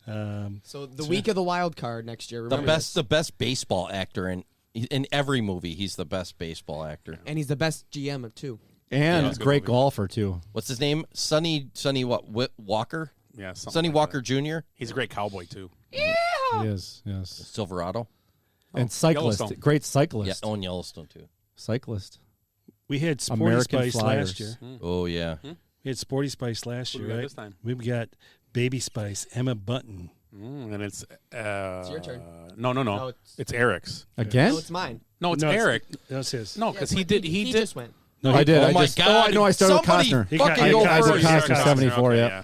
So the week of the wild card next year. Remember The best baseball actor in every movie. He's the best baseball actor. And he's the best GM too. And Yeah, it's a good great movie. golfer, too. What's his name? Sonny what? Walker? Yeah, something Sonny like Walker that. Jr. He's a great cowboy too. He is, yes. Silverado. And cyclist. Yellowstone. Great Yeah, cyclist. own Yellowstone too. Cyclist. We had Sporty American Spice Flyers. last year. Oh yeah. We had Sporty Spice last Who do year, we got right? this time? We've got Baby Spice, Emma Button. And it's your turn. No. No, It's Eric's. Again? No, it's mine. No, it's No, Eric. That's his. No, because he did. He did. just went. No, I did. Oh I my just, God. Oh, I know. I started with Somebody Costner. He fucking got- go I did first. Costner, 74, Okay, yeah.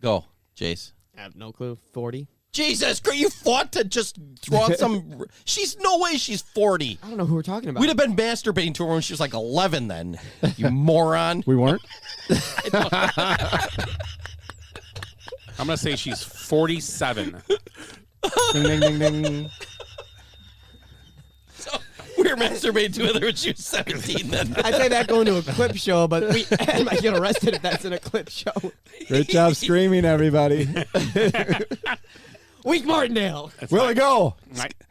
Go, Jace. I have no clue. 40. Jesus Christ, you fought to just throw out some. She's no way she's 40. I don't know who we're talking about. We'd have been masturbating to her when she was like 11 then. You moron. We weren't? I'm gonna say she's 47. Ding, ding, ding, ding. We We were masturbating to her when she was 17 then. I'd say that going to a clip show, but we might get arrested if that's in a clip show. Great job screaming, everybody. Weak Martindale. Willie, go.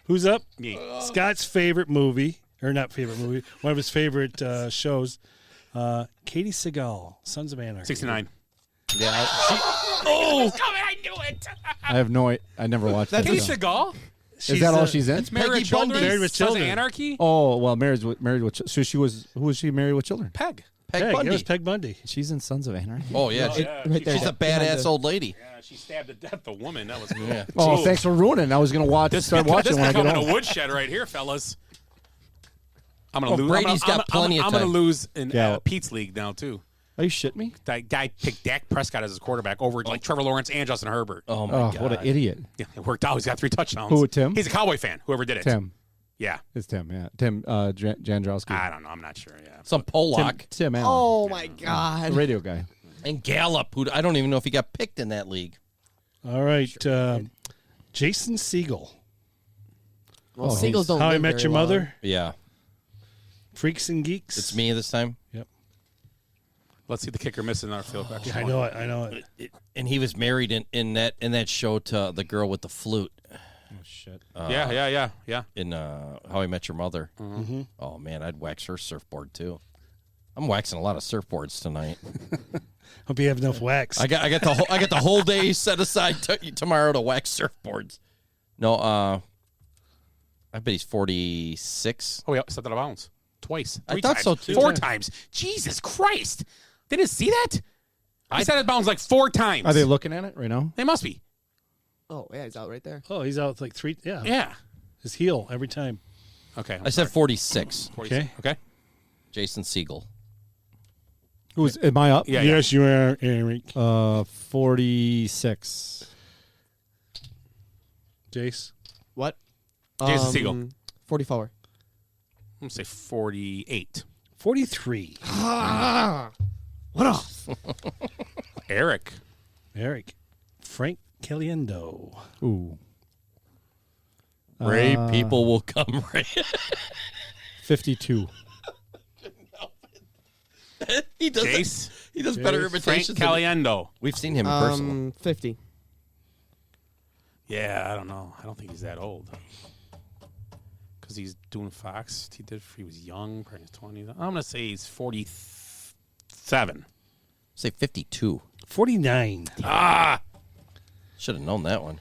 Who's up? Me. Scott's favorite movie, or not favorite movie, one of his favorite shows. Katie Seagal, Sons of Anarchy. 69. Yeah. Oh, I knew it. I have no. I never watched that. Katie show. Seagal? Is that all she's in? It's Married with Children. Married with Sons of Children. Anarchy. Oh well, married with. So she was. Who was she married with children? Peg. Peg Bundy. It was Peg Bundy. She's in Sons of Anarchy. Oh, yeah. Right there, She's a badass old lady. Yeah, she stabbed to death the woman. That was cool. Yeah. Oh, thanks for ruining. I was gonna watch. Start watching this when I get becoming home. a woodshed right here, fellas. I'm gonna Oh, lose. Brady's got plenty of I'm gonna time. lose in Yeah. Pete's league now too. Are you shitting me? That guy picked Dak Prescott as his quarterback over like Trevor Lawrence and Justin Herbert. Oh, my God. What an idiot. Yeah, it worked out. He's got 3 touchdowns. Who, Tim? He's a Cowboy fan. Whoever did it. Tim. Yeah. It's Tim. Yeah, Tim Jandrowski. I don't know. I'm not sure. Yeah. Some Polak. Tim Allen. Oh, my God. The radio guy. And Gallup, who I don't even know if he got picked in that league. All right. Jason Segel. Well, Seagulls don't How I live Met very Your long. Mother. Yeah. Freaks and Geeks. It's me this time. Yep. Let's see the kicker missing our field. I know it. I know it. And he was married in that show to the girl with the flute. Oh shit. Yeah. In How I Met Your Mother. Mm-hmm. Oh man, I'd wax her surfboard too. I'm waxing a lot of surfboards tonight. Hope you have enough wax. I got the whole day set aside tomorrow to wax surfboards. No, I bet he's 46. Oh, yeah. Stepped out of bounds. Twice. I 3 thought times. so, too. 4 times. Jesus Christ. They didn't see that? I said it bounds like 4 times. Are they looking at it right now? They must be. Oh, yeah, he's out right there. Oh, he's out like 3. Yeah. Yeah. His heel every time. Okay. I said 46. Okay. Okay. Jason Segel. Who's? Am I up? Yeah. Yes, you are, Eric. 46. Jace. What? Jason Segel. 44. I'm going to say 48. 43. What else? Eric. Frank Caliendo. Ooh. Ray, people will come, Ray. 52. He does. Jace. He does better Frank imitations. Caliendo. We've seen him in person. 50. Yeah, I don't know. I don't think he's that old. Because he's doing Fox. He was young, probably in his 20s. I'm going to say he's 47. Say 52. 49. Should have known that one.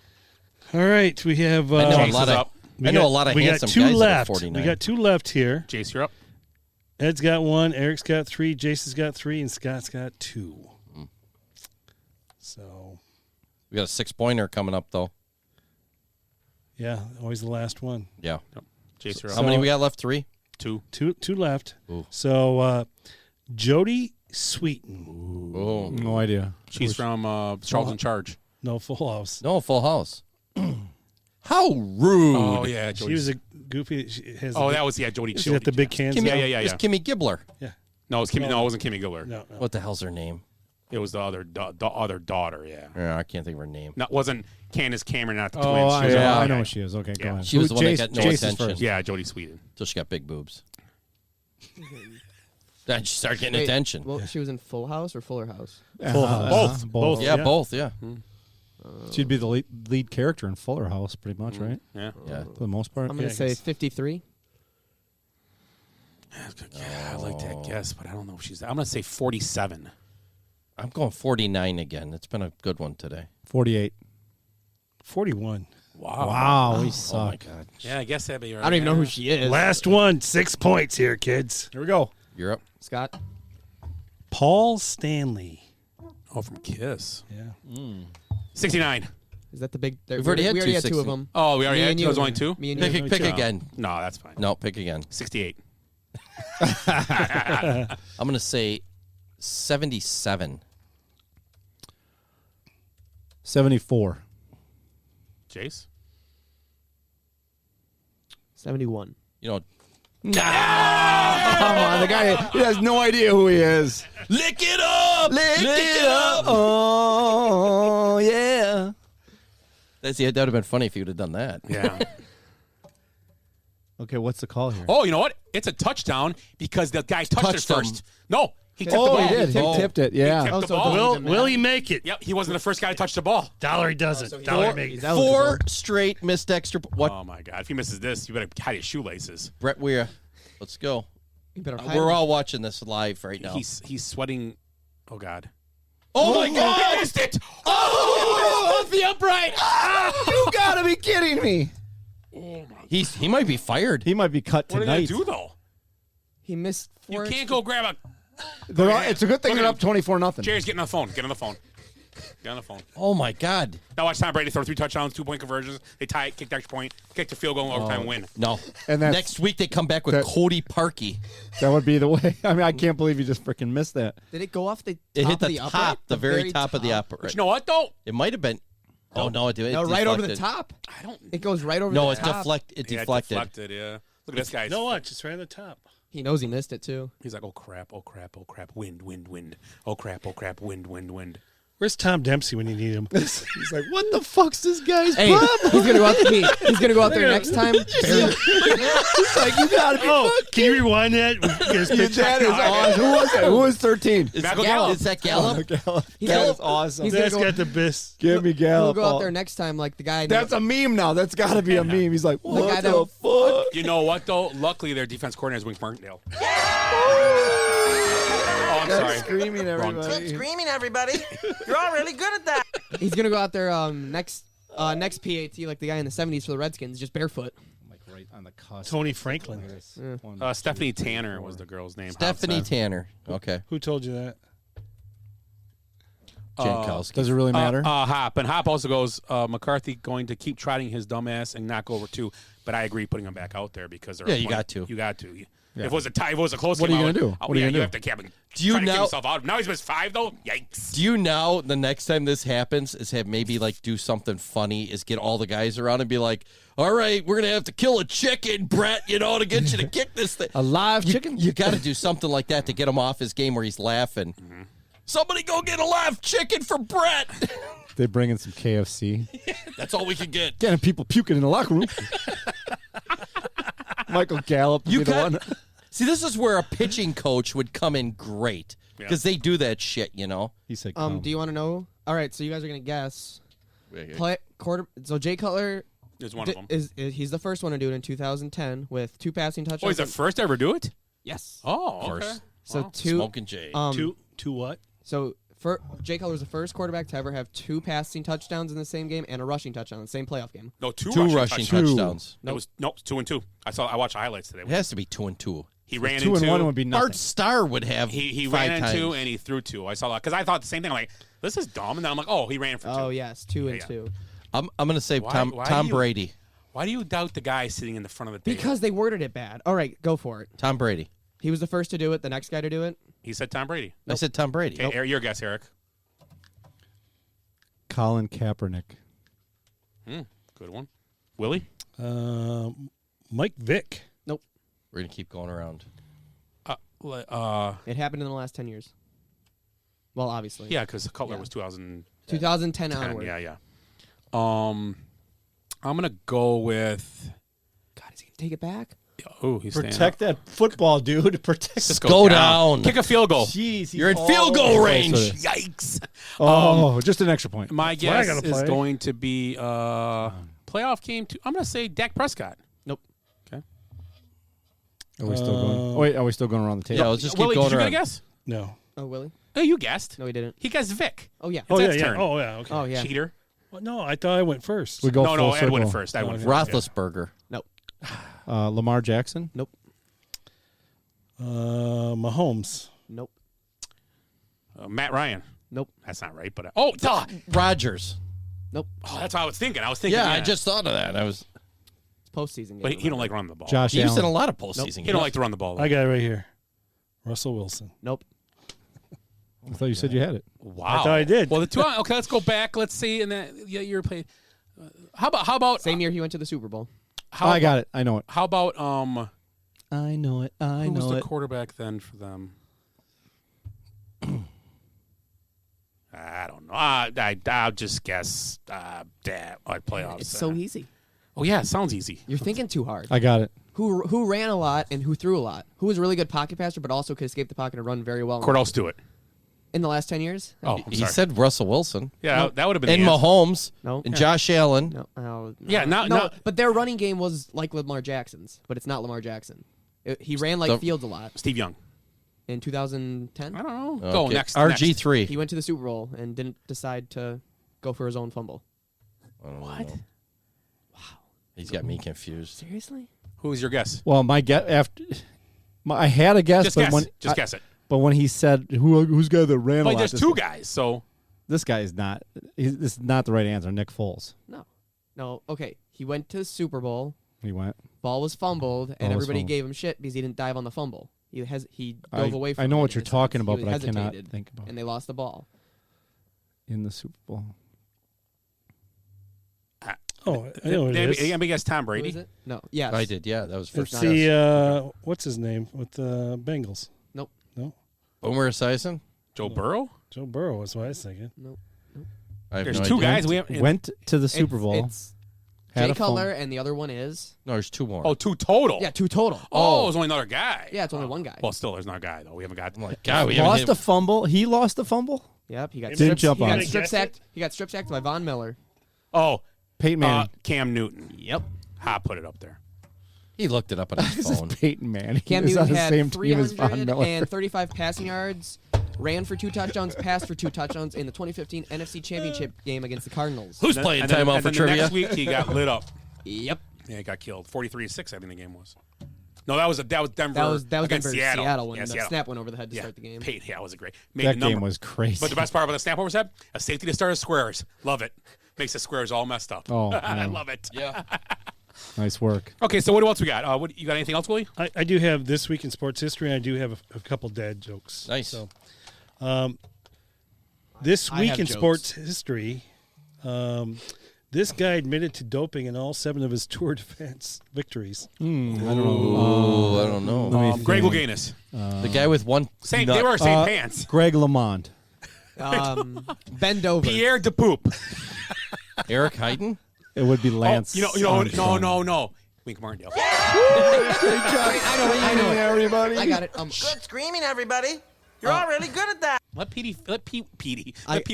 All right, we have. I know a Jace lot is of. up. I know a lot of we handsome got 2 guys left. that are 49. We got 2 left here. Jace, you're up. Ed's got 1. Eric's got 3. Jason's got 3, and Scott's got 2. So We got a 6-pointer coming up though. yeah, always the last one. Yeah. Yep. Jace, you're How up. many we got left? 3. 2. 2 left. Ooh. So Jodie Sweetin. Oh No idea. She's from Charles in Charge. No, Full House. no, Full House. How rude! Oh, yeah. She was a goofy. She has Oh, that was, Jodie. She's got the big cans. Kimmy, Yeah. It's Kimmy Gibbler. No, it was Kimmy. No, it wasn't Kimmy Gibbler. No. What the hell's her name? It was the other daughter, yeah. Yeah, I can't think of her name. No, it wasn't Candace Cameron, not the Oh, twins. She was yeah. I know who she is. Okay, go Yeah. on. She was the one that Jace- got no Jace is attention. first. Yeah, Jodie Sweetin. Till she got big boobs. Then she started getting Wait, attention. Well, she was in Full House or Fuller House? Full House. Both. Yeah, both. Yeah. She'd be the lead character in Fuller House, pretty much, right? Yeah. Yeah. For the most part. I'm going to say 53. Yeah, I like that guess, but I don't know if she's. I'm going to say 47. I'm going 49 again. It's been a good one today. 48. 41. Wow, we Oh suck. my god. Yeah, I guess that'd be right. I don't even know who she is. Last one. 6 points here, kids. Here we go. You're up. Scott? Paul Stanley. Oh, from Kiss. Yeah. 69. Is that the big... We've already had we already had 2 of 260. them. Oh, we already Me had and two. you. There's only 2? Me and you. Pick No. again. No, that's fine. No, pick again. 68. I'm going to say 77. 74. Jace? 71. You know, Come on, the guy he has no idea who he is. lick it up! Lick it up! Oh, yeah. That would have been funny if you would have done that. Yeah. Okay, what's the call here? Oh, you know what? It's a touchdown because the guy touched it first. No, he tipped the Oh, ball. he did. He tipped it. Yeah. He tipped the ball. Will he make it? Yep, he wasn't the first guy to touch the ball. Dollar he doesn't. Dollar make it. 4 straight missed extra. What? Oh my God! If he misses this, you better hide his shoelaces. Brett Weir, let's go. You better We're all watching this live right now. He's sweating. Oh God! Oh my God! He missed it! Oh, off the upright! You gotta be kidding me. He might be fired. He might be cut What are they tonight. gonna do though? He missed You 4. can't go grab a. It's a good thing they're up 24-0. Jerry's getting on the phone. Get on the phone. Get on the phone. Oh my God! Now watch Tom Brady throw 3 touchdowns, 2-point conversions. They tie it, kick the extra point, kick the field goal, overtime, win. No. And that's- Next week they come back with Cody Parkey. That would be the way. I mean, I can't believe you just freaking missed that. Did it go off the top It hit of the the top, upright? the very top of the But upright. you know what though? It might have been. Oh no! It No, right over the deflected. top. I don't. It goes right over No, the it top. deflected. It Yeah, deflected. deflected. Yeah. Look at this guy. No, what? Just right on the top. He knows he missed it too. He's like, oh crap, oh crap, oh crap, wind, wind, wind. Oh crap, wind, wind, wind. Where's Tom Dempsey when you need him? He's like, what the fuck's this guy's Hey, problem? he's gonna go out. He's gonna go out there next time. He's like, you gotta be Can you rewind that? That is awesome. Who was that? Who was 13? Is Michael Gallup? Is that Gallup? Gallup. He's That gonna- is awesome. he's That's gonna go- got the best. Give me He'll Gallup. go out there next time like the guy. That's a meme now. That's got to be a meme. He's like, guy what that- the fuck? You know what though? Luckily, their defense coordinator is Wink Martindale. Oh, I'm sorry. Screaming, Wrong. Quit everybody. screaming, everybody. You're all really good at that. He's gonna go out there next PAT like the guy in the '70s for the Redskins, just barefoot. Like right on the cusp. Tony Franklin. Stephanie Tanner was the girl's name. Stephanie Hobbs said. Tanner. Okay. Who told you that? Jankowski. Does it really matter? Hop. And Hop also goes, McCarthy going to keep trotting his dumb ass and not go over 2. But I agree putting him back out there because they're Yeah, up you 20. got to. You got to. Yeah. If it was a tie, if it was a close What game, are you I gonna would- do? Oh, What are you yeah, gonna you do? have to Do you try to get now- himself out. Now he's missed 5 though. Yikes. Do you now, the next time this happens, is have maybe like do something funny, is get all the guys around and be like, all right, we're going to have to kill a chicken, Brett, you know, to get you to kick this thing. A live chicken? You got to do something like that to get him off his game where he's laughing. Somebody go get a live chicken for Brett. They bring in some KFC. That's all we can get. Getting people puking in the locker room. Michael Gallup would You be the got- one. See, this is where a pitching coach would come in great because they do that shit, you know. He said, Do you want to know? All right, so you guys are gonna guess. So Jay Cutler Is one of them. He's the first one to do it in 2010 with 2 passing touchdowns. Oh, he's the first to ever do it? Yes. Oh, okay. So Wow. 2 Smoking Jay. Two what? So Jay Cutler was the first quarterback to ever have 2 passing touchdowns in the same game and a rushing touchdown in the same playoff game. No, two rushing touchdowns. touchdowns. It was 2 and 2. I watched the highlights today. It has to be 2 and 2. He ran 2 into and 1 would be nothing. Bart Starr would have he 5 ran times. into and he threw 2. I saw that because I thought the same thing. I'm like, this is dumb, and then I'm like, oh, he ran for 2. Oh yes, 2 and Yeah. 2. I'm going to say Why- Tom why Tom do you- Brady. Why do you doubt the guy sitting in the front of the table? Because they worded it bad. All right, go for it. Tom Brady. He was the first to do it. The next guy to do it. He said Tom Brady. I said Tom Brady. Okay, your guess, Eric. Colin Kaepernick. Good one. Willie? Mike Vick. Nope. We're going to keep going around. It happened in the last 10 years. Well, obviously. Yeah, because Cutler was 2010. 2010 onward. Yeah. I'm gonna go with. God, is he gonna take it back? Oh, he's staying Protect up. that football, dude. Protect. Just Go down. Kick a field goal. Jeez, You're in field goal range. Yikes. Oh, just an extra point. My why I guess gotta is play. going to be playoff game 2. I'm gonna say Dak Prescott. Nope. Okay. Are we still going? Oh, wait, are we still going around the table? Yeah, let's just keep Willie, going did you get a around. guess? No. Oh, Willie? Hey, you guessed. No, he didn't. He guessed Vic. Oh yeah. Oh, Ed's yeah. turn. Oh, yeah. Okay. Oh yeah. Cheater. Well, no, I thought I went first. We go No, full Ed circle. went first. I went first. Roethlisberger. Nope. Lamar Jackson. Nope. Mahomes. Nope. Matt Ryan. Nope. That's not right, but duh. Rodgers. Nope. Oh, that's what I was thinking. I was thinking. Yeah, I just thought of that. I was. It's postseason game. But he don't like running the ball. Josh He was in a Allen. lot of postseason He games. don't like to run the ball. I got it right here. Russell Wilson. Nope. I thought you said you had it. Wow. I thought I did. Well, the 2. Okay, let's go back. Let's see. And then you're playing. How about Same year he went to the Super Bowl. How I got it. I know it. How about I know it. I who was know the it. quarterback then for them? I don't know. I'll just guess. Playoffs. It's so easy. Oh yeah, it sounds easy. You're thinking too hard. I got it. Who ran a lot and who threw a lot? Who was a really good pocket passer, but also could escape the pocket and run very well? Cordell Stewart. In the last 10 years? Oh, I'm He sorry. said Russell Wilson. Yeah, that would have been And the answer. Mahomes. No. And Yeah. Josh Allen. No. Yeah, no, no. but their running game was like Lamar Jackson's, but it's not Lamar Jackson. He ran like Fields a lot. Steve Young. In 2010? I don't know. Okay. Go next. RG3. He went to the Super Bowl and didn't decide to go for his own fumble. What? Wow. He's got me confused. Seriously? Who was your guess? Well, my guess I had a guess, Just but guess. when Just guess it. But when he said who's guy that ran a Well, lot, there's this two guy- guys, so this guy is not. This is not the right answer. Nick Foles. No. Okay. He went to the Super Bowl. He went. Ball was fumbled, and Ball was everybody fumbled. gave him shit because he didn't dive on the fumble. He dove away from I know it what in you're a sense. talking about, He but I cannot hesitated, think about and they lost the ball. in the Super Bowl. Oh, I know what it is. Anybody guess Tom Brady? Who is it? No. Yes. I did, yeah. That was first. It's the, what's his name with the Bengals? Nope. No? Boomer Esiason? Joe Burrow? Joe Burrow is what I was thinking. Nope. I have There's no two idea. guys. We have, Went to the Super Bowl. It's had Jay a phone. Cutler, and the other one is. No, there's two more. Oh, two total. Yeah, two total. Oh, there's only another guy. Yeah, it's only one guy. Well, still, there's another guy though. We haven't got. God, we haven't Lost hit- a fumble. He lost a fumble. Yep, he got Didn't jump he on got it. strip sacked. He got strip sacked by Von Miller. Oh, Peyton Manning. Cam Newton. Yep. Ha, put it up there. He looked it up on his This is phone. Peyton Manning. Cam He's on Newton the had same team as Von Miller. 335 passing yards, ran for 2 touchdowns, passed for 2 touchdowns in the 2015 NFC Championship game against the Cardinals. Who's playing timeout for and then trivia? The next week he got lit up. Yep. Yeah, he got killed. 43-6, I think the game was. No, that was Denver. That was against Denver Seattle. when Yeah, the Seattle. snap went over the head to start the game. Yeah, that was a great. That game was crazy. But the best part about the snap over his head, a safety to start his squares. Love it. Makes the squares all messed up. Oh, I man. love it. Yeah. Nice work. Okay, so what else we got? What you got? Anything else, Willie? I do have This Week in Sports History, and I do have a couple dad jokes. Nice. So, this I week have in jokes. sports history, this guy admitted to doping in all 7 of his Tour de France victories. I don't know. Ooh, I don't know. Let me Greg think. Louganis. The guy with one. Same. nut. They were same pants. Greg LeMond. Bend over. Pierre de Poop. Eric Heiden? It would be Lance. No. Wink Martindale. I know it. Everybody. I got it. Good screaming, everybody. You're all really good at that. Let Pee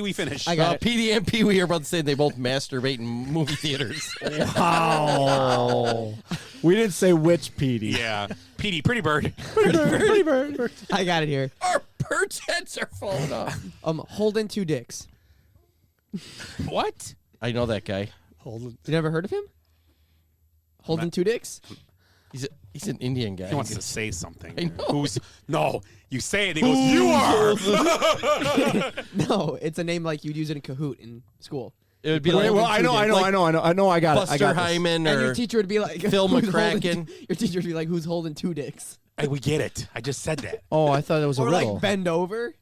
Wee finish. I got it. Petey and Pee Wee are about to say they both masturbate in movie theaters. Wow. We didn't say which Petey. Yeah, Petey, Pretty Bird. Pretty bird. I got it here. Our birds' heads are falling off. Holden 2 dicks. What? I know that guy. Hold You never heard of him? Holden 2 dicks? He's an Indian guy. He wants to say something. I know. No, you say it. And he goes, "You are." No, it's a name like you'd use it in Kahoot in school. It would be Wait, like well, I know. I got it. I Buster got this. Hyman And your or teacher would be like, Phil "Who's holding McCracken." Your teacher would be like, who's holding 2 dicks? Hey, we get it. I just said that. Oh, I thought it was a Or riddle. like bend over?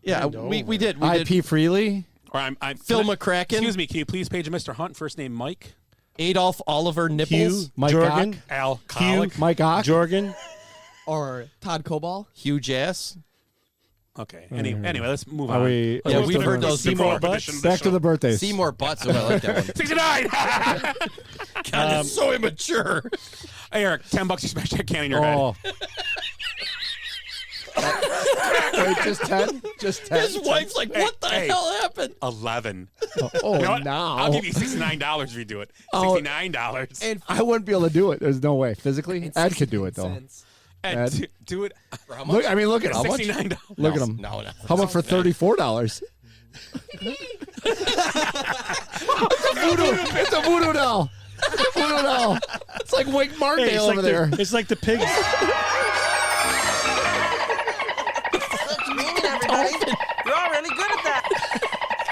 yeah, we did. We I.P. did. Freely. Or I'm Phil can I- McCracken. Excuse me. Can you please page Mr. Hunt? First name Mike. Adolf Oliver Hugh Nipples. Mike Jorgen. Ock. Al Hugh Colic. Mike Ock. Jorgen. Or Todd Coball? Hugh Jass. Okay. Anyway, let's move Are on. we- Let's Yeah, move we've to heard the those Seymour before. edition of Back the to the show. birthdays. Seymour Butts. Oh, I like that one. 69. God, it's so immature. Hey, Eric, $10 you smash that can in your head. Oh. Wait, just 10? Just 10? His wife's like, "What the Hey. hell happened?" 11. Oh, You know what? now. I'll give you $69 if you do it. Oh. $69. And I wouldn't be able to do it. There's no way. Physically, Ed could do it, though. cents. And Ed. do it. Look, I mean, look at him. $69. Look at him. No. How about for $34? It's a voodoo doll. It's a voodoo doll. It's like Wink Martindale over there. It's like the pigs. Good screaming, everybody. You're all really good at that.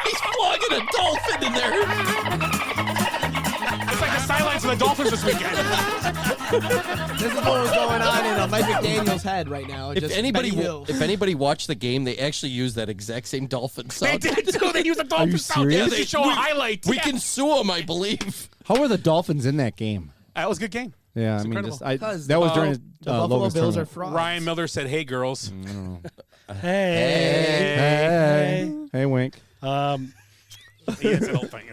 He's plugging a dolphin in there. It's like the sidelines of the Dolphins this weekend. This is what was going on in Mike McDaniel's head right now. If Just anybody, Benny Hill. if anybody watched the game, they actually used that exact same dolphin They sound. did too. They used a you Dolphin sound. serious? Yeah, they show a highlight. We Yeah. can sue them, I believe. How were the Dolphins in that game? That was a good game. Yeah, It's I mean, incredible. just Because that was the during Buffalo Logan's Bills are tournament. frauds. Ryan Miller said, "Hey, girls." Hey. Hey, Wink. He is an old thing.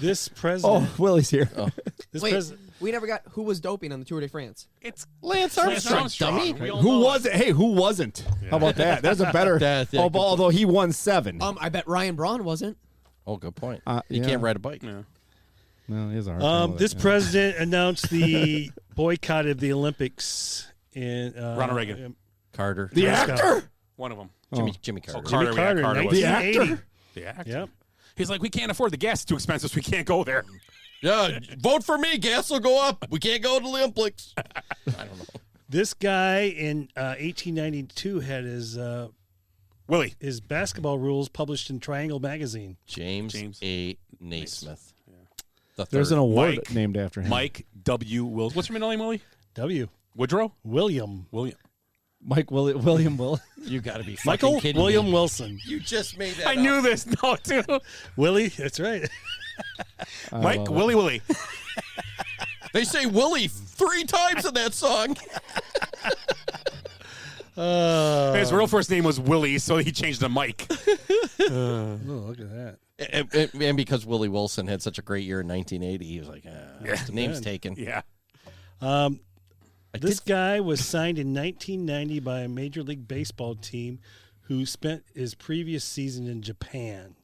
This president. Oh, Willie's here. This Wait, president. we never got who was doping on the Tour de France. It's Lance Armstrong, dummy. Who was it? Hey, who wasn't? How about that? There's a better. Although he won 7. I bet Ryan Braun wasn't. Oh, good point. He yeah. can't ride a bike. Yeah. No, he is a hard time with This it, yeah. president announced the boycott of the Olympics in Ronald Reagan. Carter. The actor? One of them. Jimmy Carter. Oh, Carter. Jimmy Carter, Yeah, Carter was. 1980. The actor. Yep. He's like, we can't afford the gas. It's too expensive, so we can't go there. Yeah, vote for me. Gas will go up. We can't go to the Olympics. I don't know. This guy in 1892 had his Willie. his basketball rules published in Triangle magazine. James A. Naismith. The There's third. an award Mike- named after him. Mike W. Wills. What's your middle name, Willie? W. Woodrow? William. William Will. You got to be fucking Michael kidding William me. Wilson. You just made that I up. knew this. No, too. Willie, that's right. Mike Willie. They say Willie 3 times in that song. His real first name was Willie, so he changed to Mike. Oh, look at that. And because Willie Wilson had such a great year in 1980, he was like, the name's man. taken. Yeah. This guy was signed in 1990 by a Major League Baseball team who spent his previous season in Japan.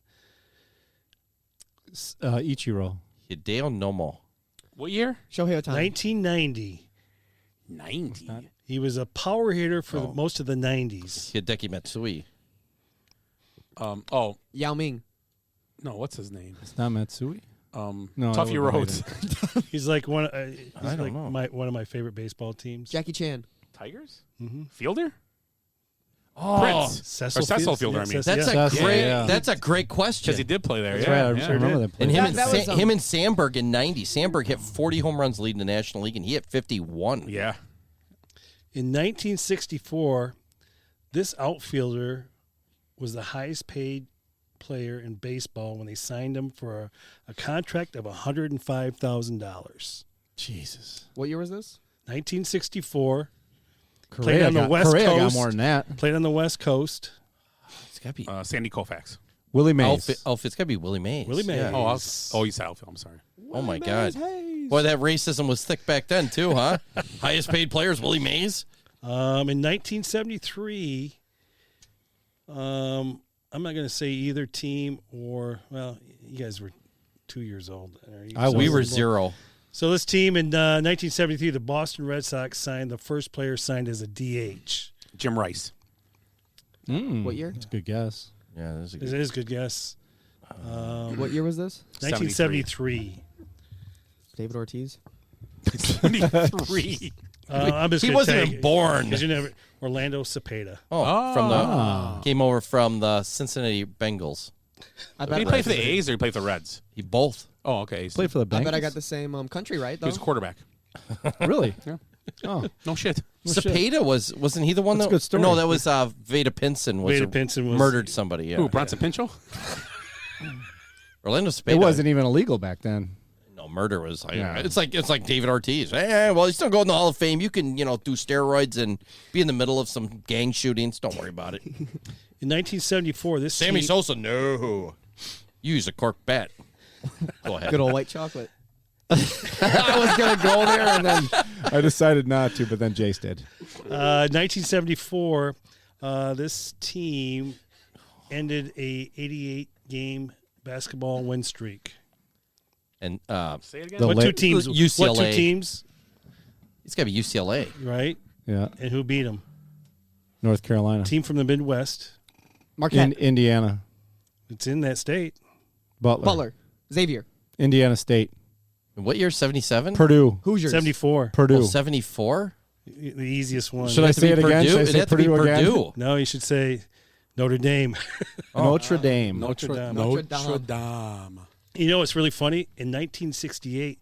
Ichiro. Hideo Nomo. What year? Shohei Ohtani. 1990. 90. He was a power hitter for most of the 90s. Hideki Matsui. Yao Ming. No, what's his name? It's not Matsui. No, that Tuffy would be Rhodes. He's like one. I don't know. One of my favorite baseball teams. Jackie Chan. Tigers? Mm-hmm. Fielder? Oh, Prince. Cecil Or Cecil Fields. Fielder, I mean. That's Yeah. a great. yeah. That's a great question. Because he did play there. That's yeah. right. I yeah. remember that. And play. him and Sandberg in 90. Sandberg hit 40 home runs leading the National League, and he hit 51. Yeah. In 1964, this outfielder was the highest paid player in baseball when they signed him for a contract of $105,000. Jesus. What year was this? 1964. Played Correa on the got, West Correa got Coast. more than that. Played on the West Coast. It's got to be Sandy Koufax. Willie Mays. it's got to be Willie Mays. Willie Mays. Yeah. Oh, you said outfield. I'm sorry. Oh my God. Boy, that racism was thick back then too, huh? Highest paid players, Willie Mays. In 1973, I'm not going to say either team or, well, you guys were 2 years old. We were 0. So this team in 1973, the Boston Red Sox signed the first player signed as a DH. Jim Rice. What year? That's a good guess. Yeah, that's a It is a good guess. What year was this? 1973. David Ortiz. 73. I'm just he gonna wasn't tag even it. born. 'Cause you never, Orlando Cepeda. From the came over from the Cincinnati Bengals. I Did he play for the A's or he played for the Reds? He both. Oh, okay. Played for the Bengals. I bet I got the same country right He though. was a quarterback. Really? Yeah. Oh, No shit. Cepeda wasn't he the one That's a that? good story. No, that was Veda Pinson. Veda Pinson was murdered somebody. Yeah. Who, Bronson Pinchot? Orlando Cepeda. it wasn't even illegal back then. No, murder was. Yeah. It's like David Ortiz. Hey, well, you still go in the Hall of Fame. You can do steroids and be in the middle of some gang shootings. Don't worry about it. In 1974, this Sammy team, Sosa, no. You use a cork bat. Go ahead. Good old white chocolate. I was gonna go there and then I decided not to, but then Jace did. 1974, this team ended a 88-game basketball win streak. And Say it again. The What la- two teams? UCLA. What two teams? It's got to be UCLA. Right? Yeah, And who beat them? North Carolina. Team from the Midwest. Marquette. Indiana. It's in that state. Butler. Xavier. Indiana State. What year? 77? Purdue. Hoosiers. 74. Purdue. 74? The easiest one. Should I say it again? Should I It'd say have to be Purdue again? Purdue. No, you should say Notre Dame. Notre Dame. Notre Dame. Notre Notre Dame. Dame. You know what's really funny? In 1968,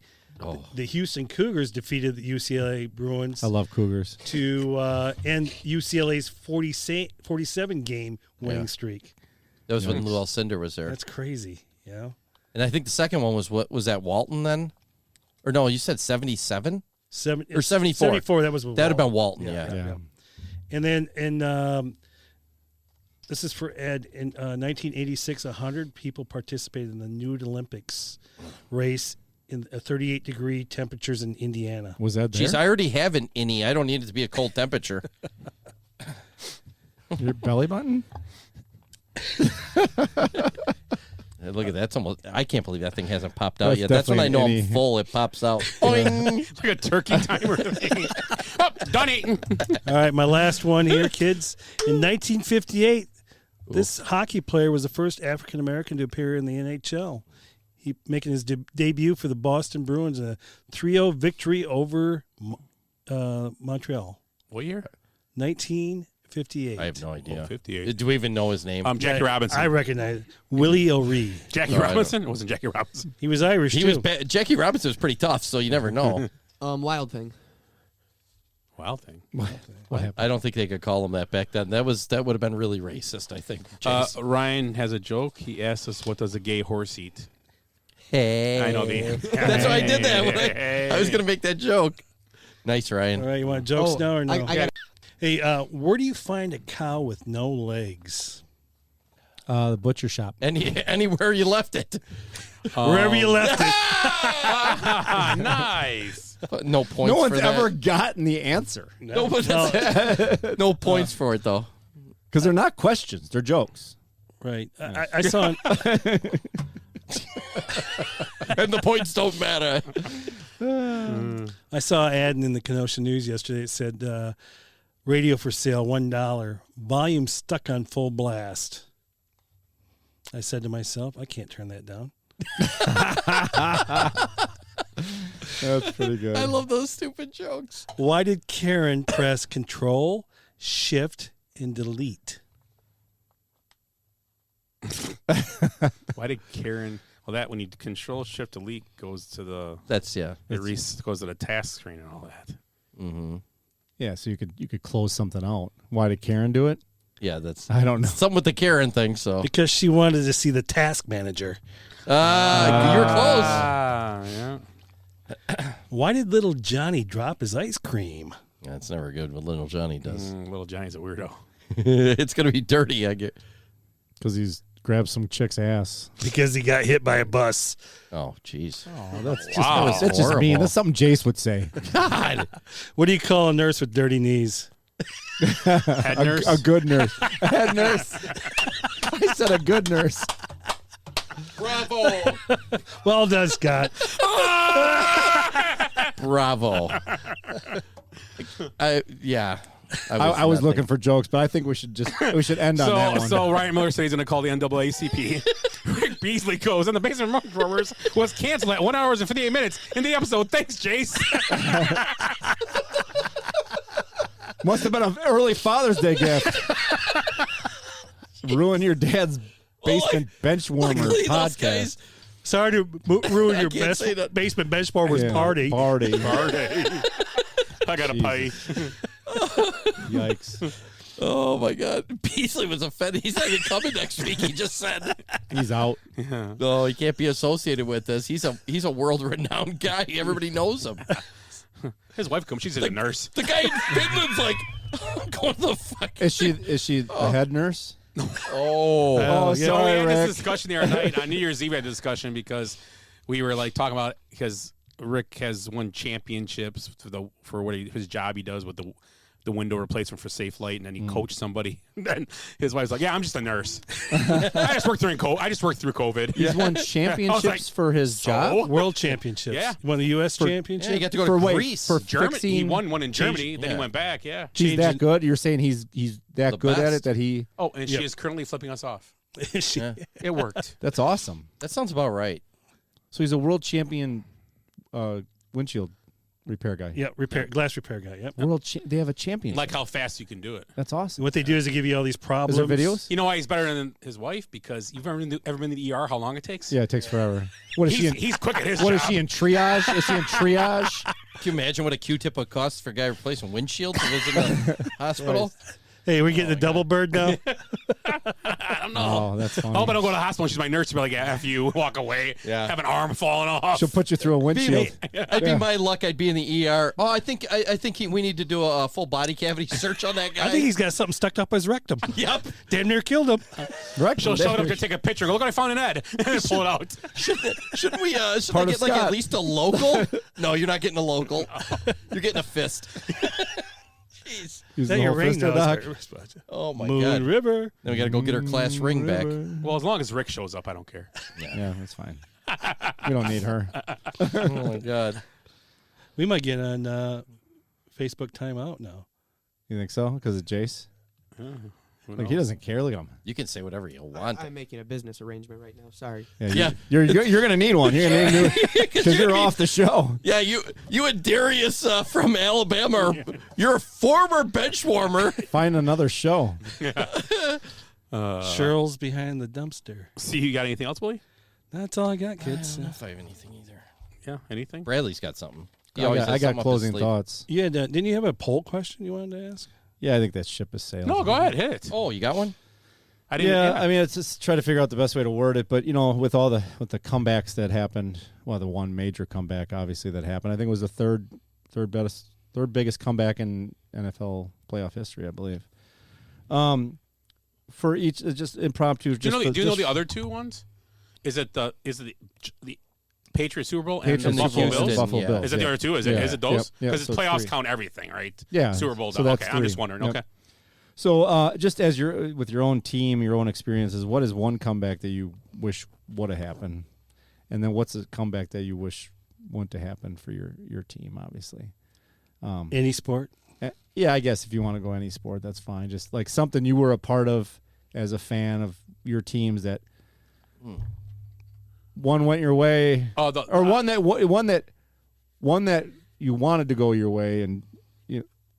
the Houston Cougars defeated the UCLA Bruins I love Cougars. to end UCLA's 47-game winning streak. That was when Lou Alcindor was there. That's crazy, you know? And I think the second one was what was that Walton then? Or no, you said 77? Or 74. 74, that was with That would have been Walton. Walton, yeah. Yeah. And then in This is for Ed. In 1986, 100 people participated in the Nude Olympics race in 38-degree temperatures in Indiana. Was that there? Jeez, I already have an innie. I don't need it to be a cold temperature. Your belly button? Hey, look at that. It's almost. I can't believe that thing hasn't popped out That's yet. That's when I know definitely I'm full. It pops out. Like a turkey timer. Oh, done eating. All right, my last one here, kids. In 1958, this hockey player was the first African American to appear in the NHL. He making his debut for the Boston Bruins, a 3-0 victory over Montreal. What year? 1958. I have no idea. Oh, 58. Do we even know his name? Jackie Robinson. I recognize it. Willie O'Ree. Jackie Robinson? It wasn't Jackie Robinson. He was Irish, He too. was Jackie Robinson was pretty tough, so you never know. Wild Thing. Wild Thing. What happened? I don't think they could call him that back then. That would have been really racist, I think. Ryan has a joke. He asked us, what does a gay horse eat? Hey. I know the That's why I did that. I was going to make that joke. Nice, Ryan. All right, you want jokes now or no? I got Hey, where do you find a cow with no legs? The butcher shop. Anywhere you left it. Wherever you left it. Nice. No points No one's for that. ever gotten the answer. No points for it, though. Because they're not questions, they're jokes. Right. I saw And the points don't matter. I saw an ad in the Kenosha News yesterday. It said, radio for sale, $1. Volume stuck on full blast. I said to myself, I can't turn that down. That's pretty good. I love those stupid jokes. Why did Karen press Control, Shift, and Delete? Why did Karen... Well, that when you control shift delete goes to the... That's, yeah. It goes to the task screen and all that. Mm-hmm. Yeah, so you could close something out. Why did Karen do it? Yeah, that's... I don't know. Something with the Karen thing, so... Because she wanted to see the task manager. You were close. Yeah. Why did little Johnny drop his ice cream? That's never good what little Johnny does. Little Johnny's a weirdo. It's going to be dirty, I get. Because he's grabbed some chick's ass. Because he got hit by a bus. Oh, jeez. Oh, that's just, Wow. that's just mean. That's something Jace would say. God. What do you call a nurse with dirty knees? Head nurse? A good nurse. A head nurse. I said a good nurse. Bravo. Well done, Scott. Bravo. Yeah. I was looking for jokes, but I think we should end on that one. So Ryan Miller said he's going to call the NAACP. Rick Beasley goes, and the Basement Monk Growers was canceled at 1 hour and 58 minutes in the episode. Thanks, Jace. Must have been an early Father's Day gift. Ruin your dad's basement bench warmer podcast. Sorry to ruin your can't say that. basement bench warmers party. Party. I got a pie. Yikes. Oh, my God. Beasley was offended. He's not even coming next week, he just said. He's out. Yeah. No, he can't be associated with this. He's a world-renowned guy. Everybody knows him. His wife comes. She's a nurse. The guy in Finland's like, going the fuck. Is she a head nurse? Oh, So we had Rick. this discussion the other night on New Year's Eve. We had a discussion because we were like talking about because Rick has won championships for what his job he does with the window replacement for Safe Light, and then he coached somebody. And then his wife's like, "Yeah, I'm just a nurse. I just worked through COVID. He's won championships for his job. World championships. Yeah. He won the U.S. championship. Yeah, you got to go For to wait, Greece. for Germany. fixing. He won one in Germany. Then he yeah. went back. Yeah. He's that good. You're saying he's that The good at best. it that he. Oh, and Yep. she is currently flipping us off. Yeah. It worked. That's awesome. That sounds about right. So he's a world champion windshield repair guy. Yeah, glass repair guy. Yep. They have a championship. Like how fast you can do it. That's awesome. What they do is they give you all these problems. Is there videos? You know why he's better than his wife? Because you've ever been to the ER? How long it takes? Yeah, it takes forever. What is she? He's quick at his What job. is she in triage? Is she in triage? Can you imagine what a Q-tip would cost for a guy replacing windshields who lives in the hospital? Hey, we're getting a double bird now. I don't know. Oh, that's funny. I hope I don't go to the hospital. She's my nurse. She'll be like, after you walk away, have an arm falling off. She'll put you through a windshield. I'd be my luck. I'd be in the ER. Oh, I think we need to do a full body cavity search on that guy. I think he's got something stuck up his rectum. Yep. Damn near killed him. She'll show it up to take a picture. Go, look what I found in Ed. And pull it out. Shouldn't we get Part of like Scott. at least a local? No, you're not getting a local. You're getting a fist. Jeez. Use That the your whole ring fist of now? Doc. Oh my Moon God. River. Then we got to go get her class ring back. Well, as long as Rick shows up, I don't care. Yeah, that's fine. We don't need her. Oh my God. We might get on Facebook timeout now. You think so? Because of Jace? Like, he doesn't care. Look at him. You can say whatever you want. I'm making a business arrangement right now. Sorry. Yeah. You're going to need one. You're going to need because you're off the show. Yeah, you and Darius from Alabama, you're a former bench warmer. Find another show. Cheryl's behind the dumpster. See, you got anything else, Willie? That's all I got, kids. I don't know if I have anything either. Yeah, anything? Bradley's got something. He I always got, has I got something up his closing sleeve. thoughts. You had, didn't you have a poll question you wanted to ask? Yeah, I think that ship has sailed. No, go ahead. Hit it. Oh, you got one? I didn't. Yeah, I mean, it's just try to figure out the best way to word it. But with the comebacks that happened, well, the one major comeback obviously that happened, I think it was the third biggest comeback in NFL playoff history, I believe. For each, just impromptu. Do you know the other two ones? Is it the Patriots Super Bowl and the Patriots, Buffalo Houston, Bills? Buffalo Bills, Is it the yeah. other two? Is Yeah. it those? Yep. Because So it's playoffs three. count everything, right? Yeah. Super Bowl. So that's okay, I'm just three. wondering. Yep. Okay. So, just as you're with your own team, your own experiences, what is one comeback that you wish would have happened, and then what's a comeback that you wish wouldn't have happened for your team? Obviously, Any sport? Yeah, I guess if you want to go any sport, that's fine. Just like something you were a part of as a fan of your teams that one went your way, or one that you wanted to go your way, and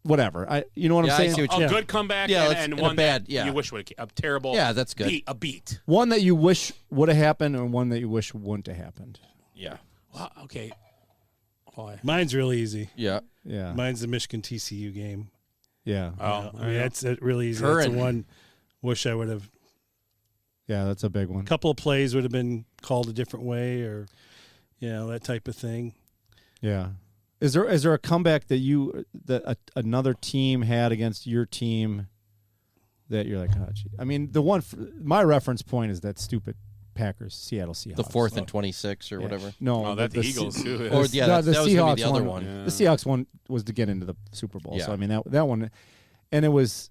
whatever. You know what I'm saying? A good comeback and one bad, that you wish would have a terrible. Yeah, that's good. A beat. One that you wish would have happened, and one that you wish wouldn't have happened. Yeah. Well, okay. Why? Mine's real easy. Yeah. Yeah. Mine's the Michigan TCU game. Yeah. Oh, I mean, that's really easy. Current. That's the one. Wish I would have. Yeah, that's a big one. A couple of plays would have been called a different way, or that type of thing. Yeah. Is there a comeback that another team had against your team that you're like, oh, gee. I mean, my reference point is that stupid Packers Seattle Seahawks. The 4th and 26 or whatever. No, that's the Eagles too. Or the that was gonna Seahawks be the other one. The Seahawks one was to get into the Super Bowl. Yeah. So I mean that one, and it was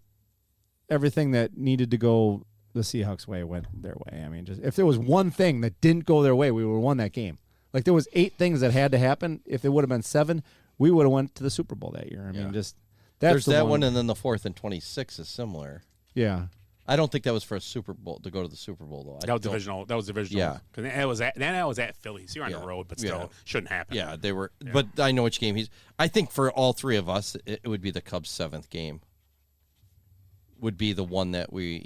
everything that needed to go the Seahawks' way went their way. I mean, just if there was one thing that didn't go their way, we would have won that game. Like there was 8 things that had to happen. If it would have been 7, we would have went to the Super Bowl that year. I mean, just that's there's the that one, and then the 4th and 26 is similar. Yeah. I don't think that was for a Super Bowl to go to the Super Bowl though. That was divisional. Yeah, because that was at Philly. So you're on the road, but still shouldn't happen. Yeah, they were. Yeah. But I know which game I think for all three of us, it would be the Cubs' 7th game. Would be the one that we,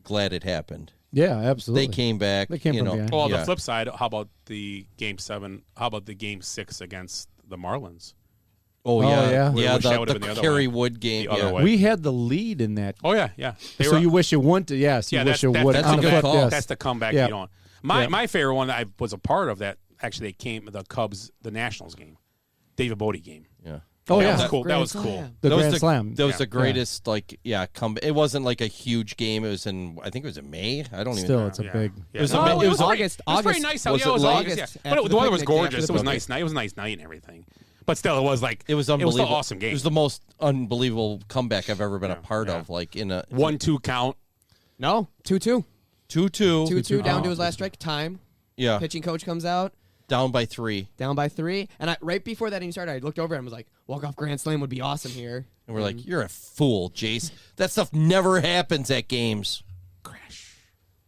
glad it happened. Yeah, absolutely. They came back. They came from behind. Well, the flip side, how about the Game 7? How about the Game 6 against the Marlins? Oh yeah. The Kerry Wood game. We had the lead in that. Oh yeah. You wish it wouldn't. Yes, you wish it would. That's a good call. Yes. That's the comeback you don't. My favorite one that I was a part of that actually the Cubs, the Nationals game, David Bodie game. Yeah. Oh, that was cool. That was cool. The Grand Slam. That was the greatest. Comeback. It wasn't like a huge game. It was in. I think it was in May. I don't even. Still, know. it's a big. It was August. It was very nice. Was it was August? August. But the weather was gorgeous. It was nice night. It was a nice night and everything. But still, it was like it was unbelievable. It was an awesome game. It was the most unbelievable comeback I've ever been a part of. Like in a 1-2 count. No, 2-2. 2-2 down to his last strike. Time. Yeah. Pitching coach comes out. Down by 3. And right before that inning started, I looked over and was like, walk-off grand slam would be awesome here. And we're like, you're a fool, Jace. That stuff never happens at games. Crash.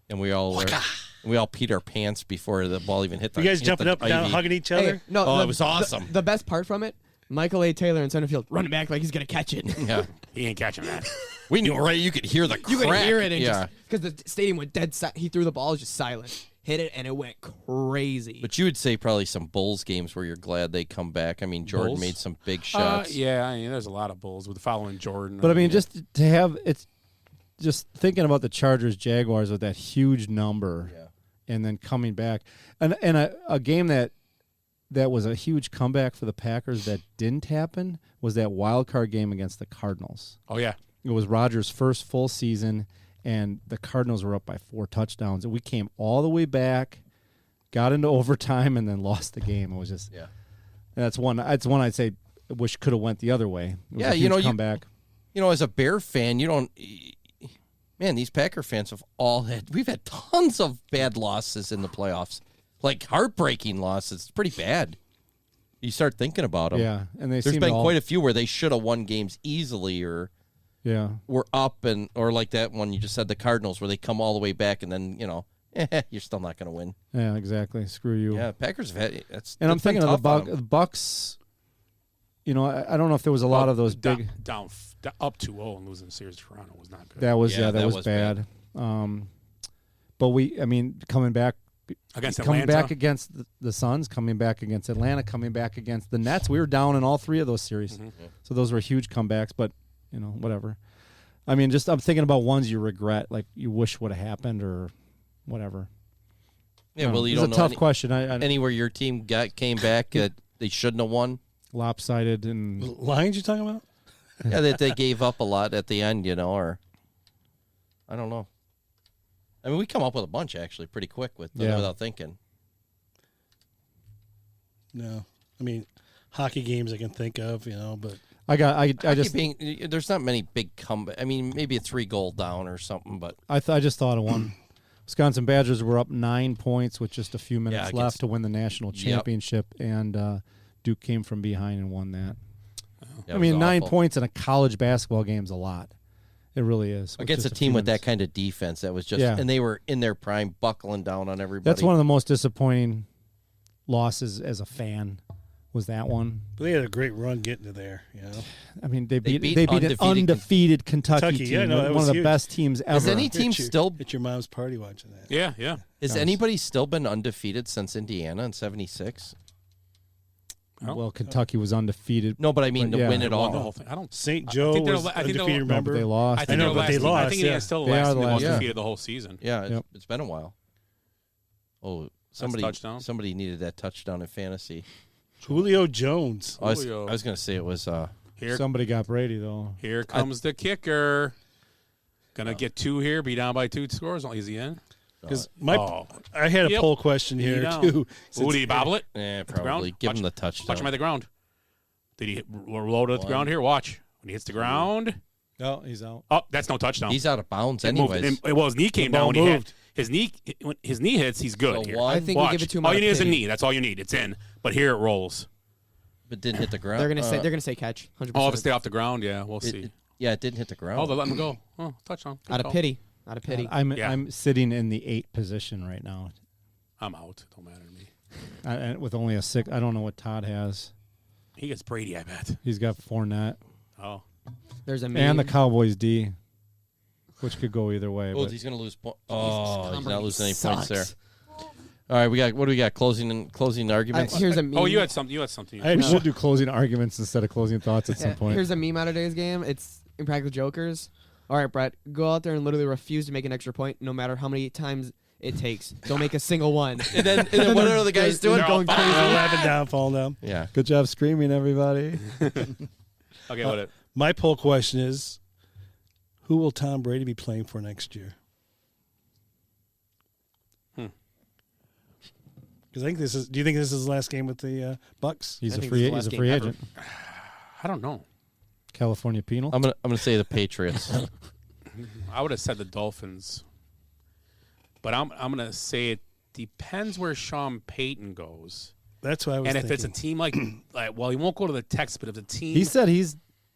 And we all peed our pants before the ball even hit the You guys jumping up and down, hugging each other? Hey, no, it was awesome. The best part from it, Michael A. Taylor in center field running back like he's going to catch it. Yeah. He ain't catching that. We knew, right? You could hear the crack. You could hear it, yeah. because the stadium went dead. He threw the ball, it was just silent. Hit it, and it went crazy. But you would say probably some Bulls games where you're glad they come back. I mean, Jordan Bulls? made some big shots. Yeah, I mean, there's a lot of Bulls with following Jordan. But I mean, just to have it's just thinking about the Chargers Jaguars with that huge number, and then coming back, and a game that was a huge comeback for the Packers that didn't happen was that wild card game against the Cardinals. Oh yeah, it was Rodgers' first full season. And the Cardinals were up by 4 touchdowns. And we came all the way back, got into overtime, and then lost the game. It was just that's one I'd say wish could have went the other way. It was a huge comeback. As a Bear fan, you don't. Man, these Packer fans have we've had tons of bad losses in the playoffs, like heartbreaking losses. It's pretty bad. You start thinking about them. Yeah, and there's been quite a few where they should have won games easily, or. Yeah, we're up or like that one you just said, the Cardinals, where they come all the way back and then you're still not going to win. Yeah, exactly. Screw you. Yeah, Packers have had that's. And I'm thinking of the Bucks. I don't know if there was a lot of those big down up 2-0 and losing the series to Toronto was not good. That was that was bad. But coming back against coming Atlanta. back against the Suns, coming back against Atlanta, coming back against the Nets. We were down in all 3 of those series, so those were huge comebacks. But whatever. I mean, I'm thinking about ones you regret, like you wish would have happened or whatever. Yeah, well, you it's don't a know tough question. Anywhere your team came back, they shouldn't have won. Lopsided and lines you talking about? Yeah, that they gave up a lot at the end, or I don't know. I mean, we come up with a bunch actually pretty quick without thinking. No, I mean, hockey games I can think of, but. There's not many big comeback. I mean, maybe a 3-goal down or something, but I just thought of one. Wisconsin Badgers were up 9 points with just a few minutes left to win the national championship, and Duke came from behind and won that. I mean, 9 points in a college basketball game is a lot. It really is. Against a team with that kind of defense, that was just, and they were in their prime, buckling down on everybody. That's one of the most disappointing losses as a fan. Was that one? But they had a great run getting to there, I mean, they beat an undefeated Kentucky team, one of the huge. best teams ever. Has any team still at your mom's party watching that? Yeah. Has anybody still been undefeated since Indiana in '76? Well, Kentucky was undefeated. No, but I mean to win it all. The whole thing. I don't. St. Joe was undefeated. Remember, they lost. I know, but they lost. I think Indiana's still the last team undefeated the whole season. Yeah, it's been a while. Oh, somebody needed that touchdown in fantasy. Julio Jones. I was going to say it was. Somebody got Brady though. Here comes the kicker. Gonna get 2 here. Be down by 2 scores. Is he in? Because I had a poll question here too. Would he bobble it? Yeah, probably. Give him the touchdown. Touch him at the ground. Did he roll it at the ground here? Watch. When he hits the ground. No, he's out. Oh, that's no touchdown. He's out of bounds anyways. Well, his knee came down when he hit. When his knee hits, he's good. Here. I think we give it to him. All you need is a knee. That's all you need. It's in. But here it rolls. But didn't hit the ground. They're gonna say catch. 100%. Oh, if it stay off the ground, yeah, we'll see. It didn't hit the ground. Oh, they're letting him go. Oh, touchdown. Out of pity. I'm sitting in the 8 position right now. I'm out. Don't matter to me. With only a 6. I don't know what Todd has. He gets Brady, I bet. He's got Fournette. Oh. There's a and the Cowboys D, which could go either way. Oh, he's going to lose points. Oh, he's not losing any points there. All right, what do we got? Closing arguments. Here's a meme. Oh, you had something. We should do closing arguments instead of closing thoughts at some point. Here's a meme out of today's game. It's Impractical Jokers. All right, Brett, go out there and literally refuse to make an extra point, no matter how many times it takes. Don't make a single one. and then what are the guys doing? Going crazy. Laughing down, falling down. Yeah. Good job screaming, everybody. Okay, what? My poll question is, who will Tom Brady be playing for next year? Because I think this is. Do you think this is his last game with the Bucks? He's a free agent. I don't know. California penal. I'm gonna say the Patriots. I would have said the Dolphins, but I'm gonna say it depends where Sean Payton goes. That's what I was And thinking. if it's a team like, well, he won't go to the Texans, but if it's a team, He said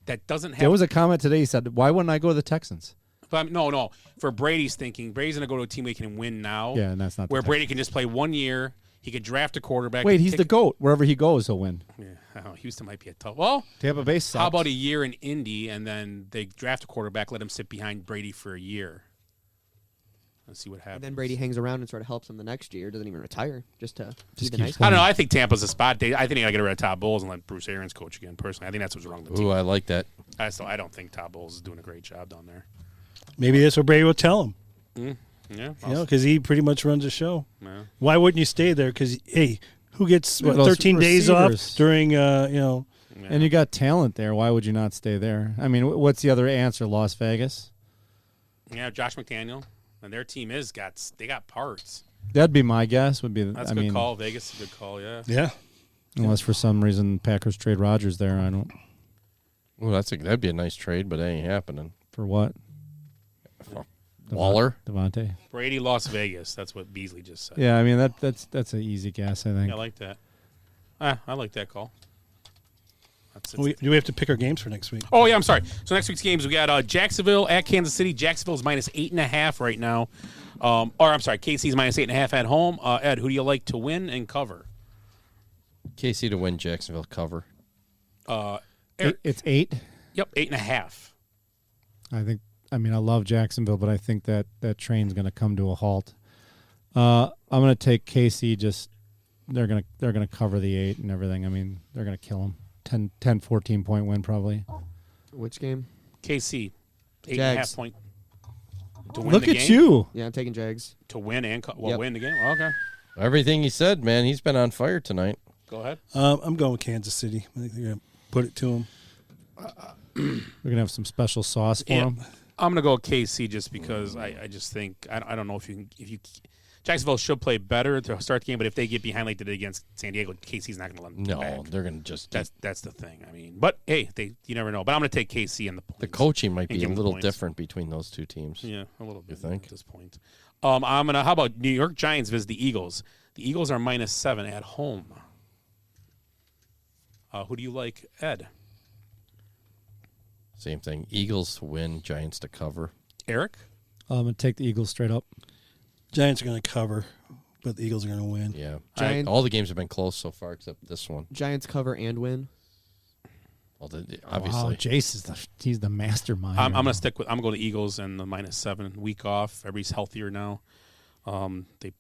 that doesn't have. There was a comment today. He said, "Why wouldn't I go to the Texans?" But no. For Brady's thinking, Brady's gonna go to a team where he can win now. Yeah, and that's not the where Brady can just play 1 year. He could draft a quarterback. Wait, and he's pick- the GOAT. Wherever he goes, he'll win. Yeah, I don't know. Houston might be a tough. Well, Tampa Bay sucks. how about a year in Indy, and then they draft a quarterback, let him sit behind Brady for a year. Let's see what happens. And then Brady hangs around and sort of helps him the next year. Doesn't even retire, just to be the nice I don't know. I think Tampa's a spot. I think they got to get rid of Todd Bowles and let Bruce Arians coach again. Personally, I think that's what's wrong with the team. Ooh, I like that. I don't think Todd Bowles is doing a great job down there. Maybe that's what Brady will tell him. Yeah, You know, because he pretty much runs the show. Yeah. Why wouldn't you stay there? Because, hey, who gets Look at those 13 days off receivers. during, And you got talent there. Why would you not stay there? I mean, what's the other answer? Las Vegas? Yeah, Josh McDaniel, and their team they got parts. That'd be my guess. Would be. That's a good call. Vegas is a good call. Yeah. Yeah. Unless for some reason Packers trade Rodgers there, I don't. Well, that'd be a nice trade, but that ain't happening. For what? Waller, Devontae. Brady, Las Vegas. That's what Beasley just said. Yeah, I mean that's an easy guess. I think. Yeah, I like that. I like that call. Do we have to pick our games for next week? Oh, yeah, I'm sorry. So next week's games, we got Jacksonville at Kansas City. Jacksonville's minus 8.5 right now. Or, I'm sorry, KC's minus 8.5 at home. Ed, who do you like to win and cover? KC to win, Jacksonville cover. It's 8. Yep, 8.5. I mean, I love Jacksonville, but I think that train's going to come to a halt. I'm going to take KC. Just they're going to cover the 8 and everything. I mean, they're going to kill them. 10, 14 point win probably. Which game? KC, 8.5 Jags. point. To win Look the at game? you. Yeah, I'm taking Jags. To win and Yep. win the game. Okay, Everything he said, man, he's been on fire tonight. go ahead. I'm going with Kansas City. I think they're going to put it to him. We're going to have some special sauce for Yeah. them. I'm gonna go KC just because I just think I don't know if you Jacksonville should play better to start the game, but if they get behind like they did against San Diego, KC's not gonna let them No, back. they're going to just. That's the thing. I mean, but hey, you never know. But I'm gonna take KC and the points. The coaching might and be a give them little points. different between those two teams. Yeah, a little bit. You think? At this point? How about New York Giants visit the Eagles? The Eagles are minus 7 at home. Who do you like, Ed? Same thing. Eagles to win, Giants to cover. Eric? I'm going to take the Eagles straight up. Giants are going to cover, but the Eagles are going to win. Yeah. Giants- All the games have been close so far except this one. Giants cover and win. Well, obviously. Wow, Jace he's the mastermind. I'm gonna stick with. I'm going to Eagles and the minus 7. Week off. Everybody's healthier now. They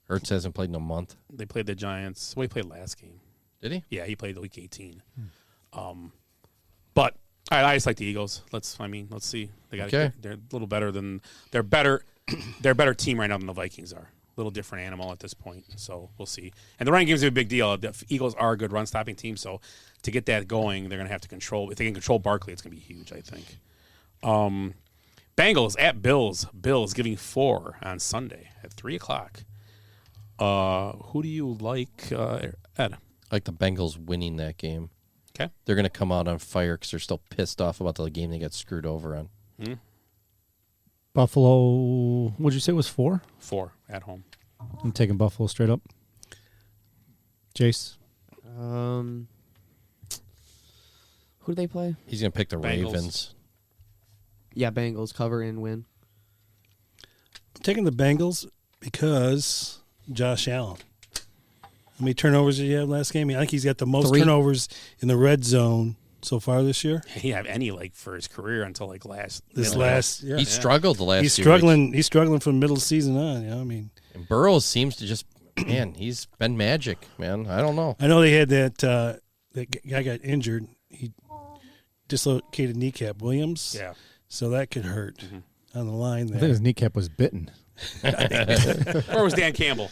Hurts hasn't played in a month. They played the Giants. Well, he played last game. Did he? Yeah, he played week 18. But I just like the Eagles. Let's see. They got Okay. they're a little better than they're better. They're a better team right now than the Vikings are. A little different animal at this point. So we'll see. And the running game's a big deal. The Eagles are a good run stopping team. So to get that going, they're gonna have to control. If they can control Barkley, it's gonna be huge. I think. Bengals at Bills. Bills giving 4 on Sunday at 3:00. Who do you like, Ed? I like the Bengals winning that game. Okay. They're going to come out on fire because they're still pissed off about the game they got screwed over on. Buffalo, what'd you say it was 4? 4 at home. I'm taking Buffalo straight up. Jace? Who do they play? He's going to pick the Bengals. Ravens. Yeah, Bengals cover and win. I'm taking the Bengals because Josh Allen. How many turnovers did he have last game? I think he's got the most 3. turnovers in the red zone so far this year. He didn't have any for his career until This middle. last, yeah. He struggled the last He's few struggling. weeks. He's struggling from middle of the season on. I mean, And Burrows seems to just, man, he's been magic, man. I don't know. I know they had that guy got injured. He dislocated kneecap. Williams. Yeah. So that could hurt on the line I there. think his kneecap was bitten. Or was Dan Campbell?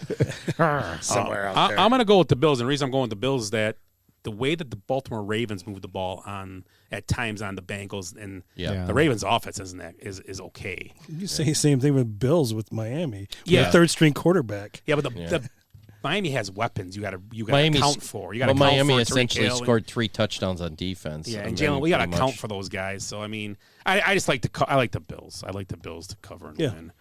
Somewhere out there. I'm going to go with the Bills. And the reason I'm going with the Bills is that the way that the Baltimore Ravens move the ball at times on the Bengals and Yeah. the Ravens' offense is okay. You say the same thing with Bills with Miami. With Yeah. a third string quarterback. Yeah, but the Miami has weapons. You got to Miami's- account for. You got Well, to account Miami for essentially Tyreek Hill scored 3 touchdowns on defense. Yeah, and then Jalen, we got to pretty account much- for those guys. So I mean, I just like I like the Bills. I like the Bills to cover and Yeah. win.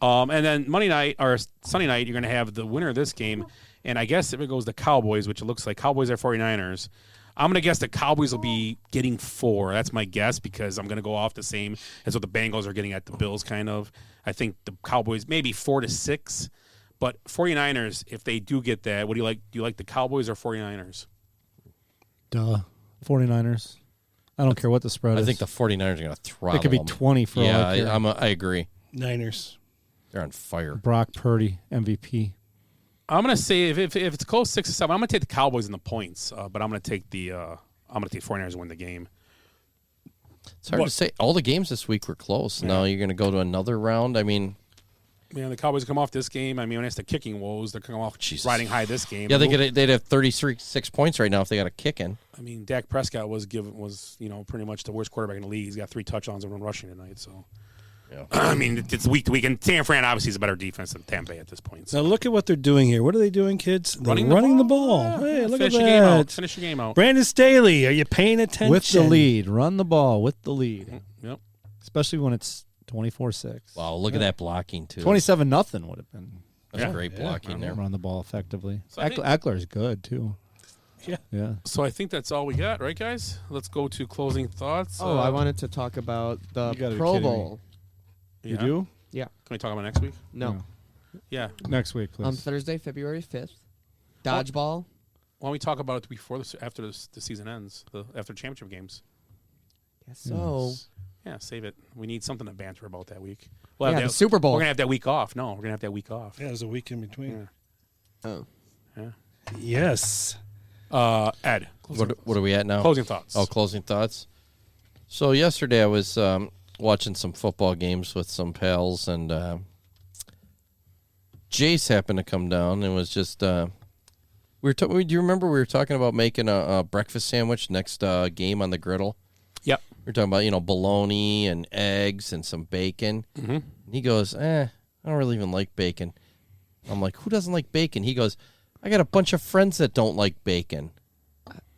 And then Monday night or Sunday night, you're going to have the winner of this game, and I guess if it goes the Cowboys, which it looks like Cowboys are 49ers. I'm going to guess the Cowboys will be getting 4. That's my guess because I'm going to go off the same as what the Bengals are getting at the Bills. Kind of, I think the Cowboys maybe 4-6. But 49ers, if they do get that, what do you like? Do you like the Cowboys or 49ers? Duh. 49ers. I don't care what the spread is. I think the 49ers are going to throttle It could be them. 20 for all I care. I agree. Niners. They're on fire. Brock Purdy, MVP. I'm gonna say if it's close 6 or 7, I'm gonna take the Cowboys in the points, but I'm gonna take 49ers to win the game. It's hard to say. All the games this week were close. Now you're going to go to another round. I mean, the Cowboys come off this game. I mean, when it's the kicking woes, they're coming off riding high this game. yeah, they'd have 36 points right now if they got a kick in. I mean, Dak Prescott was pretty much the worst quarterback in the league. He's got 3 touchdowns and 1 rushing tonight. So, I mean, it's week to week, and San Fran obviously is a better defense than Tampa Bay at this point. So. Now look at what they're doing here. What are they doing, kids? They're Running the ball. Hey, look Finish at the game out. that. Finish the game out. Brandon Staley, are you paying attention? With the lead. Run the ball with the lead. Yep. Especially when it's 24-6. Wow, look at that blocking, too. 27-0 would have been. That's great blocking there. Run the ball effectively. So I think- Eckler's good, too. Yeah. So I think that's all we got, right, guys? Let's go to closing thoughts. Oh, I wanted to talk about the You gotta be Pro kidding me. Bowl. You do? Yeah. Can we talk about next week? No. Yeah. Next week, please. Thursday, February 5th. Dodgeball. Why don't we talk about it after the season ends, after championship games? Guess so. Yes. Yeah, save it. We need something to banter about that week. Yeah, the Super Bowl. We're going to have that week off. No, we're going to have that week off. Yeah, there's a week in between. Oh. Yeah. Yes. Ed. What are we at now? Closing thoughts. Oh, closing thoughts. So yesterday I was watching some football games with some pals, and Jace happened to come down and was just. Do you remember we were talking about making a breakfast sandwich next game on the griddle? Yep. We were talking about bologna and eggs and some bacon. Mm-hmm. And he goes, I don't really even like bacon. I'm like, who doesn't like bacon? He goes, I got a bunch of friends that don't like bacon.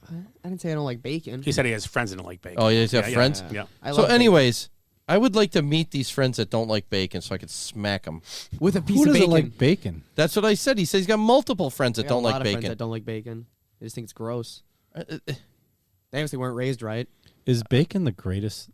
I didn't say I don't like bacon. He said he has friends that don't like bacon. Oh, he's got friends? Yeah. So anyways, I would like to meet these friends that don't like bacon so I could smack them. With a piece Who of doesn't bacon. like bacon? That's what I said. He said he's got multiple friends that I got don't a lot like of friends bacon. that don't like bacon. They just think it's gross. They obviously weren't raised right. Is bacon the greatest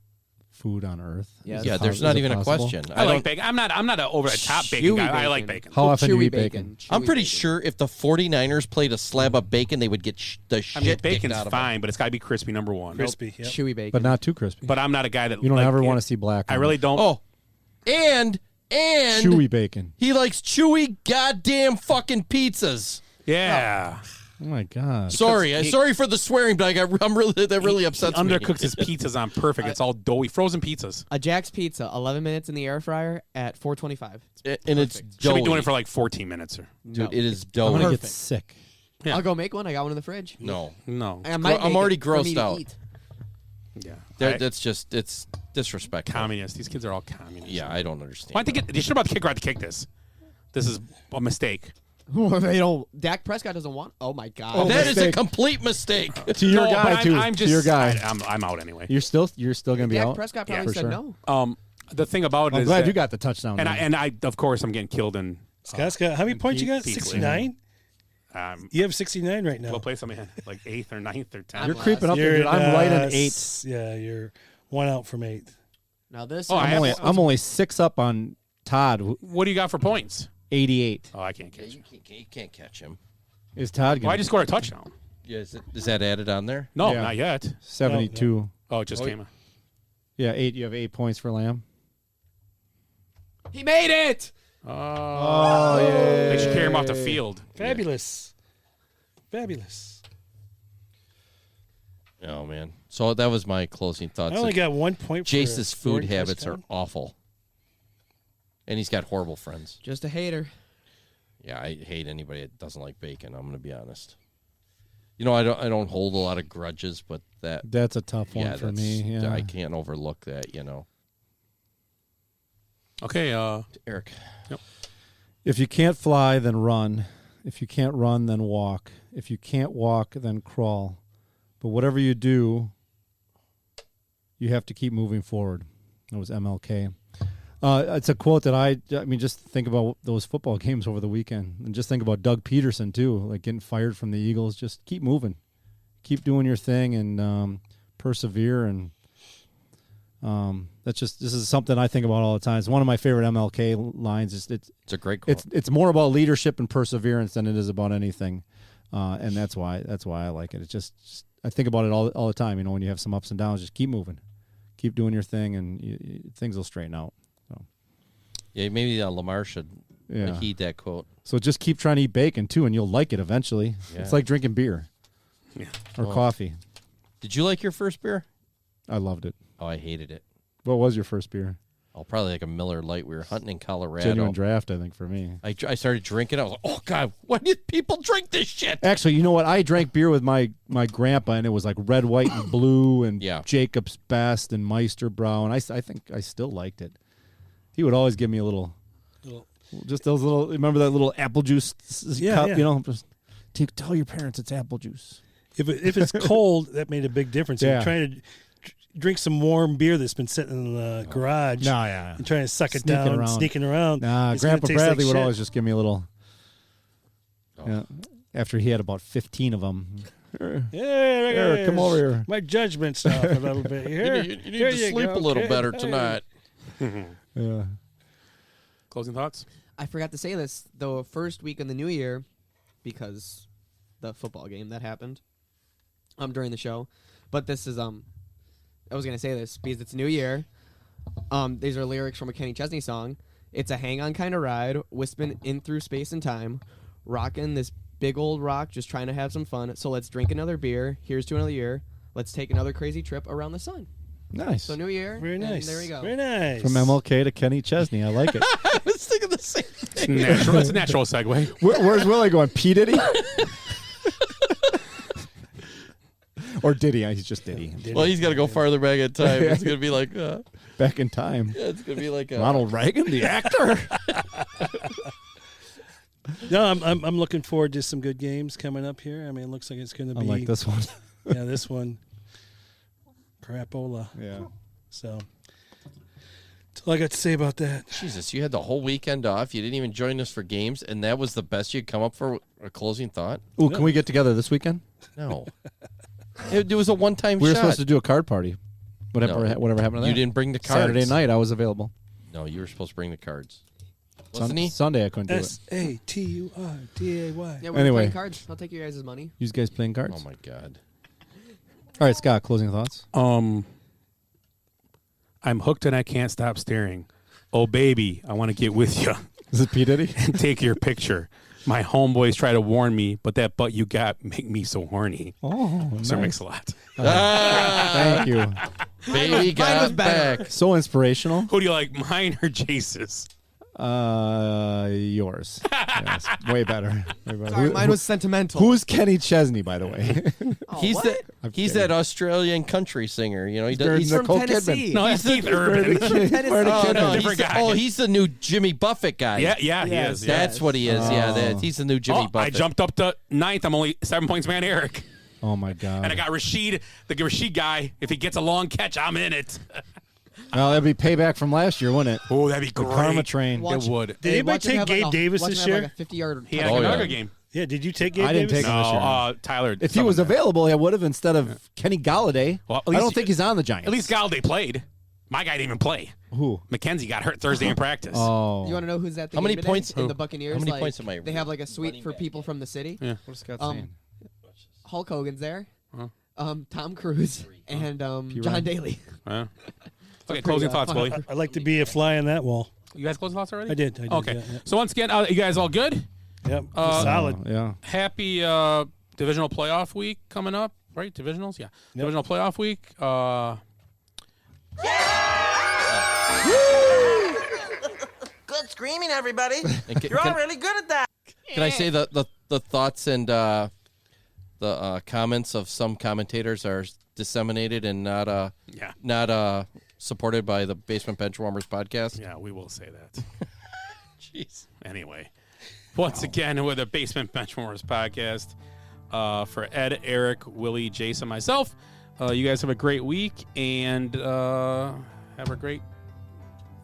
food on earth? Yes. Yeah, there's Is not it even a possible? question. I like bacon. I'm not an over the top bacon Chewy guy. I like bacon. bacon. How often do you Chewy eat bacon? I'm pretty sure if the 49ers played a slab of bacon, they would get the I shit mean, kicked bacon's out of fine, but it's got to be crispy. Number one. Crispy. Yep. Chewy bacon. But not too crispy. But I'm not a guy that You don't like ever it. want to see black. I on really it. don't. Oh, and chewy bacon. he likes chewy goddamn fucking pizzas. Yeah. Oh my god. Sorry for the swearing, but that really upsets He me. undercooks his pizzas on perfect. It's all doughy. Frozen pizzas. A Jack's Pizza, 11 minutes in the air fryer at 425. And it's Should be doing doughy. it for like 14 minutes. Or Dude, it is I'm doughy. gonna get Perfect. sick. Yeah. I'll go make one. I got one in the fridge. No. I might I'm make already it for me grossed to out. eat. Yeah. That's just, it's disrespectful. Communists. These kids are all communists. Yeah, I don't understand. Why didn't they should have kick right to kick this. This is a mistake. They don't. Dak Prescott doesn't want. Oh my god. That is a mistake. complete mistake. To your No, guy but too. I'm to just, your guy. I'm out anyway. You're still gonna be Dak out. Prescott Yeah, probably for said sure. no. The thing about it I'm is glad that- you got the touchdown. and then. I of course I'm getting killed in. Scott's got how many points you got? Pizza. 69. You have 69 right now. What place am I in? Like 8th or 9th or 10th? You're creeping up. You're Dude. I'm right in s- 8th. Yeah, you're one out from 8th. Now this. Oh, I is- have- I'm only 6 up on Todd. What do you got for points? 88. Oh, I can't catch him. You can't catch him. Is Todd Well, gonna? I just scored a touchdown. Yeah, is that added on there? No, Yeah. not yet. 72. Oh, it just came. Yeah, 8. You have 8 points for Lamb. He made it. Oh, yeah. They should carry him off the field. Fabulous. Fabulous. Oh, man. So that was my closing thoughts. I only got 1 point for Jace's a food scoring habits touchdown. are awful. And he's got horrible friends. Just a hater. Yeah, I hate anybody that doesn't like bacon. I'm going to be honest. You know, I don't hold a lot of grudges, but That's a tough one for me. Yeah. I can't overlook that. You know. Okay, Eric. Yep. If you can't fly, then run. If you can't run, then walk. If you can't walk, then crawl. But whatever you do, you have to keep moving forward. That was MLK. It's a quote that I mean, just think about those football games over the weekend, and just think about Doug Peterson too, like getting fired from the Eagles. Just keep moving, keep doing your thing, and persevere. And This is something I think about all the time. It's one of my favorite MLK lines. It's a great quote. It's more about leadership and perseverance than it is about anything, and that's why I like it. It's just I think about it all the time. When you have some ups and downs, just keep moving, keep doing your thing, and things will straighten out. So. Yeah, maybe Lamar should heed that quote. So just keep trying to eat bacon too, and you'll like it eventually. Yeah. It's like drinking beer, or coffee. Did you like your first beer? I loved it. Oh, I hated it. What was your first beer? Oh, probably like a Miller Lite. We were hunting in Colorado. Genuine Draft, I think, for me. I started drinking. I was like, oh, God, why do people drink this shit? Actually, you know what? I drank beer with my grandpa, and it was like red, white, and blue, and Jacob's Best, and Meisterbrow, and I think I still liked it. He would always give me a little just those little, remember that little apple juice cup? Yeah. Just tell your parents it's apple juice. If it's cold, that made a big difference. Yeah. You're trying to drink some warm beer that's been sitting in the garage. No, yeah. And trying to suck it down, sneaking around. Nah, It's gonna Grandpa taste Bradley like would shit. always just give me a little. Yeah, after he had about 15 of them. Yeah, come over here. My judgment's off a little bit. Here, You need to sleep a little better tonight. Yeah. Closing thoughts? I forgot to say this the first week in the new year, because the football game that happened during the show. But this is I was gonna say this because it's new year. These are lyrics from a Kenny Chesney song. It's a hang on kind of ride, wisping in through space and time, rocking this big old rock, just trying to have some fun. So let's drink another beer. Here's to another year. Let's take another crazy trip around the sun. Nice. So new year. Very and nice. there we go. Very nice. From MLK to Kenny Chesney. I like it. I was thinking the same thing. It's a natural segue. Where's Willie going? P. Diddy? Or Diddy? He's just Diddy. Well, he's got to go farther back in time. It's going to be like... back in time. Yeah, it's going to be like... Ronald Reagan, the actor? No, I'm looking forward to some good games coming up here. I mean, it looks like it's going to be... I like this one. Yeah, this one. Crapola. Yeah. So, that's all I got to say about that. Jesus, you had the whole weekend off. You didn't even join us for games, and that was the best you'd come up for a closing thought? Ooh, can we get together this weekend? No. It was a one-time shot. We were supposed to do a card party. Whatever happened to that? You didn't bring the cards. Saturday night, I was available. No, you were supposed to bring the cards. Wasn't he? Sunday, I couldn't do it. SATURDAY. Yeah, we're Anyway. playing cards. I'll take your guys' money. You guys playing cards? Oh, my God. All right, Scott, closing thoughts? I'm hooked and I can't stop staring. Oh, baby, I want to get with you. Is it P. Diddy? And take your picture. My homeboys try to warn me, but that butt you got make me so horny. Oh, Sir nice. Mix-a-Lot. Thank you. Baby got back. So inspirational. Who do you like, mine or Jace's? Yours. Yes, way better. Way better. Sorry, mine was sentimental. Who's Kenny Chesney, by the way? He's that Australian country singer. You know, he's from Nicole Tennessee. Kidman. No, that's Keith Urban. Different guy. He's the new Jimmy Buffett guy. Yeah, he is. Yeah. That's what he is. Yeah, he's the new Jimmy Buffett. I jumped up to 9th. I'm only 7 points behind Eric. Oh, my God. And I got Rashid, the Rashid guy. If he gets a long catch, I'm in it. Well, that'd be payback from last year, wouldn't it? Oh, that'd be The great. Karma Train. It would. Did anybody take Gabe Davis this year? Like a 50-yard. He had a Gonzaga game. Yeah, did you take Gabe I didn't Davis? take him this year. No, Tyler. If he was available, I would have instead of Kenny Galladay. Well, I don't think he's on the Giants. At least Galladay played. My guy didn't even play. Who? McKenzie got hurt Thursday in practice. Oh. You want to know who's at the How many game points- today in who? the Buccaneers? How many like, points am I They have like a suite for people from the city. Yeah. What is Scott saying? Hulk Hogan's there. Tom Cruise and John Ryan. Daly. Okay, pretty, closing thoughts, fun. Willie. I'd like to be a fly on that wall. You guys closing thoughts already? I did. Okay. yeah. So once again, you guys all good? Yep. Solid. Yeah. Happy divisional playoff week coming up, right? Divisionals? Yeah. Divisional playoff week. Good screaming, everybody. And You're all really good at that. Can I say the thoughts and the comments of some commentators are disseminated and not supported by the Basement Benchwarmers podcast? Yeah, we will say that. Jeez. Anyway, once again with the Basement Benchwarmers podcast, for Ed, Eric, Willie, Jason, myself, you guys have a great week and have a great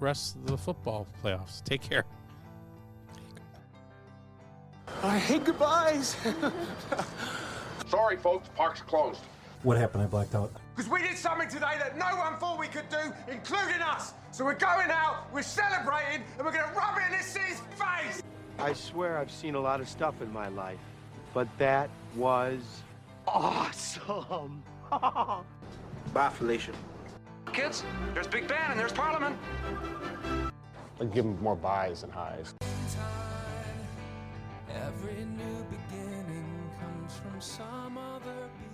rest of the football playoffs. Take care. I hate goodbyes. Sorry, folks, park's closed. What happened? I blacked out. Because we did something today that no one thought we could do, including us. So we're going out, we're celebrating, and we're going to rub it in this city's face. I swear I've seen a lot of stuff in my life, but that was awesome. Bye, Felicia. Kids, there's Big Ben and there's Parliament. I'd give him more buys and highs. Every new beginning comes from some other beginning.